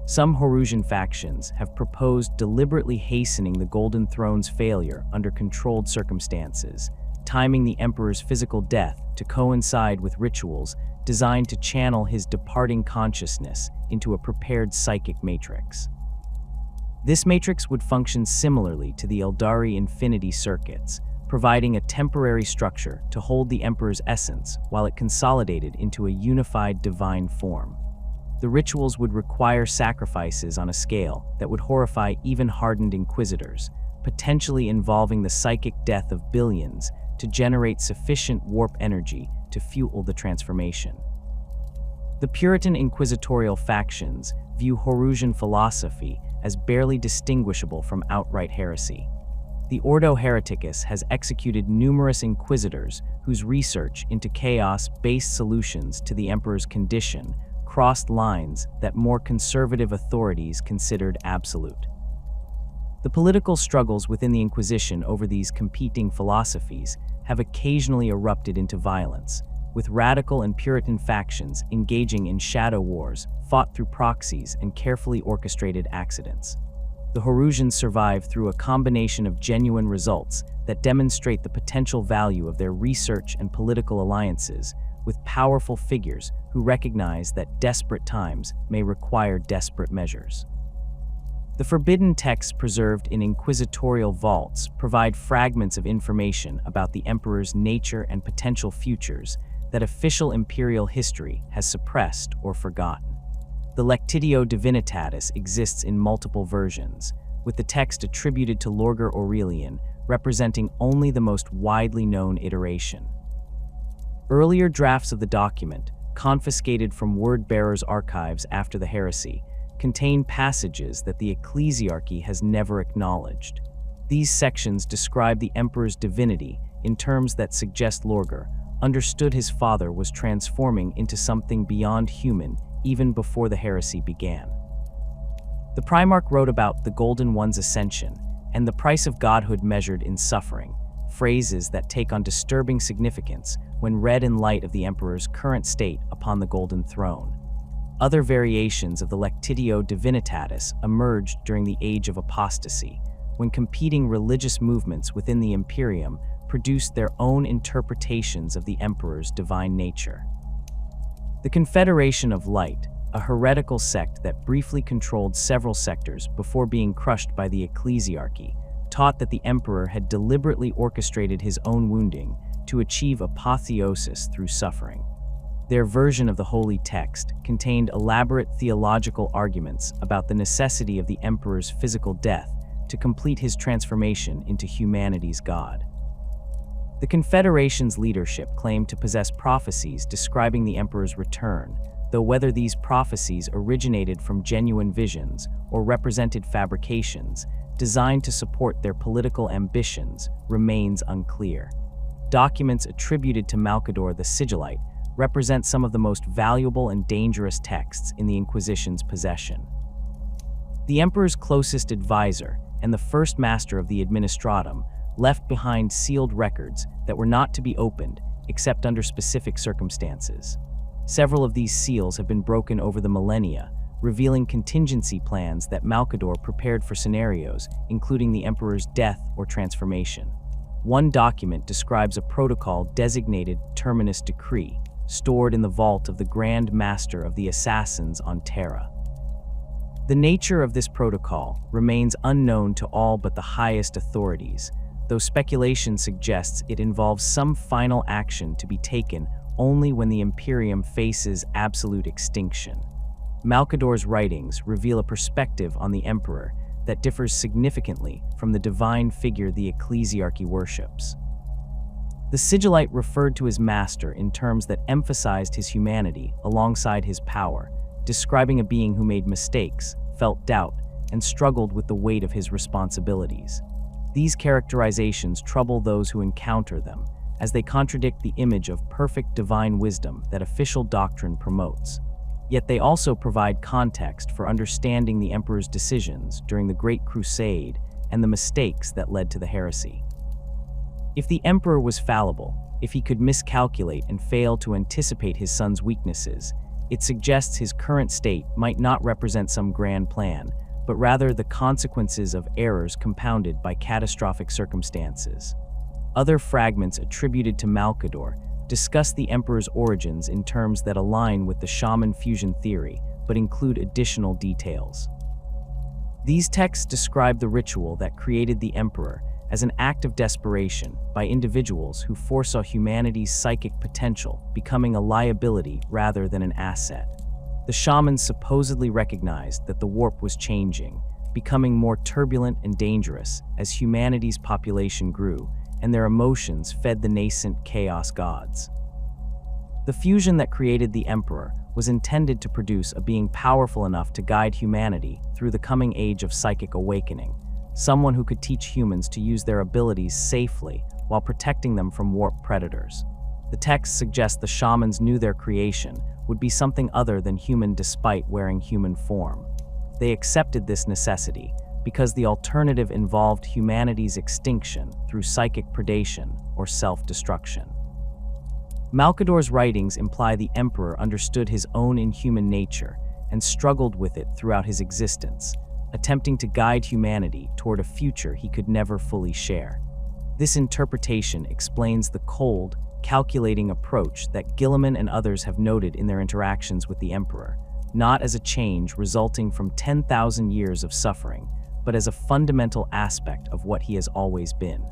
Some Horusian factions have proposed deliberately hastening the Golden Throne's failure under controlled circumstances, timing the Emperor's physical death to coincide with rituals designed to channel his departing consciousness into a prepared psychic matrix. This matrix would function similarly to the Eldari Infinity circuits, providing a temporary structure to hold the Emperor's essence while it consolidated into a unified divine form. The rituals would require sacrifices on a scale that would horrify even hardened inquisitors, potentially involving the psychic death of billions to generate sufficient warp energy to fuel the transformation. The Puritan inquisitorial factions view Horusian philosophy as barely distinguishable from outright heresy. The Ordo Hereticus has executed numerous inquisitors whose research into chaos-based solutions to the Emperor's condition crossed lines that more conservative authorities considered absolute. The political struggles within the Inquisition over these competing philosophies have occasionally erupted into violence, with radical and Puritan factions engaging in shadow wars fought through proxies and carefully orchestrated accidents. The Horusians survive through a combination of genuine results that demonstrate the potential value of their research and political alliances with powerful figures who recognize that desperate times may require desperate measures. The forbidden texts preserved in inquisitorial vaults provide fragments of information about the Emperor's nature and potential futures that official imperial history has suppressed or forgotten. The Lectitio Divinitatis exists in multiple versions, with the text attributed to Lorgar Aurelian representing only the most widely known iteration. Earlier drafts of the document, confiscated from word-bearers' archives after the heresy, contain passages that the Ecclesiarchy has never acknowledged. These sections describe the Emperor's divinity in terms that suggest Lorgar understood his father was transforming into something beyond human even before the heresy began. The Primarch wrote about the Golden One's ascension and the price of godhood measured in suffering, phrases that take on disturbing significance when read in light of the Emperor's current state upon the Golden Throne. Other variations of the Lectitio Divinitatis emerged during the Age of Apostasy, when competing religious movements within the Imperium produced their own interpretations of the Emperor's divine nature. The Confederation of Light, a heretical sect that briefly controlled several sectors before being crushed by the Ecclesiarchy, taught that the Emperor had deliberately orchestrated his own wounding to achieve apotheosis through suffering. Their version of the holy text contained elaborate theological arguments about the necessity of the emperor's physical death to complete his transformation into humanity's god. The Confederation's leadership claimed to possess prophecies describing the emperor's return, though whether these prophecies originated from genuine visions or represented fabrications designed to support their political ambitions remains unclear. Documents attributed to Malcador the Sigillite represent some of the most valuable and dangerous texts in the Inquisition's possession. The emperor's closest advisor and the first master of the Administratum left behind sealed records that were not to be opened except under specific circumstances. Several of these seals have been broken over the millennia, revealing contingency plans that Malcador prepared for scenarios, including the emperor's death or transformation. One document describes a protocol designated Terminus Decree, stored in the vault of the Grand Master of the Assassins on Terra. The nature of this protocol remains unknown to all but the highest authorities, though speculation suggests it involves some final action to be taken only when the Imperium faces absolute extinction. Malcador's writings reveal a perspective on the Emperor that differs significantly from the divine figure the Ecclesiarchy worships. The Sigillite referred to his master in terms that emphasized his humanity alongside his power, describing a being who made mistakes, felt doubt, and struggled with the weight of his responsibilities. These characterizations trouble those who encounter them, as they contradict the image of perfect divine wisdom that official doctrine promotes. Yet they also provide context for understanding the Emperor's decisions during the Great Crusade and the mistakes that led to the heresy. If the Emperor was fallible, if he could miscalculate and fail to anticipate his son's weaknesses, it suggests his current state might not represent some grand plan, but rather the consequences of errors compounded by catastrophic circumstances. Other fragments attributed to Malcador discuss the Emperor's origins in terms that align with the shaman fusion theory, but include additional details. These texts describe the ritual that created the Emperor as an act of desperation by individuals who foresaw humanity's psychic potential becoming a liability rather than an asset. The shamans supposedly recognized that the warp was changing, becoming more turbulent and dangerous as humanity's population grew, and their emotions fed the nascent chaos gods. The fusion that created the Emperor was intended to produce a being powerful enough to guide humanity through the coming age of psychic awakening, someone who could teach humans to use their abilities safely while protecting them from warp predators. The text suggests the shamans knew their creation would be something other than human despite wearing human form. They accepted this necessity because the alternative involved humanity's extinction through psychic predation or self-destruction. Malcador's writings imply the Emperor understood his own inhuman nature and struggled with it throughout his existence, attempting to guide humanity toward a future he could never fully share. This interpretation explains the cold, calculating approach that Guilliman and others have noted in their interactions with the Emperor, not as a change resulting from 10,000 years of suffering, but as a fundamental aspect of what he has always been.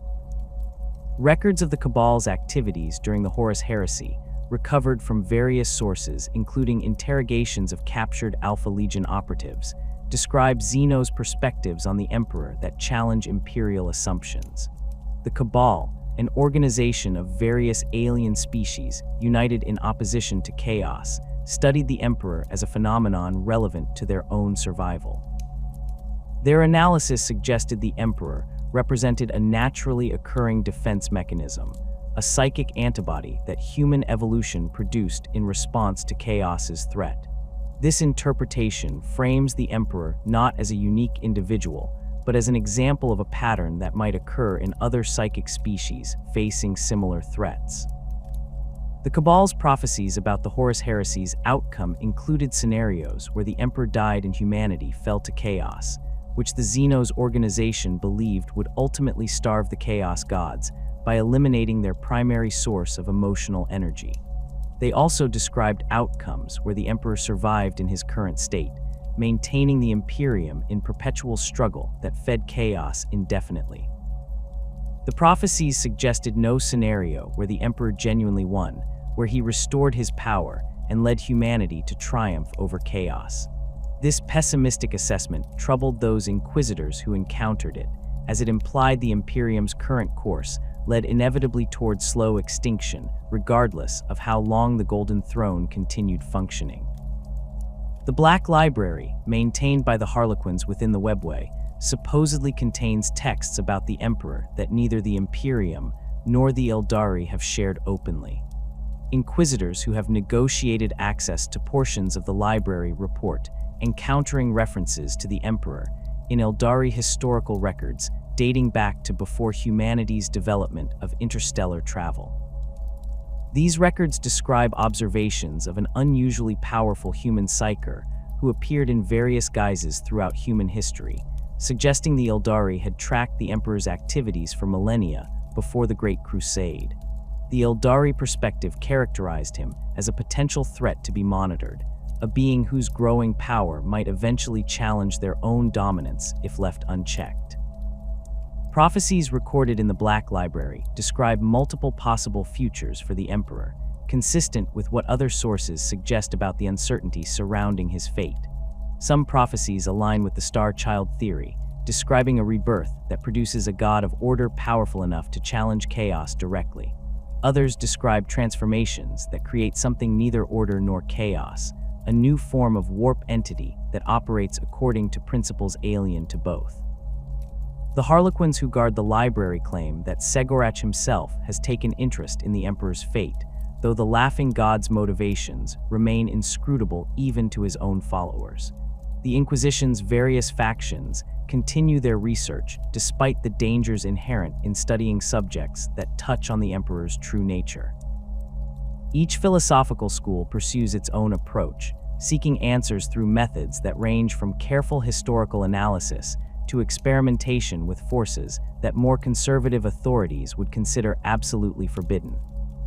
Records of the Cabal's activities during the Horus Heresy, recovered from various sources including interrogations of captured Alpha Legion operatives, describe Zeno's perspectives on the Emperor that challenge imperial assumptions. The Cabal, an organization of various alien species united in opposition to chaos, studied the Emperor as a phenomenon relevant to their own survival. Their analysis suggested the Emperor represented a naturally occurring defense mechanism, a psychic antibody that human evolution produced in response to chaos's threat. This interpretation frames the Emperor not as a unique individual, but as an example of a pattern that might occur in other psychic species facing similar threats. The Cabal's prophecies about the Horus Heresy's outcome included scenarios where the Emperor died and humanity fell to chaos, which the Xenos organization believed would ultimately starve the Chaos Gods by eliminating their primary source of emotional energy. They also described outcomes where the Emperor survived in his current state, maintaining the Imperium in perpetual struggle that fed chaos indefinitely. The prophecies suggested no scenario where the Emperor genuinely won, where he restored his power and led humanity to triumph over chaos. This pessimistic assessment troubled those inquisitors who encountered it, as it implied the Imperium's current course led inevitably toward slow extinction, regardless of how long the Golden Throne continued functioning. The Black Library, maintained by the Harlequins within the Webway, supposedly contains texts about the Emperor that neither the Imperium nor the Eldari have shared openly. Inquisitors who have negotiated access to portions of the library report encountering references to the Emperor in Eldari historical records dating back to before humanity's development of interstellar travel. These records describe observations of an unusually powerful human psyker who appeared in various guises throughout human history, suggesting the Eldari had tracked the Emperor's activities for millennia before the Great Crusade. The Eldari perspective characterized him as a potential threat to be monitored, a being whose growing power might eventually challenge their own dominance if left unchecked. Prophecies recorded in the Black Library describe multiple possible futures for the Emperor, consistent with what other sources suggest about the uncertainty surrounding his fate. Some prophecies align with the Star Child theory, describing a rebirth that produces a god of order powerful enough to challenge chaos directly. Others describe transformations that create something neither order nor chaos, a new form of warp entity that operates according to principles alien to both. The Harlequins who guard the library claim that Segorach himself has taken interest in the Emperor's fate, though the Laughing God's motivations remain inscrutable even to his own followers. The Inquisition's various factions continue their research despite the dangers inherent in studying subjects that touch on the Emperor's true nature. Each philosophical school pursues its own approach, seeking answers through methods that range from careful historical analysis to experimentation with forces that more conservative authorities would consider absolutely forbidden.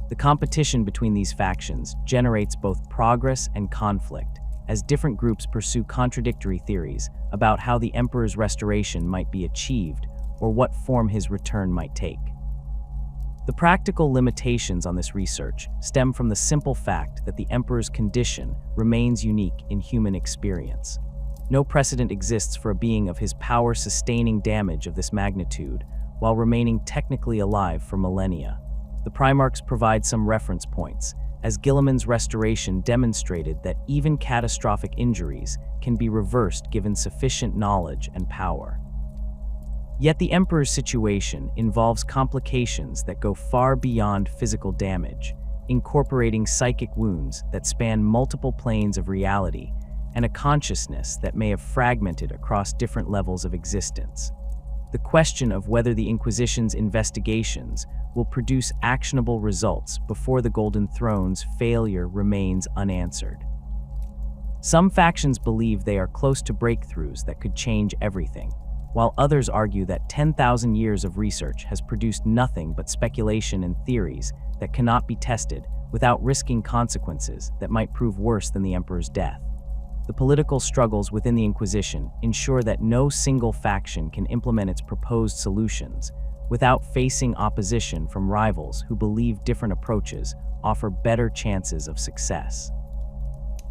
The competition between these factions generates both progress and conflict, as different groups pursue contradictory theories about how the Emperor's restoration might be achieved or what form his return might take. The practical limitations on this research stem from the simple fact that the Emperor's condition remains unique in human experience. No precedent exists for a being of his power-sustaining damage of this magnitude while remaining technically alive for millennia. The Primarchs provide some reference points, as Guilliman's restoration demonstrated that even catastrophic injuries can be reversed given sufficient knowledge and power. Yet the Emperor's situation involves complications that go far beyond physical damage, incorporating psychic wounds that span multiple planes of reality and a consciousness that may have fragmented across different levels of existence. The question of whether the Inquisition's investigations will produce actionable results before the Golden Throne's failure remains unanswered. Some factions believe they are close to breakthroughs that could change everything, while others argue that 10,000 years of research has produced nothing but speculation and theories that cannot be tested without risking consequences that might prove worse than the Emperor's death. The political struggles within the Inquisition ensure that no single faction can implement its proposed solutions without facing opposition from rivals who believe different approaches offer better chances of success.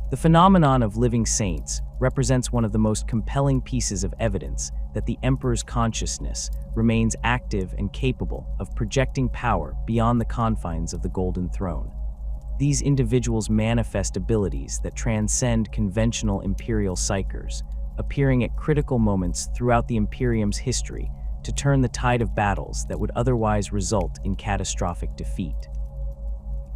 The phenomenon of living saints represents one of the most compelling pieces of evidence that the Emperor's consciousness remains active and capable of projecting power beyond the confines of the Golden Throne. These individuals manifest abilities that transcend conventional Imperial psychers, appearing at critical moments throughout the Imperium's history to turn the tide of battles that would otherwise result in catastrophic defeat.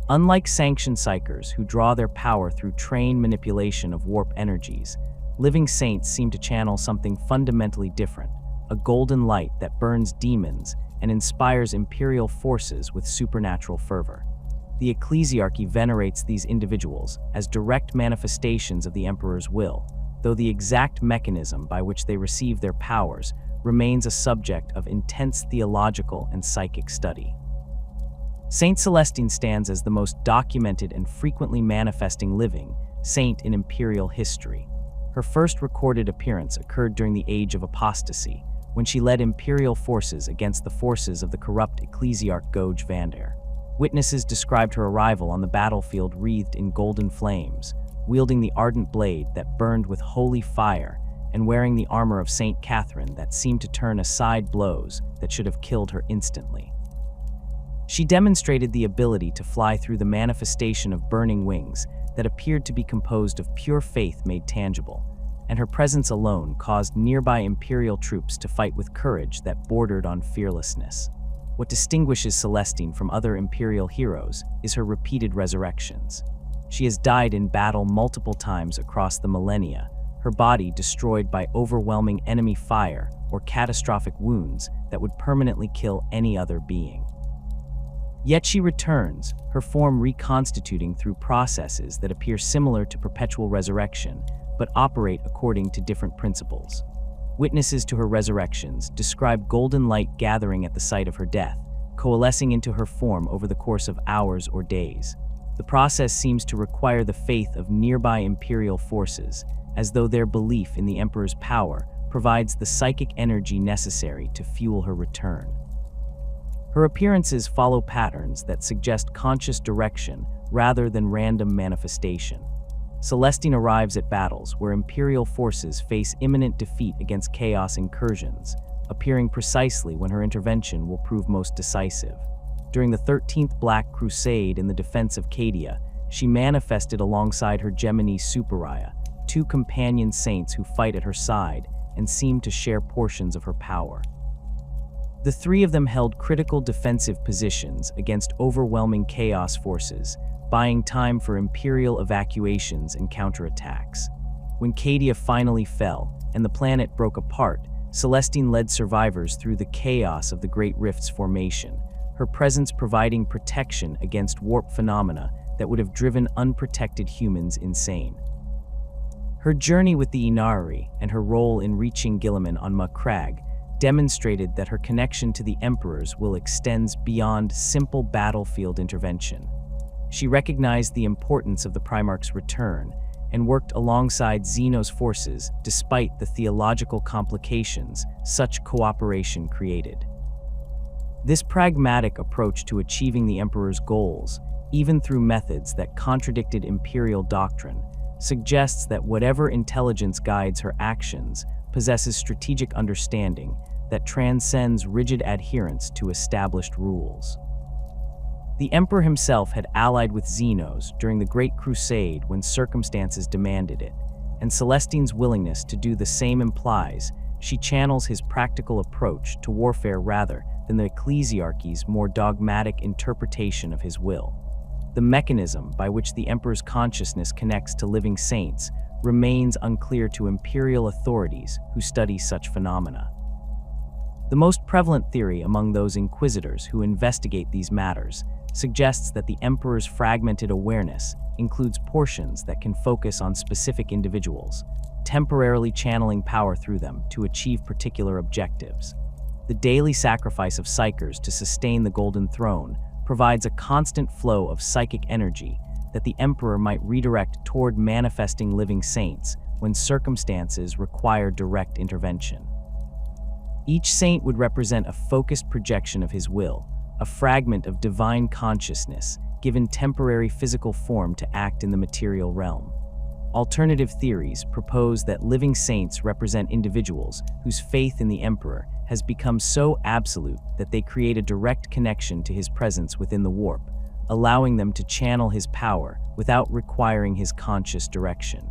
Unlike sanctioned psychers who draw their power through trained manipulation of warp energies, living saints seem to channel something fundamentally different, a golden light that burns demons and inspires Imperial forces with supernatural fervor. The Ecclesiarchy venerates these individuals as direct manifestations of the Emperor's will, though the exact mechanism by which they receive their powers remains a subject of intense theological and psychic study. Saint Celestine stands as the most documented and frequently manifesting living saint in Imperial history. Her first recorded appearance occurred during the Age of Apostasy, when she led Imperial forces against the forces of the corrupt Ecclesiarch Goj Vander. Witnesses described her arrival on the battlefield wreathed in golden flames, wielding the ardent blade that burned with holy fire and wearing the armor of Saint Catherine that seemed to turn aside blows that should have killed her instantly. She demonstrated the ability to fly through the manifestation of burning wings that appeared to be composed of pure faith made tangible, and her presence alone caused nearby Imperial troops to fight with courage that bordered on fearlessness. What distinguishes Celestine from other Imperial heroes is her repeated resurrections. She has died in battle multiple times across the millennia, her body destroyed by overwhelming enemy fire or catastrophic wounds that would permanently kill any other being. Yet she returns, her form reconstituting through processes that appear similar to perpetual resurrection, but operate according to different principles. Witnesses to her resurrections describe golden light gathering at the site of her death, coalescing into her form over the course of hours or days. The process seems to require the faith of nearby Imperial forces, as though their belief in the Emperor's power provides the psychic energy necessary to fuel her return. Her appearances follow patterns that suggest conscious direction rather than random manifestation. Celestine arrives at battles where Imperial forces face imminent defeat against chaos incursions, appearing precisely when her intervention will prove most decisive. During the 13th Black Crusade in the defense of Cadia, she manifested alongside her Gemini Superior, two companion saints who fight at her side and seem to share portions of her power. The three of them held critical defensive positions against overwhelming chaos forces, buying time for Imperial evacuations and counterattacks. When Cadia finally fell and the planet broke apart, Celestine led survivors through the chaos of the Great Rift's formation, her presence providing protection against warp phenomena that would have driven unprotected humans insane. Her journey with the Inari and her role in reaching Guilliman on Macragge demonstrated that her connection to the Emperor's will extends beyond simple battlefield intervention. She recognized the importance of the Primarch's return and worked alongside Xeno's forces despite the theological complications such cooperation created. This pragmatic approach to achieving the Emperor's goals, even through methods that contradicted Imperial doctrine, suggests that whatever intelligence guides her actions possesses strategic understanding that transcends rigid adherence to established rules. The Emperor himself had allied with Xenos during the Great Crusade when circumstances demanded it, and Celestine's willingness to do the same implies she channels his practical approach to warfare rather than the Ecclesiarchy's more dogmatic interpretation of his will. The mechanism by which the Emperor's consciousness connects to living saints remains unclear to Imperial authorities who study such phenomena. The most prevalent theory among those inquisitors who investigate these matters suggests that the Emperor's fragmented awareness includes portions that can focus on specific individuals, temporarily channeling power through them to achieve particular objectives. The daily sacrifice of psychers to sustain the Golden Throne provides a constant flow of psychic energy that the Emperor might redirect toward manifesting living saints when circumstances require direct intervention. Each saint would represent a focused projection of his will, a fragment of divine consciousness given temporary physical form to act in the material realm. Alternative theories propose that living saints represent individuals whose faith in the Emperor has become so absolute that they create a direct connection to his presence within the warp, allowing them to channel his power without requiring his conscious direction.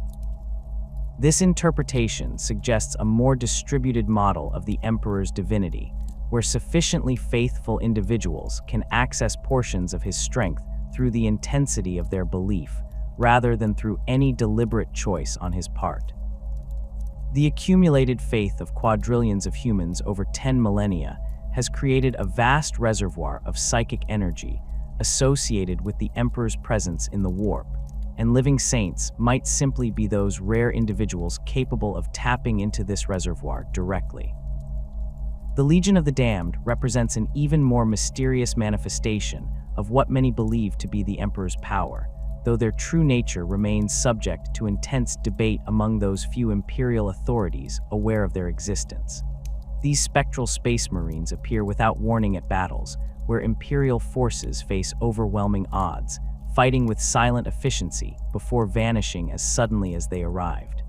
This interpretation suggests a more distributed model of the Emperor's divinity, where sufficiently faithful individuals can access portions of his strength through the intensity of their belief, rather than through any deliberate choice on his part. The accumulated faith of quadrillions of humans over 10 millennia has created a vast reservoir of psychic energy associated with the Emperor's presence in the warp, and living saints might simply be those rare individuals capable of tapping into this reservoir directly. The Legion of the Damned represents an even more mysterious manifestation of what many believe to be the Emperor's power, though their true nature remains subject to intense debate among those few Imperial authorities aware of their existence. These spectral space marines appear without warning at battles, where Imperial forces face overwhelming odds, fighting with silent efficiency before vanishing as suddenly as they arrived.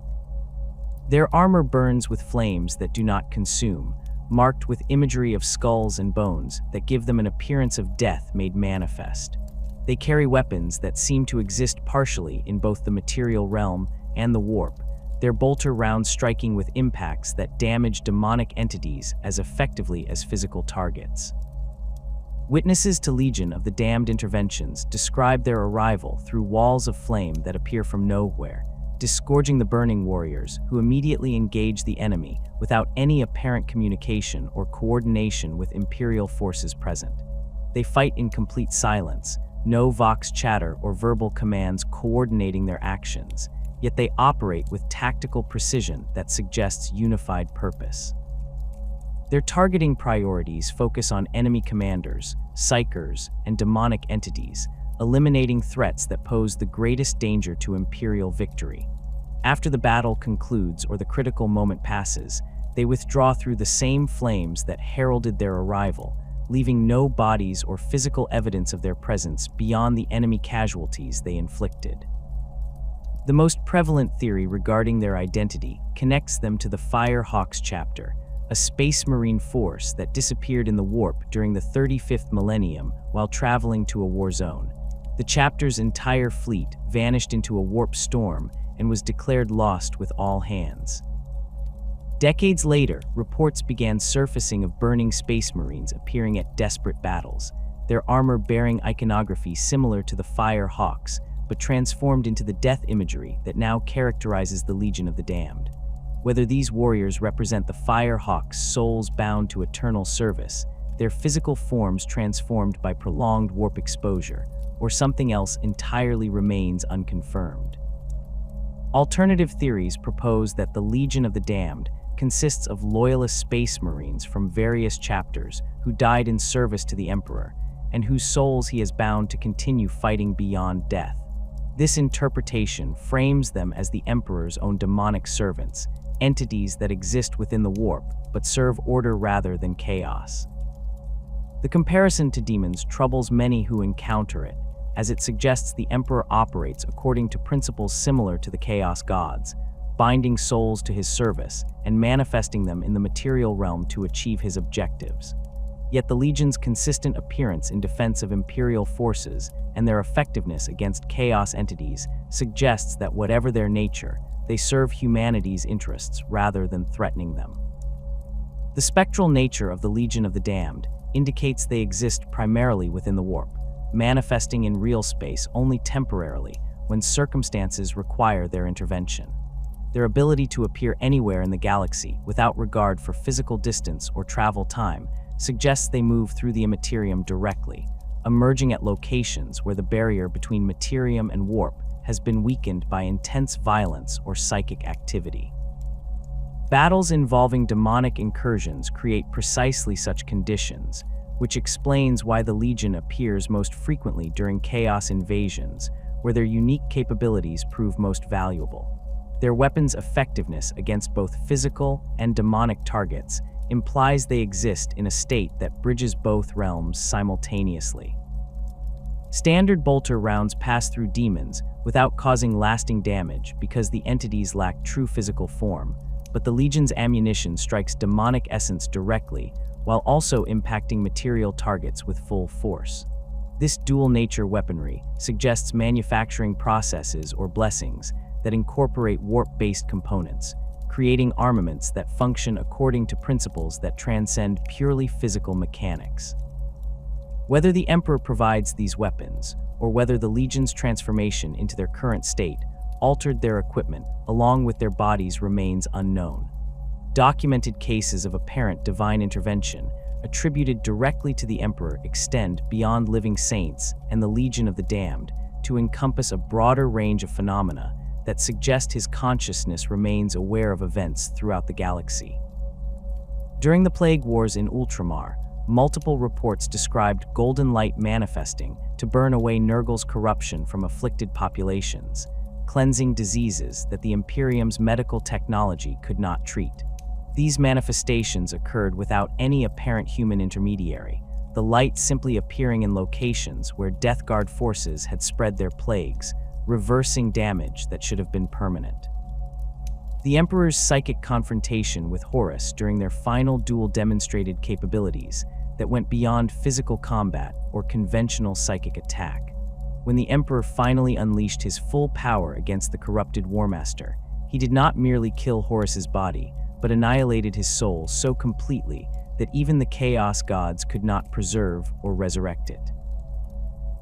Their armor burns with flames that do not consume, marked with imagery of skulls and bones that give them an appearance of death made manifest. They carry weapons that seem to exist partially in both the material realm and the warp, their bolter rounds striking with impacts that damage demonic entities as effectively as physical targets. Witnesses to Legion of the Damned interventions describe their arrival through walls of flame that appear from nowhere, disgorging the burning warriors who immediately engage the enemy without any apparent communication or coordination with Imperial forces present. They fight in complete silence, no vox chatter or verbal commands coordinating their actions, yet they operate with tactical precision that suggests unified purpose. Their targeting priorities focus on enemy commanders, psychers, and demonic entities, eliminating threats that pose the greatest danger to Imperial victory. After the battle concludes or the critical moment passes, they withdraw through the same flames that heralded their arrival, leaving no bodies or physical evidence of their presence beyond the enemy casualties they inflicted. The most prevalent theory regarding their identity connects them to the Fire Hawks chapter, a space marine force that disappeared in the warp during the 35th millennium while traveling to a war zone. The chapter's entire fleet vanished into a warp storm and was declared lost with all hands. Decades later, reports began surfacing of burning space marines appearing at desperate battles, their armor bearing iconography similar to the Fire Hawks, but transformed into the death imagery that now characterizes the Legion of the Damned. Whether these warriors represent the Fire Hawks' souls bound to eternal service, their physical forms transformed by prolonged warp exposure, or something else entirely remains unconfirmed. Alternative theories propose that the Legion of the Damned consists of loyalist space marines from various chapters who died in service to the Emperor, and whose souls he has bound to continue fighting beyond death. This interpretation frames them as the Emperor's own demonic servants, entities that exist within the warp but serve order rather than chaos. The comparison to demons troubles many who encounter it, as it suggests the Emperor operates according to principles similar to the Chaos Gods, binding souls to his service and manifesting them in the material realm to achieve his objectives. Yet the Legion's consistent appearance in defense of Imperial forces and their effectiveness against chaos entities suggests that whatever their nature, they serve humanity's interests rather than threatening them. The spectral nature of the Legion of the Damned indicates they exist primarily within the warp, manifesting in real space only temporarily when circumstances require their intervention. Their ability to appear anywhere in the galaxy without regard for physical distance or travel time suggests they move through the Imperium directly, emerging at locations where the barrier between Imperium and warp has been weakened by intense violence or psychic activity. Battles involving demonic incursions create precisely such conditions, which explains why the Legion appears most frequently during chaos invasions, where their unique capabilities prove most valuable. Their weapons' effectiveness against both physical and demonic targets implies they exist in a state that bridges both realms simultaneously. Standard bolter rounds pass through demons without causing lasting damage because the entities lack true physical form, but the Legion's ammunition strikes demonic essence directly while also impacting material targets with full force. This dual-nature weaponry suggests manufacturing processes or blessings that incorporate warp-based components, creating armaments that function according to principles that transcend purely physical mechanics. Whether the Emperor provides these weapons, or whether the Legion's transformation into their current state altered their equipment along with their bodies remains unknown. Documented cases of apparent divine intervention attributed directly to the Emperor extend beyond living saints and the Legion of the Damned to encompass a broader range of phenomena that suggest his consciousness remains aware of events throughout the galaxy. During the Plague Wars in Ultramar, multiple reports described golden light manifesting to burn away Nurgle's corruption from afflicted populations, cleansing diseases that the Imperium's medical technology could not treat. These manifestations occurred without any apparent human intermediary, the light simply appearing in locations where Death Guard forces had spread their plagues, reversing damage that should have been permanent. The Emperor's psychic confrontation with Horus during their final duel demonstrated capabilities that went beyond physical combat or conventional psychic attack. When the Emperor finally unleashed his full power against the corrupted War Master, he did not merely kill Horus's body, but annihilated his soul so completely that even the Chaos Gods could not preserve or resurrect it.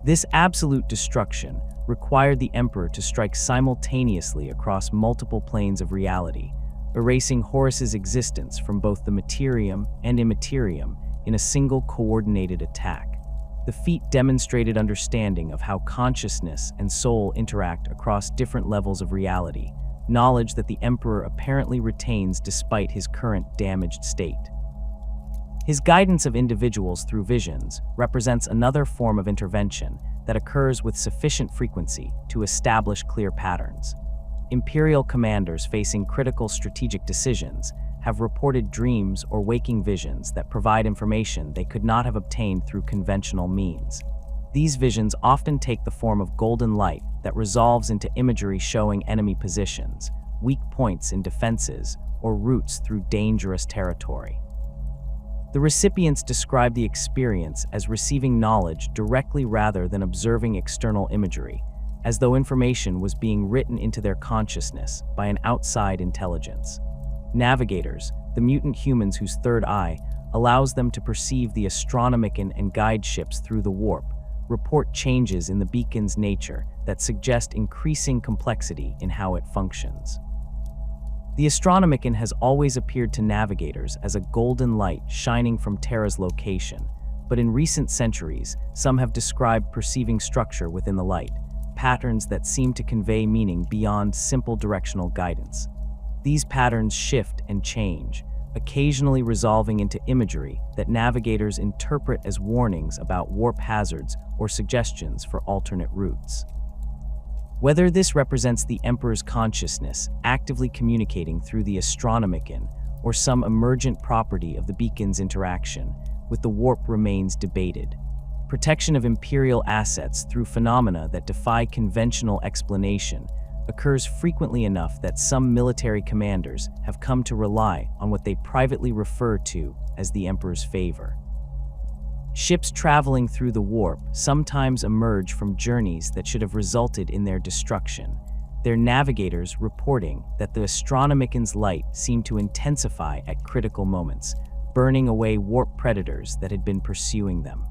This absolute destruction required the Emperor to strike simultaneously across multiple planes of reality, erasing Horus's existence from both the materium and immaterium in a single coordinated attack. The feat demonstrated understanding of how consciousness and soul interact across different levels of reality, knowledge that the Emperor apparently retains despite his current damaged state. His guidance of individuals through visions represents another form of intervention that occurs with sufficient frequency to establish clear patterns. Imperial commanders facing critical strategic decisions have reported dreams or waking visions that provide information they could not have obtained through conventional means. These visions often take the form of golden light that resolves into imagery showing enemy positions, weak points in defenses, or routes through dangerous territory. The recipients describe the experience as receiving knowledge directly rather than observing external imagery, as though information was being written into their consciousness by an outside intelligence. Navigators, the mutant humans whose third eye allows them to perceive the Astronomican and guide ships through the warp, report changes in the beacon's nature that suggest increasing complexity in how it functions. The Astronomican has always appeared to navigators as a golden light shining from Terra's location, but in recent centuries, some have described perceiving structure within the light, patterns that seem to convey meaning beyond simple directional guidance. These patterns shift and change, occasionally resolving into imagery that navigators interpret as warnings about warp hazards or suggestions for alternate routes. Whether this represents the Emperor's consciousness actively communicating through the Astronomican or some emergent property of the beacon's interaction with the warp remains debated. Protection of Imperial assets through phenomena that defy conventional explanation occurs frequently enough that some military commanders have come to rely on what they privately refer to as the Emperor's favor. Ships traveling through the warp sometimes emerge from journeys that should have resulted in their destruction, their navigators reporting that the Astronomican's light seemed to intensify at critical moments, burning away warp predators that had been pursuing them.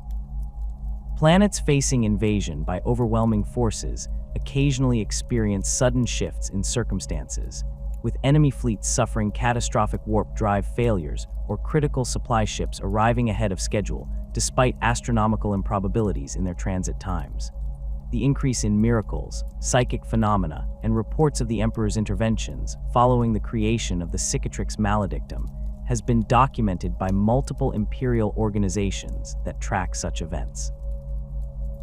Planets facing invasion by overwhelming forces occasionally experience sudden shifts in circumstances, with enemy fleets suffering catastrophic warp drive failures or critical supply ships arriving ahead of schedule despite astronomical improbabilities in their transit times. The increase in miracles, psychic phenomena, and reports of the Emperor's interventions following the creation of the Cicatrix Maledictum has been documented by multiple Imperial organizations that track such events.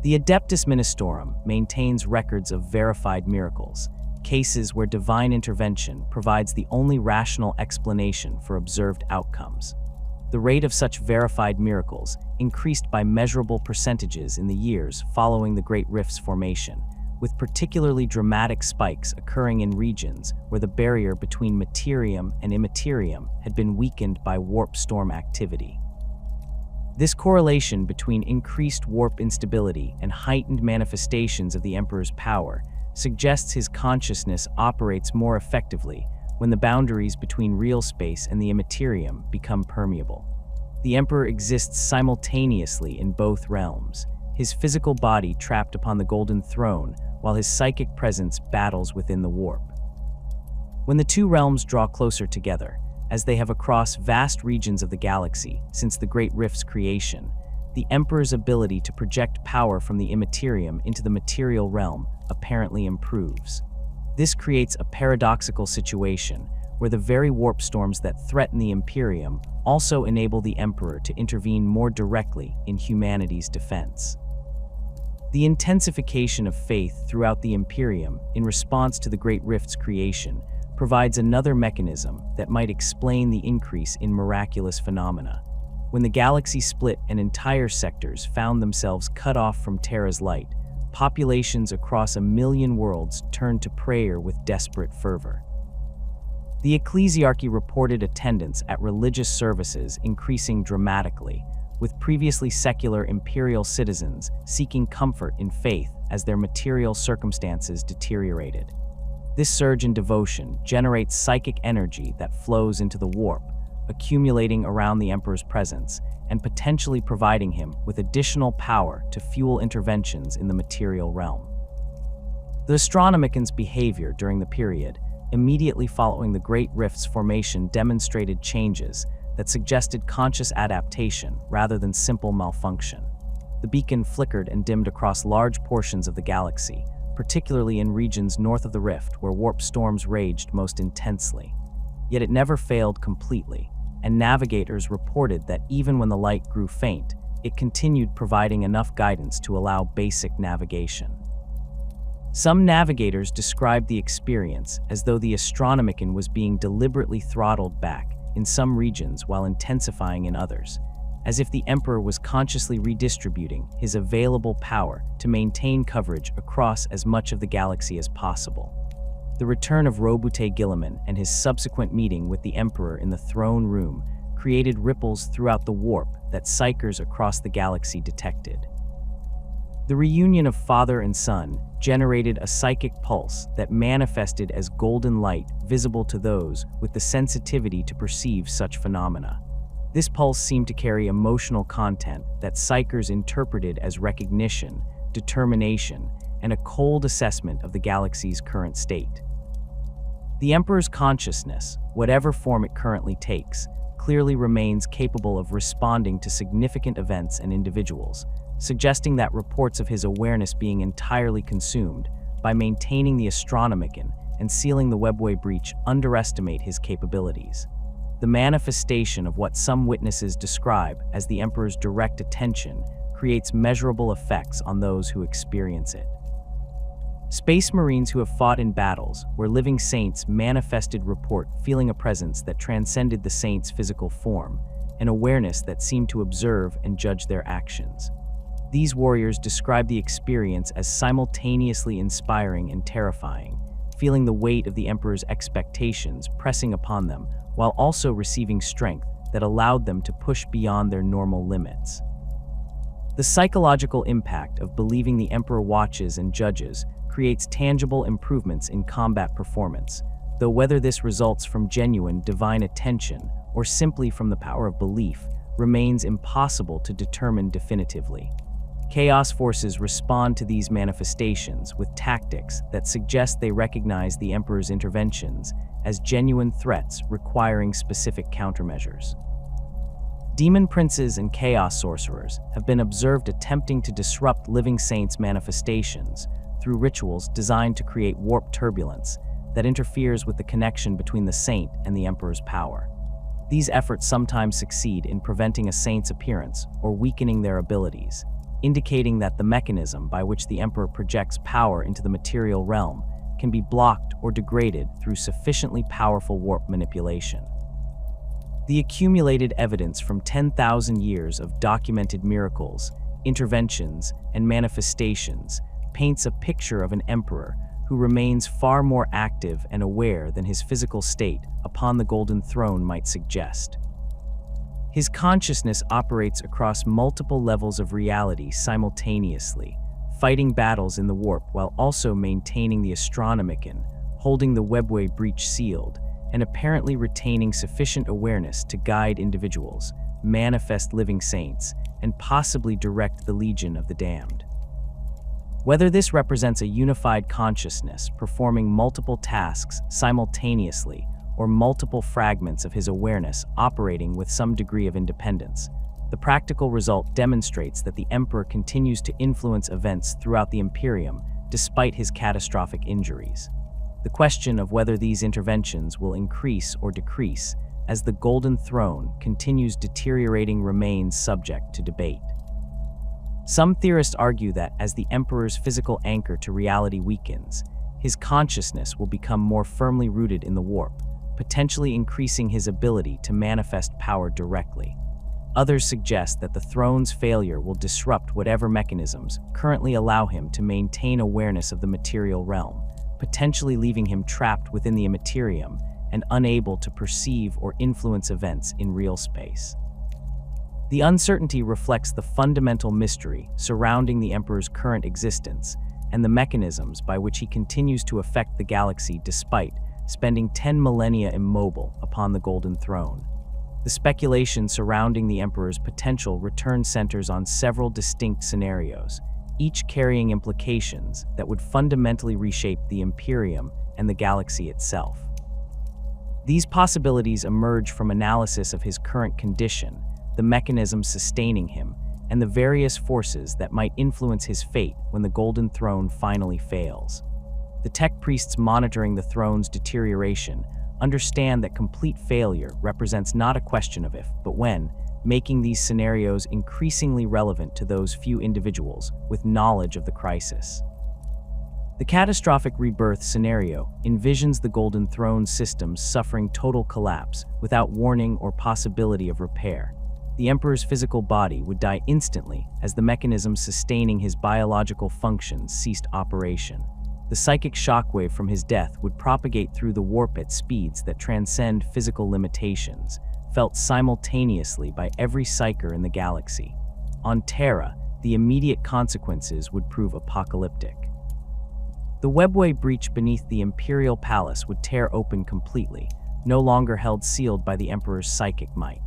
The Adeptus Ministorum maintains records of verified miracles, cases where divine intervention provides the only rational explanation for observed outcomes. The rate of such verified miracles increased by measurable percentages in the years following the Great Rift's formation, with particularly dramatic spikes occurring in regions where the barrier between materium and immaterium had been weakened by warp storm activity. This correlation between increased warp instability and heightened manifestations of the Emperor's power suggests his consciousness operates more effectively when the boundaries between real space and the immaterium become permeable. The Emperor exists simultaneously in both realms, his physical body trapped upon the Golden Throne while his psychic presence battles within the warp. When the two realms draw closer together, as they have across vast regions of the galaxy since the Great Rift's creation, the Emperor's ability to project power from the immaterium into the material realm apparently improves. This creates a paradoxical situation where the very warp storms that threaten the Imperium also enable the Emperor to intervene more directly in humanity's defense. The intensification of faith throughout the Imperium in response to the Great Rift's creation provides another mechanism that might explain the increase in miraculous phenomena. When the galaxy split and entire sectors found themselves cut off from Terra's light, populations across 1 million worlds turned to prayer with desperate fervor. The Ecclesiarchy reported attendance at religious services increasing dramatically, with previously secular imperial citizens seeking comfort in faith as their material circumstances deteriorated. This surge in devotion generates psychic energy that flows into the warp, accumulating around the Emperor's presence and potentially providing him with additional power to fuel interventions in the material realm. The Astronomican's behavior during the period immediately following the Great Rift's formation demonstrated changes that suggested conscious adaptation rather than simple malfunction. The beacon flickered and dimmed across large portions of the galaxy, particularly in regions north of the rift where warp storms raged most intensely. Yet it never failed completely, and navigators reported that even when the light grew faint, it continued providing enough guidance to allow basic navigation. Some navigators described the experience as though the Astronomican was being deliberately throttled back in some regions while intensifying in others, as if the Emperor was consciously redistributing his available power to maintain coverage across as much of the galaxy as possible. The return of Roboute Guilliman and his subsequent meeting with the Emperor in the throne room created ripples throughout the warp that psychers across the galaxy detected. The reunion of father and son generated a psychic pulse that manifested as golden light visible to those with the sensitivity to perceive such phenomena. This pulse seemed to carry emotional content that psychers interpreted as recognition, determination, and a cold assessment of the galaxy's current state. The Emperor's consciousness, whatever form it currently takes, clearly remains capable of responding to significant events and individuals, suggesting that reports of his awareness being entirely consumed by maintaining the Astronomican and sealing the webway breach underestimate his capabilities. The manifestation of what some witnesses describe as the Emperor's direct attention creates measurable effects on those who experience it. Space Marines who have fought in battles where living saints manifested report feeling a presence that transcended the saint's physical form, an awareness that seemed to observe and judge their actions. These warriors describe the experience as simultaneously inspiring and terrifying, feeling the weight of the Emperor's expectations pressing upon them while also receiving strength that allowed them to push beyond their normal limits. The psychological impact of believing the Emperor watches and judges creates tangible improvements in combat performance, though whether this results from genuine divine attention or simply from the power of belief remains impossible to determine definitively. Chaos forces respond to these manifestations with tactics that suggest they recognize the Emperor's interventions as genuine threats requiring specific countermeasures. Demon princes and chaos sorcerers have been observed attempting to disrupt living saints' manifestations through rituals designed to create warp turbulence that interferes with the connection between the saint and the Emperor's power. These efforts sometimes succeed in preventing a saint's appearance or weakening their abilities, indicating that the mechanism by which the Emperor projects power into the material realm can be blocked or degraded through sufficiently powerful warp manipulation. The accumulated evidence from 10,000 years of documented miracles, interventions, and manifestations paints a picture of an Emperor who remains far more active and aware than his physical state upon the Golden Throne might suggest. His consciousness operates across multiple levels of reality simultaneously, fighting battles in the warp while also maintaining the Astronomican, holding the webway breach sealed, and apparently retaining sufficient awareness to guide individuals, manifest living saints, and possibly direct the Legion of the Damned. Whether this represents a unified consciousness performing multiple tasks simultaneously or multiple fragments of his awareness operating with some degree of independence, the practical result demonstrates that the Emperor continues to influence events throughout the Imperium despite his catastrophic injuries. The question of whether these interventions will increase or decrease as the Golden Throne continues deteriorating remains subject to debate. Some theorists argue that as the Emperor's physical anchor to reality weakens, his consciousness will become more firmly rooted in the warp, potentially increasing his ability to manifest power directly. Others suggest that the throne's failure will disrupt whatever mechanisms currently allow him to maintain awareness of the material realm, potentially leaving him trapped within the immaterium and unable to perceive or influence events in real space. The uncertainty reflects the fundamental mystery surrounding the Emperor's current existence and the mechanisms by which he continues to affect the galaxy despite spending 10 millennia immobile upon the Golden Throne. The speculation surrounding the Emperor's potential return centers on several distinct scenarios, each carrying implications that would fundamentally reshape the Imperium and the galaxy itself. These possibilities emerge from analysis of his current condition, the mechanisms sustaining him, and the various forces that might influence his fate when the Golden Throne finally fails. The tech priests monitoring the throne's deterioration understand that complete failure represents not a question of if, but when, making these scenarios increasingly relevant to those few individuals with knowledge of the crisis. The catastrophic rebirth scenario envisions the Golden Throne systems suffering total collapse without warning or possibility of repair. The Emperor's physical body would die instantly as the mechanisms sustaining his biological functions ceased operation. The psychic shockwave from his death would propagate through the warp at speeds that transcend physical limitations, felt simultaneously by every psyker in the galaxy. On Terra, the immediate consequences would prove apocalyptic. The webway breach beneath the Imperial Palace would tear open completely, no longer held sealed by the Emperor's psychic might.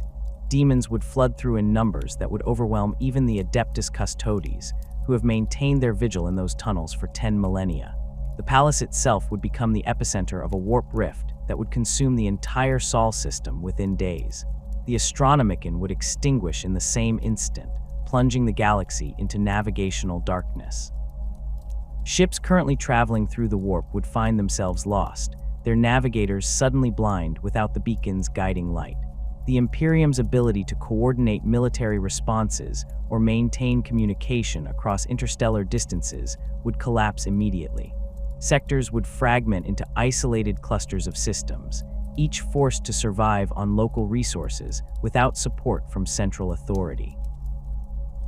Demons would flood through in numbers that would overwhelm even the Adeptus Custodes, who have maintained their vigil in those tunnels for 10 millennia. The palace itself would become the epicenter of a warp rift that would consume the entire Sol system within days. The Astronomican would extinguish in the same instant, plunging the galaxy into navigational darkness. Ships currently traveling through the warp would find themselves lost, their navigators suddenly blind without the beacon's guiding light. The Imperium's ability to coordinate military responses or maintain communication across interstellar distances would collapse immediately. Sectors would fragment into isolated clusters of systems, each forced to survive on local resources without support from central authority.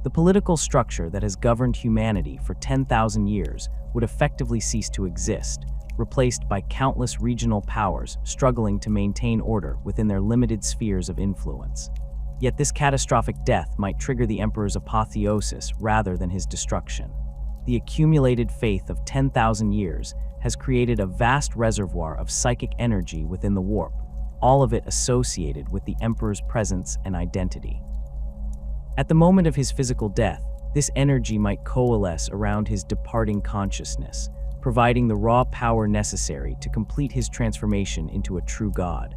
The political structure that has governed humanity for 10,000 years would effectively cease to exist, replaced by countless regional powers struggling to maintain order within their limited spheres of influence. Yet this catastrophic death might trigger the Emperor's apotheosis rather than his destruction. The accumulated faith of 10,000 years has created a vast reservoir of psychic energy within the warp, all of it associated with the Emperor's presence and identity. At the moment of his physical death, this energy might coalesce around his departing consciousness, providing the raw power necessary to complete his transformation into a true god.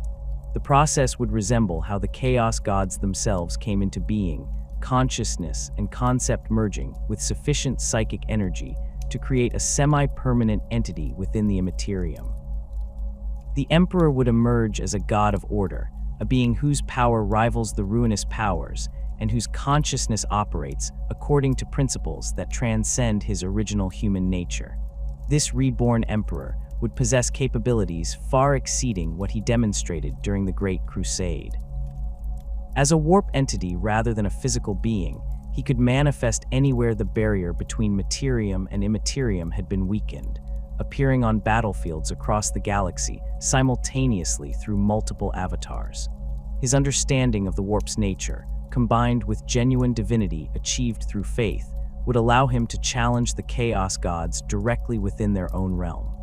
The process would resemble how the chaos gods themselves came into being, consciousness and concept merging with sufficient psychic energy to create a semi-permanent entity within the immaterium. The Emperor would emerge as a god of order, a being whose power rivals the ruinous powers and whose consciousness operates according to principles that transcend his original human nature. This reborn Emperor would possess capabilities far exceeding what he demonstrated during the Great Crusade. As a warp entity rather than a physical being, he could manifest anywhere the barrier between materium and immaterium had been weakened, appearing on battlefields across the galaxy simultaneously through multiple avatars. His understanding of the warp's nature, combined with genuine divinity achieved through faith, would allow him to challenge the chaos gods directly within their own realm.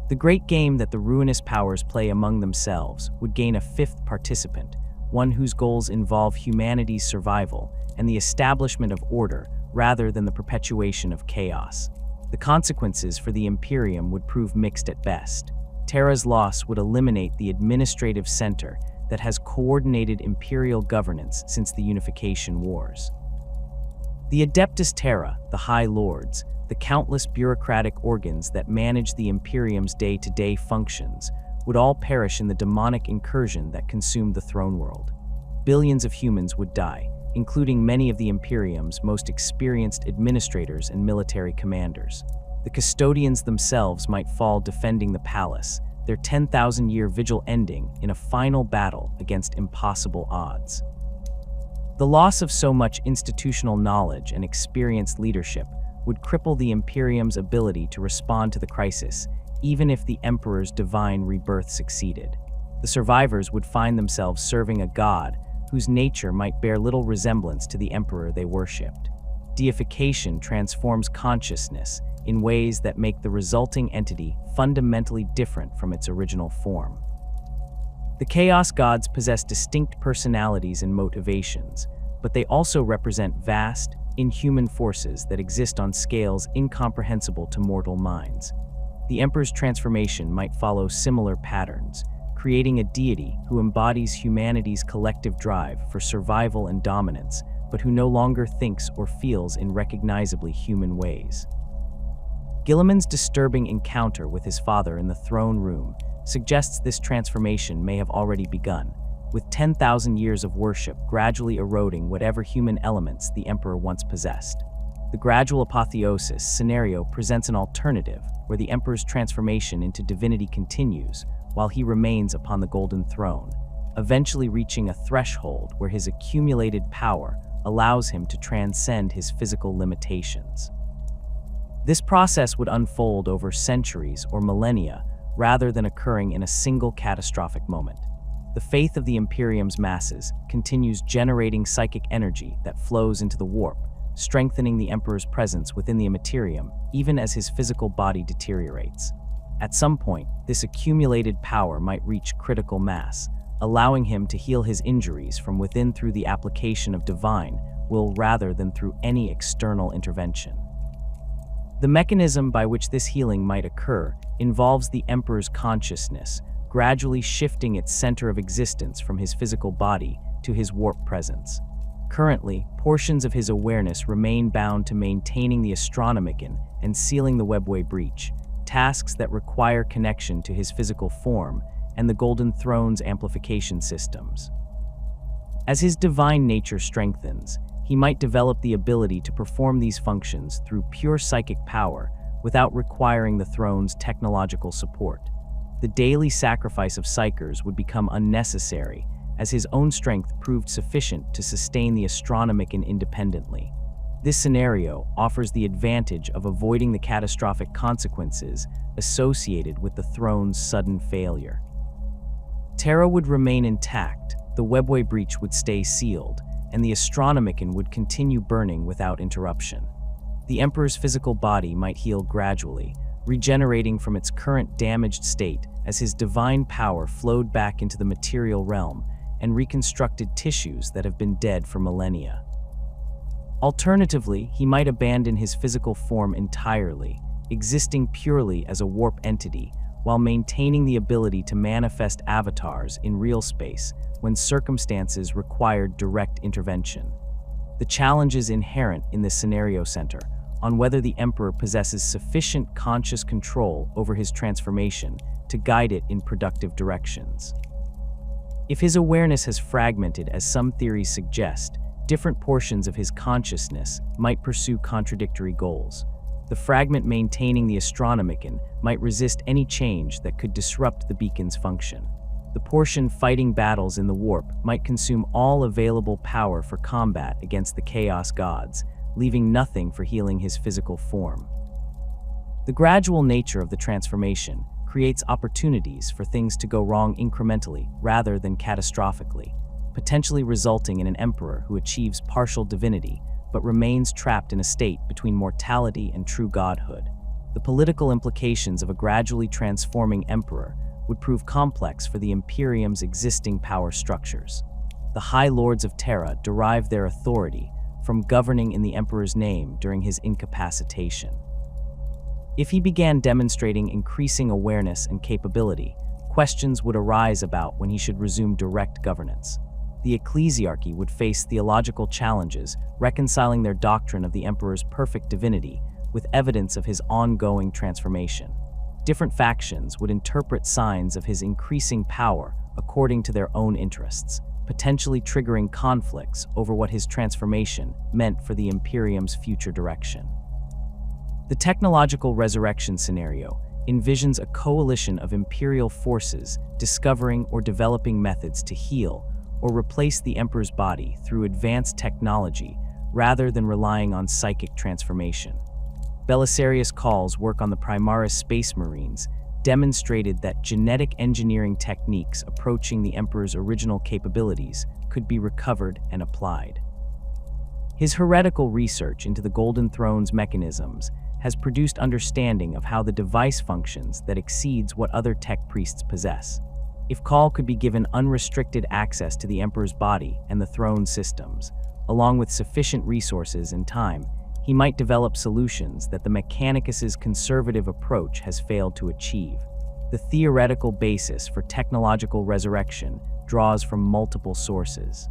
The great game that the ruinous powers play among themselves would gain a fifth participant, one whose goals involve humanity's survival and the establishment of order rather than the perpetuation of chaos. The consequences for the Imperium would prove mixed at best. Terra's loss would eliminate the administrative center that has coordinated imperial governance since the Unification Wars. The Adeptus Terra, the High Lords, the countless bureaucratic organs that manage the Imperium's day-to-day functions, would all perish in the demonic incursion that consumed the throne world. Billions of humans would die, including many of the Imperium's most experienced administrators and military commanders. The custodians themselves might fall defending the palace, their 10,000-year vigil ending in a final battle against impossible odds. The loss of so much institutional knowledge and experienced leadership would cripple the Imperium's ability to respond to the crisis, even if the Emperor's divine rebirth succeeded. The survivors would find themselves serving a god whose nature might bear little resemblance to the Emperor they worshipped. Deification transforms consciousness in ways that make the resulting entity fundamentally different from its original form. The Chaos Gods possess distinct personalities and motivations, but they also represent vast, inhuman forces that exist on scales incomprehensible to mortal minds. The Emperor's transformation might follow similar patterns, creating a deity who embodies humanity's collective drive for survival and dominance, but who no longer thinks or feels in recognizably human ways. Guilliman's disturbing encounter with his father in the throne room suggests this transformation may have already begun, with 10,000 years of worship gradually eroding whatever human elements the Emperor once possessed. The gradual apotheosis scenario presents an alternative where the Emperor's transformation into divinity continues while he remains upon the Golden Throne, eventually reaching a threshold where his accumulated power allows him to transcend his physical limitations. This process would unfold over centuries or millennia rather than occurring in a single catastrophic moment. The faith of the Imperium's masses continues generating psychic energy that flows into the warp, strengthening the Emperor's presence within the Imperium even as his physical body deteriorates. At some point, this accumulated power might reach critical mass, allowing him to heal his injuries from within through the application of divine will rather than through any external intervention. The mechanism by which this healing might occur involves the Emperor's consciousness gradually shifting its center of existence from his physical body to his warp presence. Currently, portions of his awareness remain bound to maintaining the Astronomican and sealing the webway breach, tasks that require connection to his physical form and the Golden Throne's amplification systems. As his divine nature strengthens, he might develop the ability to perform these functions through pure psychic power without requiring the throne's technological support. The daily sacrifice of psychers would become unnecessary, as his own strength proved sufficient to sustain the Astronomican independently. This scenario offers the advantage of avoiding the catastrophic consequences associated with the throne's sudden failure. Terra would remain intact, the webway breach would stay sealed, and the Astronomican would continue burning without interruption. The Emperor's physical body might heal gradually, regenerating from its current damaged state as his divine power flowed back into the material realm and reconstructed tissues that have been dead for millennia. Alternatively, he might abandon his physical form entirely, existing purely as a warp entity, while maintaining the ability to manifest avatars in real space when circumstances required direct intervention. The challenge is inherent in this scenario center on whether the Emperor possesses sufficient conscious control over his transformation to guide it in productive directions. If his awareness has fragmented, as some theories suggest, different portions of his consciousness might pursue contradictory goals. The fragment maintaining the Astronomican might resist any change that could disrupt the beacon's function. The portion fighting battles in the warp might consume all available power for combat against the Chaos Gods, leaving nothing for healing his physical form. The gradual nature of the transformation creates opportunities for things to go wrong incrementally rather than catastrophically, potentially resulting in an emperor who achieves partial divinity but remains trapped in a state between mortality and true godhood. The political implications of a gradually transforming emperor would prove complex for the Imperium's existing power structures. The High Lords of Terra derive their authority from governing in the Emperor's name during his incapacitation. If he began demonstrating increasing awareness and capability, questions would arise about when he should resume direct governance. The Ecclesiarchy would face theological challenges reconciling their doctrine of the Emperor's perfect divinity with evidence of his ongoing transformation. Different factions would interpret signs of his increasing power according to their own interests, potentially triggering conflicts over what his transformation meant for the Imperium's future direction. The technological resurrection scenario envisions a coalition of Imperial forces discovering or developing methods to heal or replace the Emperor's body through advanced technology rather than relying on psychic transformation. Belisarius Call's work on the Primaris Space Marines demonstrated that genetic engineering techniques approaching the Emperor's original capabilities could be recovered and applied. His heretical research into the Golden Throne's mechanisms has produced understanding of how the device functions that exceeds what other tech priests possess. If Call could be given unrestricted access to the Emperor's body and the throne systems, along with sufficient resources and time, he might develop solutions that the Mechanicus's conservative approach has failed to achieve. The theoretical basis for technological resurrection draws from multiple sources.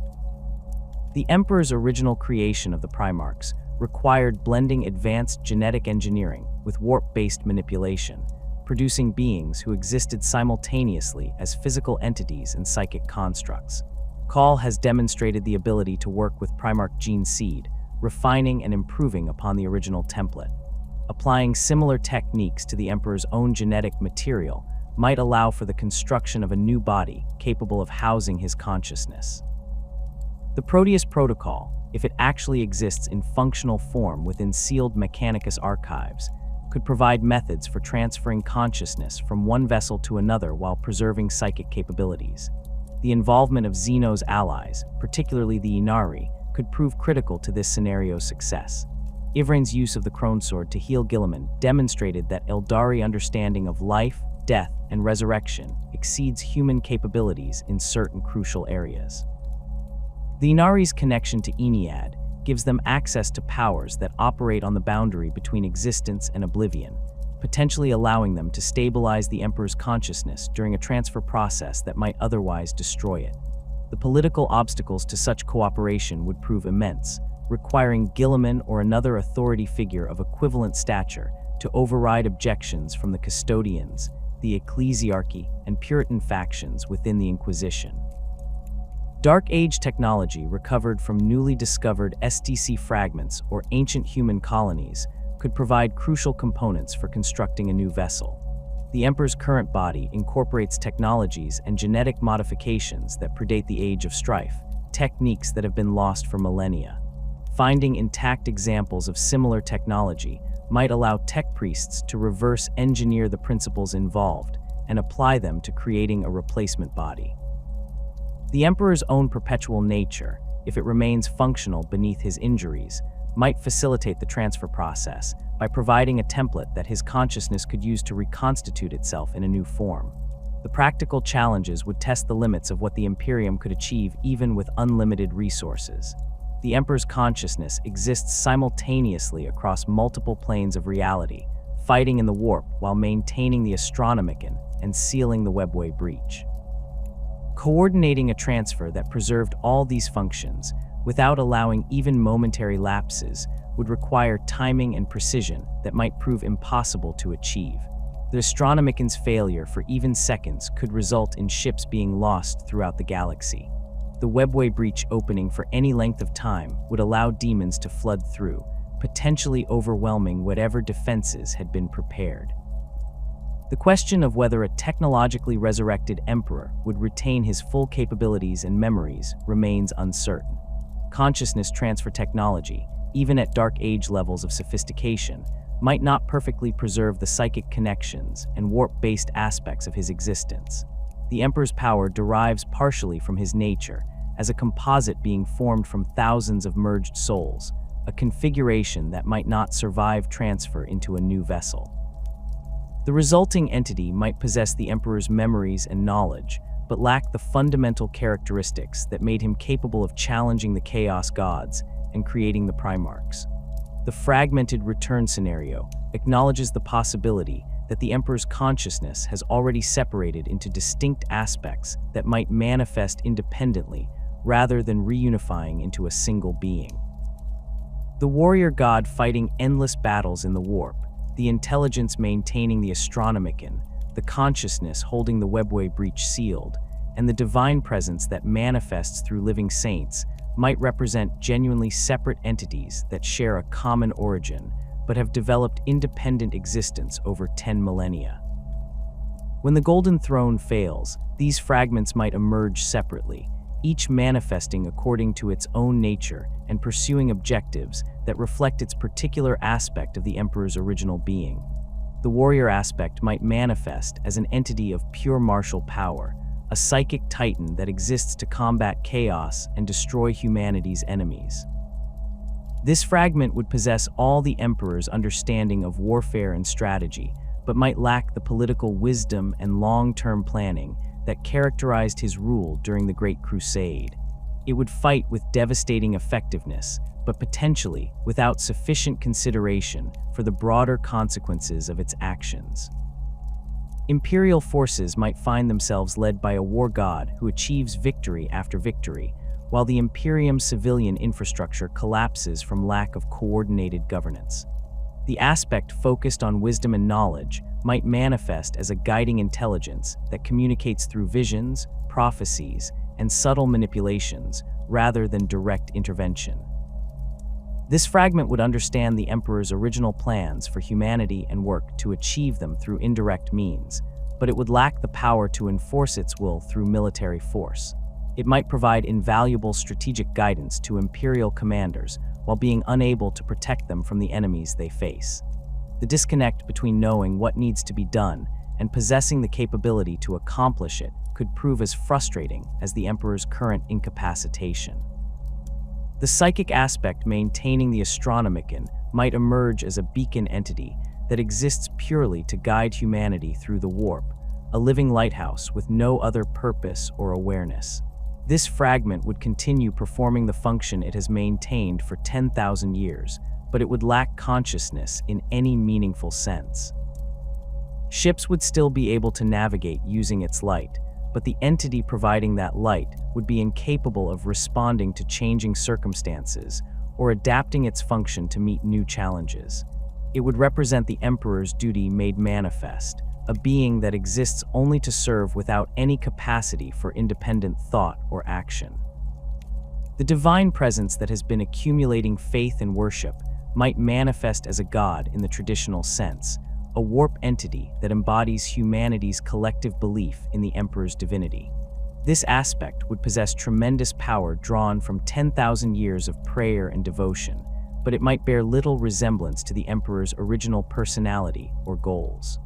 The Emperor's original creation of the Primarchs required blending advanced genetic engineering with warp-based manipulation, producing beings who existed simultaneously as physical entities and psychic constructs. Call has demonstrated the ability to work with Primarch gene seed, refining and improving upon the original template. Applying similar techniques to the Emperor's own genetic material might allow for the construction of a new body capable of housing his consciousness. The Proteus Protocol, if it actually exists in functional form within sealed Mechanicus archives, could provide methods for transferring consciousness from one vessel to another while preserving psychic capabilities. The involvement of Zeno's allies, particularly the Inari, could prove critical to this scenario's success. Ivrain's use of the Crone Sword to heal Guilliman demonstrated that Eldari understanding of life, death, and resurrection exceeds human capabilities in certain crucial areas. The Inari's connection to Ennead gives them access to powers that operate on the boundary between existence and oblivion, potentially allowing them to stabilize the Emperor's consciousness during a transfer process that might otherwise destroy it. The political obstacles to such cooperation would prove immense, requiring Guilliman or another authority figure of equivalent stature to override objections from the Custodians, the Ecclesiarchy, and Puritan factions within the Inquisition. Dark Age technology recovered from newly discovered SDC fragments or ancient human colonies could provide crucial components for constructing a new vessel. The Emperor's current body incorporates technologies and genetic modifications that predate the Age of Strife, techniques that have been lost for millennia. Finding intact examples of similar technology might allow tech priests to reverse engineer the principles involved and apply them to creating a replacement body. The Emperor's own perpetual nature, if it remains functional beneath his injuries, might facilitate the transfer process by providing a template that his consciousness could use to reconstitute itself in a new form. The practical challenges would test the limits of what the Imperium could achieve even with unlimited resources. The Emperor's consciousness exists simultaneously across multiple planes of reality, fighting in the warp while maintaining the Astronomican and sealing the webway breach. Coordinating a transfer that preserved all these functions without allowing even momentary lapses would require timing and precision that might prove impossible to achieve. The Astronomican's failure for even seconds could result in ships being lost throughout the galaxy. The webway breach opening for any length of time would allow demons to flood through, potentially overwhelming whatever defenses had been prepared. The question of whether a technologically resurrected emperor would retain his full capabilities and memories remains uncertain. Consciousness transfer technology, even at Dark Age levels of sophistication, might not perfectly preserve the psychic connections and warp-based aspects of his existence. The Emperor's power derives partially from his nature, as a composite being formed from thousands of merged souls, a configuration that might not survive transfer into a new vessel. The resulting entity might possess the Emperor's memories and knowledge, but lack the fundamental characteristics that made him capable of challenging the Chaos Gods and creating the Primarchs. The fragmented return scenario acknowledges the possibility that the Emperor's consciousness has already separated into distinct aspects that might manifest independently rather than reunifying into a single being. The warrior god fighting endless battles in the warp, the intelligence maintaining the Astronomican, the consciousness holding the webway breach sealed, and the divine presence that manifests through living saints might represent genuinely separate entities that share a common origin but have developed independent existence over 10 millennia. When the Golden Throne fails, these fragments might emerge separately, each manifesting according to its own nature and pursuing objectives that reflect its particular aspect of the Emperor's original being. The warrior aspect might manifest as an entity of pure martial power, a psychic titan that exists to combat chaos and destroy humanity's enemies. This fragment would possess all the Emperor's understanding of warfare and strategy, but might lack the political wisdom and long-term planning that characterized his rule during the Great Crusade. It would fight with devastating effectiveness, but potentially without sufficient consideration for the broader consequences of its actions. Imperial forces might find themselves led by a war god who achieves victory after victory, while the Imperium civilian infrastructure collapses from lack of coordinated governance. The aspect focused on wisdom and knowledge might manifest as a guiding intelligence that communicates through visions, prophecies, and subtle manipulations rather than direct intervention. This fragment would understand the Emperor's original plans for humanity and work to achieve them through indirect means, but it would lack the power to enforce its will through military force. It might provide invaluable strategic guidance to Imperial commanders while being unable to protect them from the enemies they face. The disconnect between knowing what needs to be done and possessing the capability to accomplish it could prove as frustrating as the Emperor's current incapacitation. The psychic aspect maintaining the Astronomican might emerge as a beacon entity that exists purely to guide humanity through the warp, a living lighthouse with no other purpose or awareness. This fragment would continue performing the function it has maintained for 10,000 years, but it would lack consciousness in any meaningful sense. Ships would still be able to navigate using its light, but the entity providing that light would be incapable of responding to changing circumstances or adapting its function to meet new challenges. It would represent the Emperor's duty made manifest, a being that exists only to serve without any capacity for independent thought or action. The divine presence that has been accumulating faith and worship might manifest as a god in the traditional sense, a warp entity that embodies humanity's collective belief in the Emperor's divinity. This aspect would possess tremendous power drawn from 10,000 years of prayer and devotion, but it might bear little resemblance to the Emperor's original personality or goals.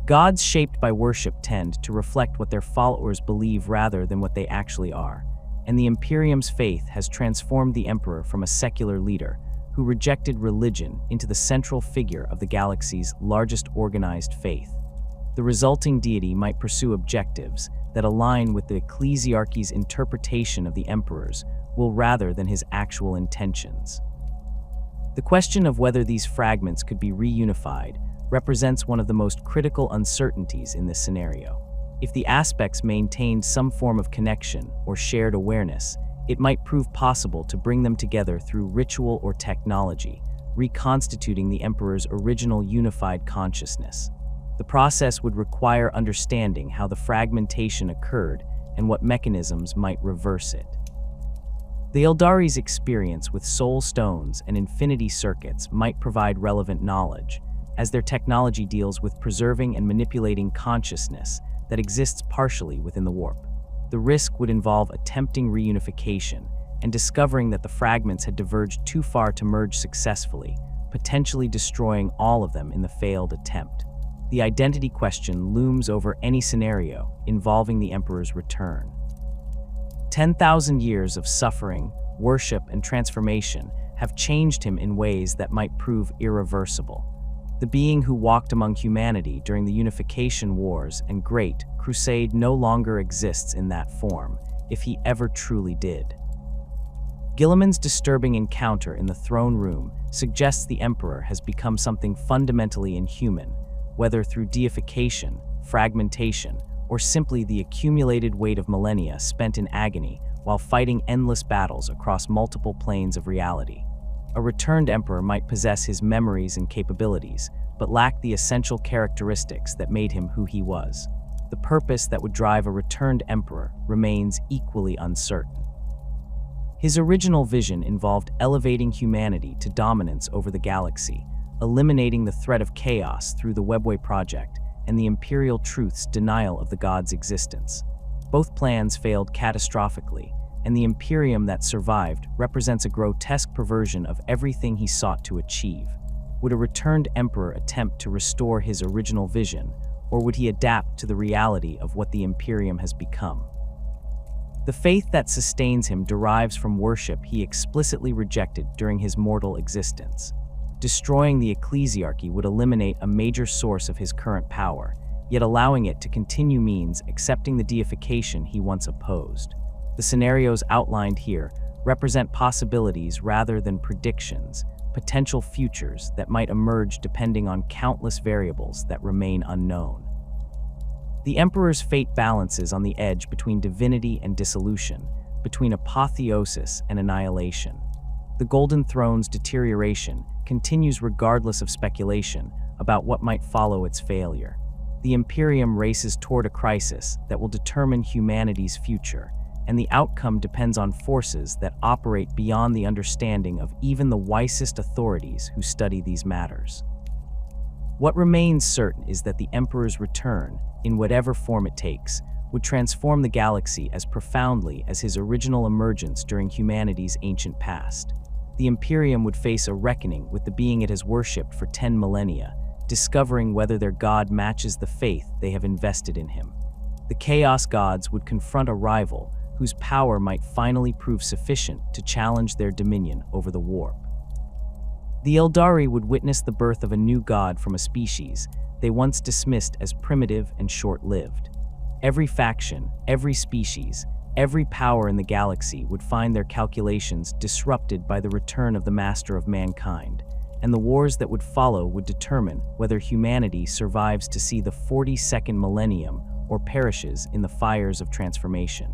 Gods shaped by worship tend to reflect what their followers believe rather than what they actually are, and the Imperium's faith has transformed the Emperor from a secular leader who rejected religion into the central figure of the galaxy's largest organized faith. The resulting deity might pursue objectives that align with the Ecclesiarchy's interpretation of the Emperor's will rather than his actual intentions. The question of whether these fragments could be reunified represents one of the most critical uncertainties in this scenario. If the aspects maintained some form of connection or shared awareness, it might prove possible to bring them together through ritual or technology, reconstituting the Emperor's original unified consciousness. The process would require understanding how the fragmentation occurred and what mechanisms might reverse it. The Eldari's experience with soul stones and infinity circuits might provide relevant knowledge, as their technology deals with preserving and manipulating consciousness that exists partially within the warp. The risk would involve attempting reunification and discovering that the fragments had diverged too far to merge successfully, potentially destroying all of them in the failed attempt. The identity question looms over any scenario involving the Emperor's return. 10,000 years of suffering, worship, and transformation have changed him in ways that might prove irreversible. The being who walked among humanity during the Unification Wars and Great Crusade no longer exists in that form, if he ever truly did. Guilliman's disturbing encounter in the throne room suggests the Emperor has become something fundamentally inhuman, whether through deification, fragmentation, or simply the accumulated weight of millennia spent in agony while fighting endless battles across multiple planes of reality. A returned Emperor might possess his memories and capabilities, but lack the essential characteristics that made him who he was. The purpose that would drive a returned Emperor remains equally uncertain. His original vision involved elevating humanity to dominance over the galaxy, eliminating the threat of chaos through the Webway Project and the Imperial Truth's denial of the gods' existence. Both plans failed catastrophically, and the Imperium that survived represents a grotesque perversion of everything he sought to achieve. Would a returned emperor attempt to restore his original vision, or would he adapt to the reality of what the Imperium has become? The faith that sustains him derives from worship he explicitly rejected during his mortal existence. Destroying the Ecclesiarchy would eliminate a major source of his current power, yet allowing it to continue means accepting the deification he once opposed. The scenarios outlined here represent possibilities rather than predictions, potential futures that might emerge depending on countless variables that remain unknown. The Emperor's fate balances on the edge between divinity and dissolution, between apotheosis and annihilation. The Golden Throne's deterioration continues regardless of speculation about what might follow its failure. The Imperium races toward a crisis that will determine humanity's future, and the outcome depends on forces that operate beyond the understanding of even the wisest authorities who study these matters. What remains certain is that the Emperor's return, in whatever form it takes, would transform the galaxy as profoundly as his original emergence during humanity's ancient past. The Imperium would face a reckoning with the being it has worshipped for 10 millennia, discovering whether their god matches the faith they have invested in him. The Chaos Gods would confront a rival whose power might finally prove sufficient to challenge their dominion over the warp. The Eldari would witness the birth of a new god from a species they once dismissed as primitive and short-lived. Every faction, every species, every power in the galaxy would find their calculations disrupted by the return of the master of mankind, and the wars that would follow would determine whether humanity survives to see the 42nd millennium or perishes in the fires of transformation.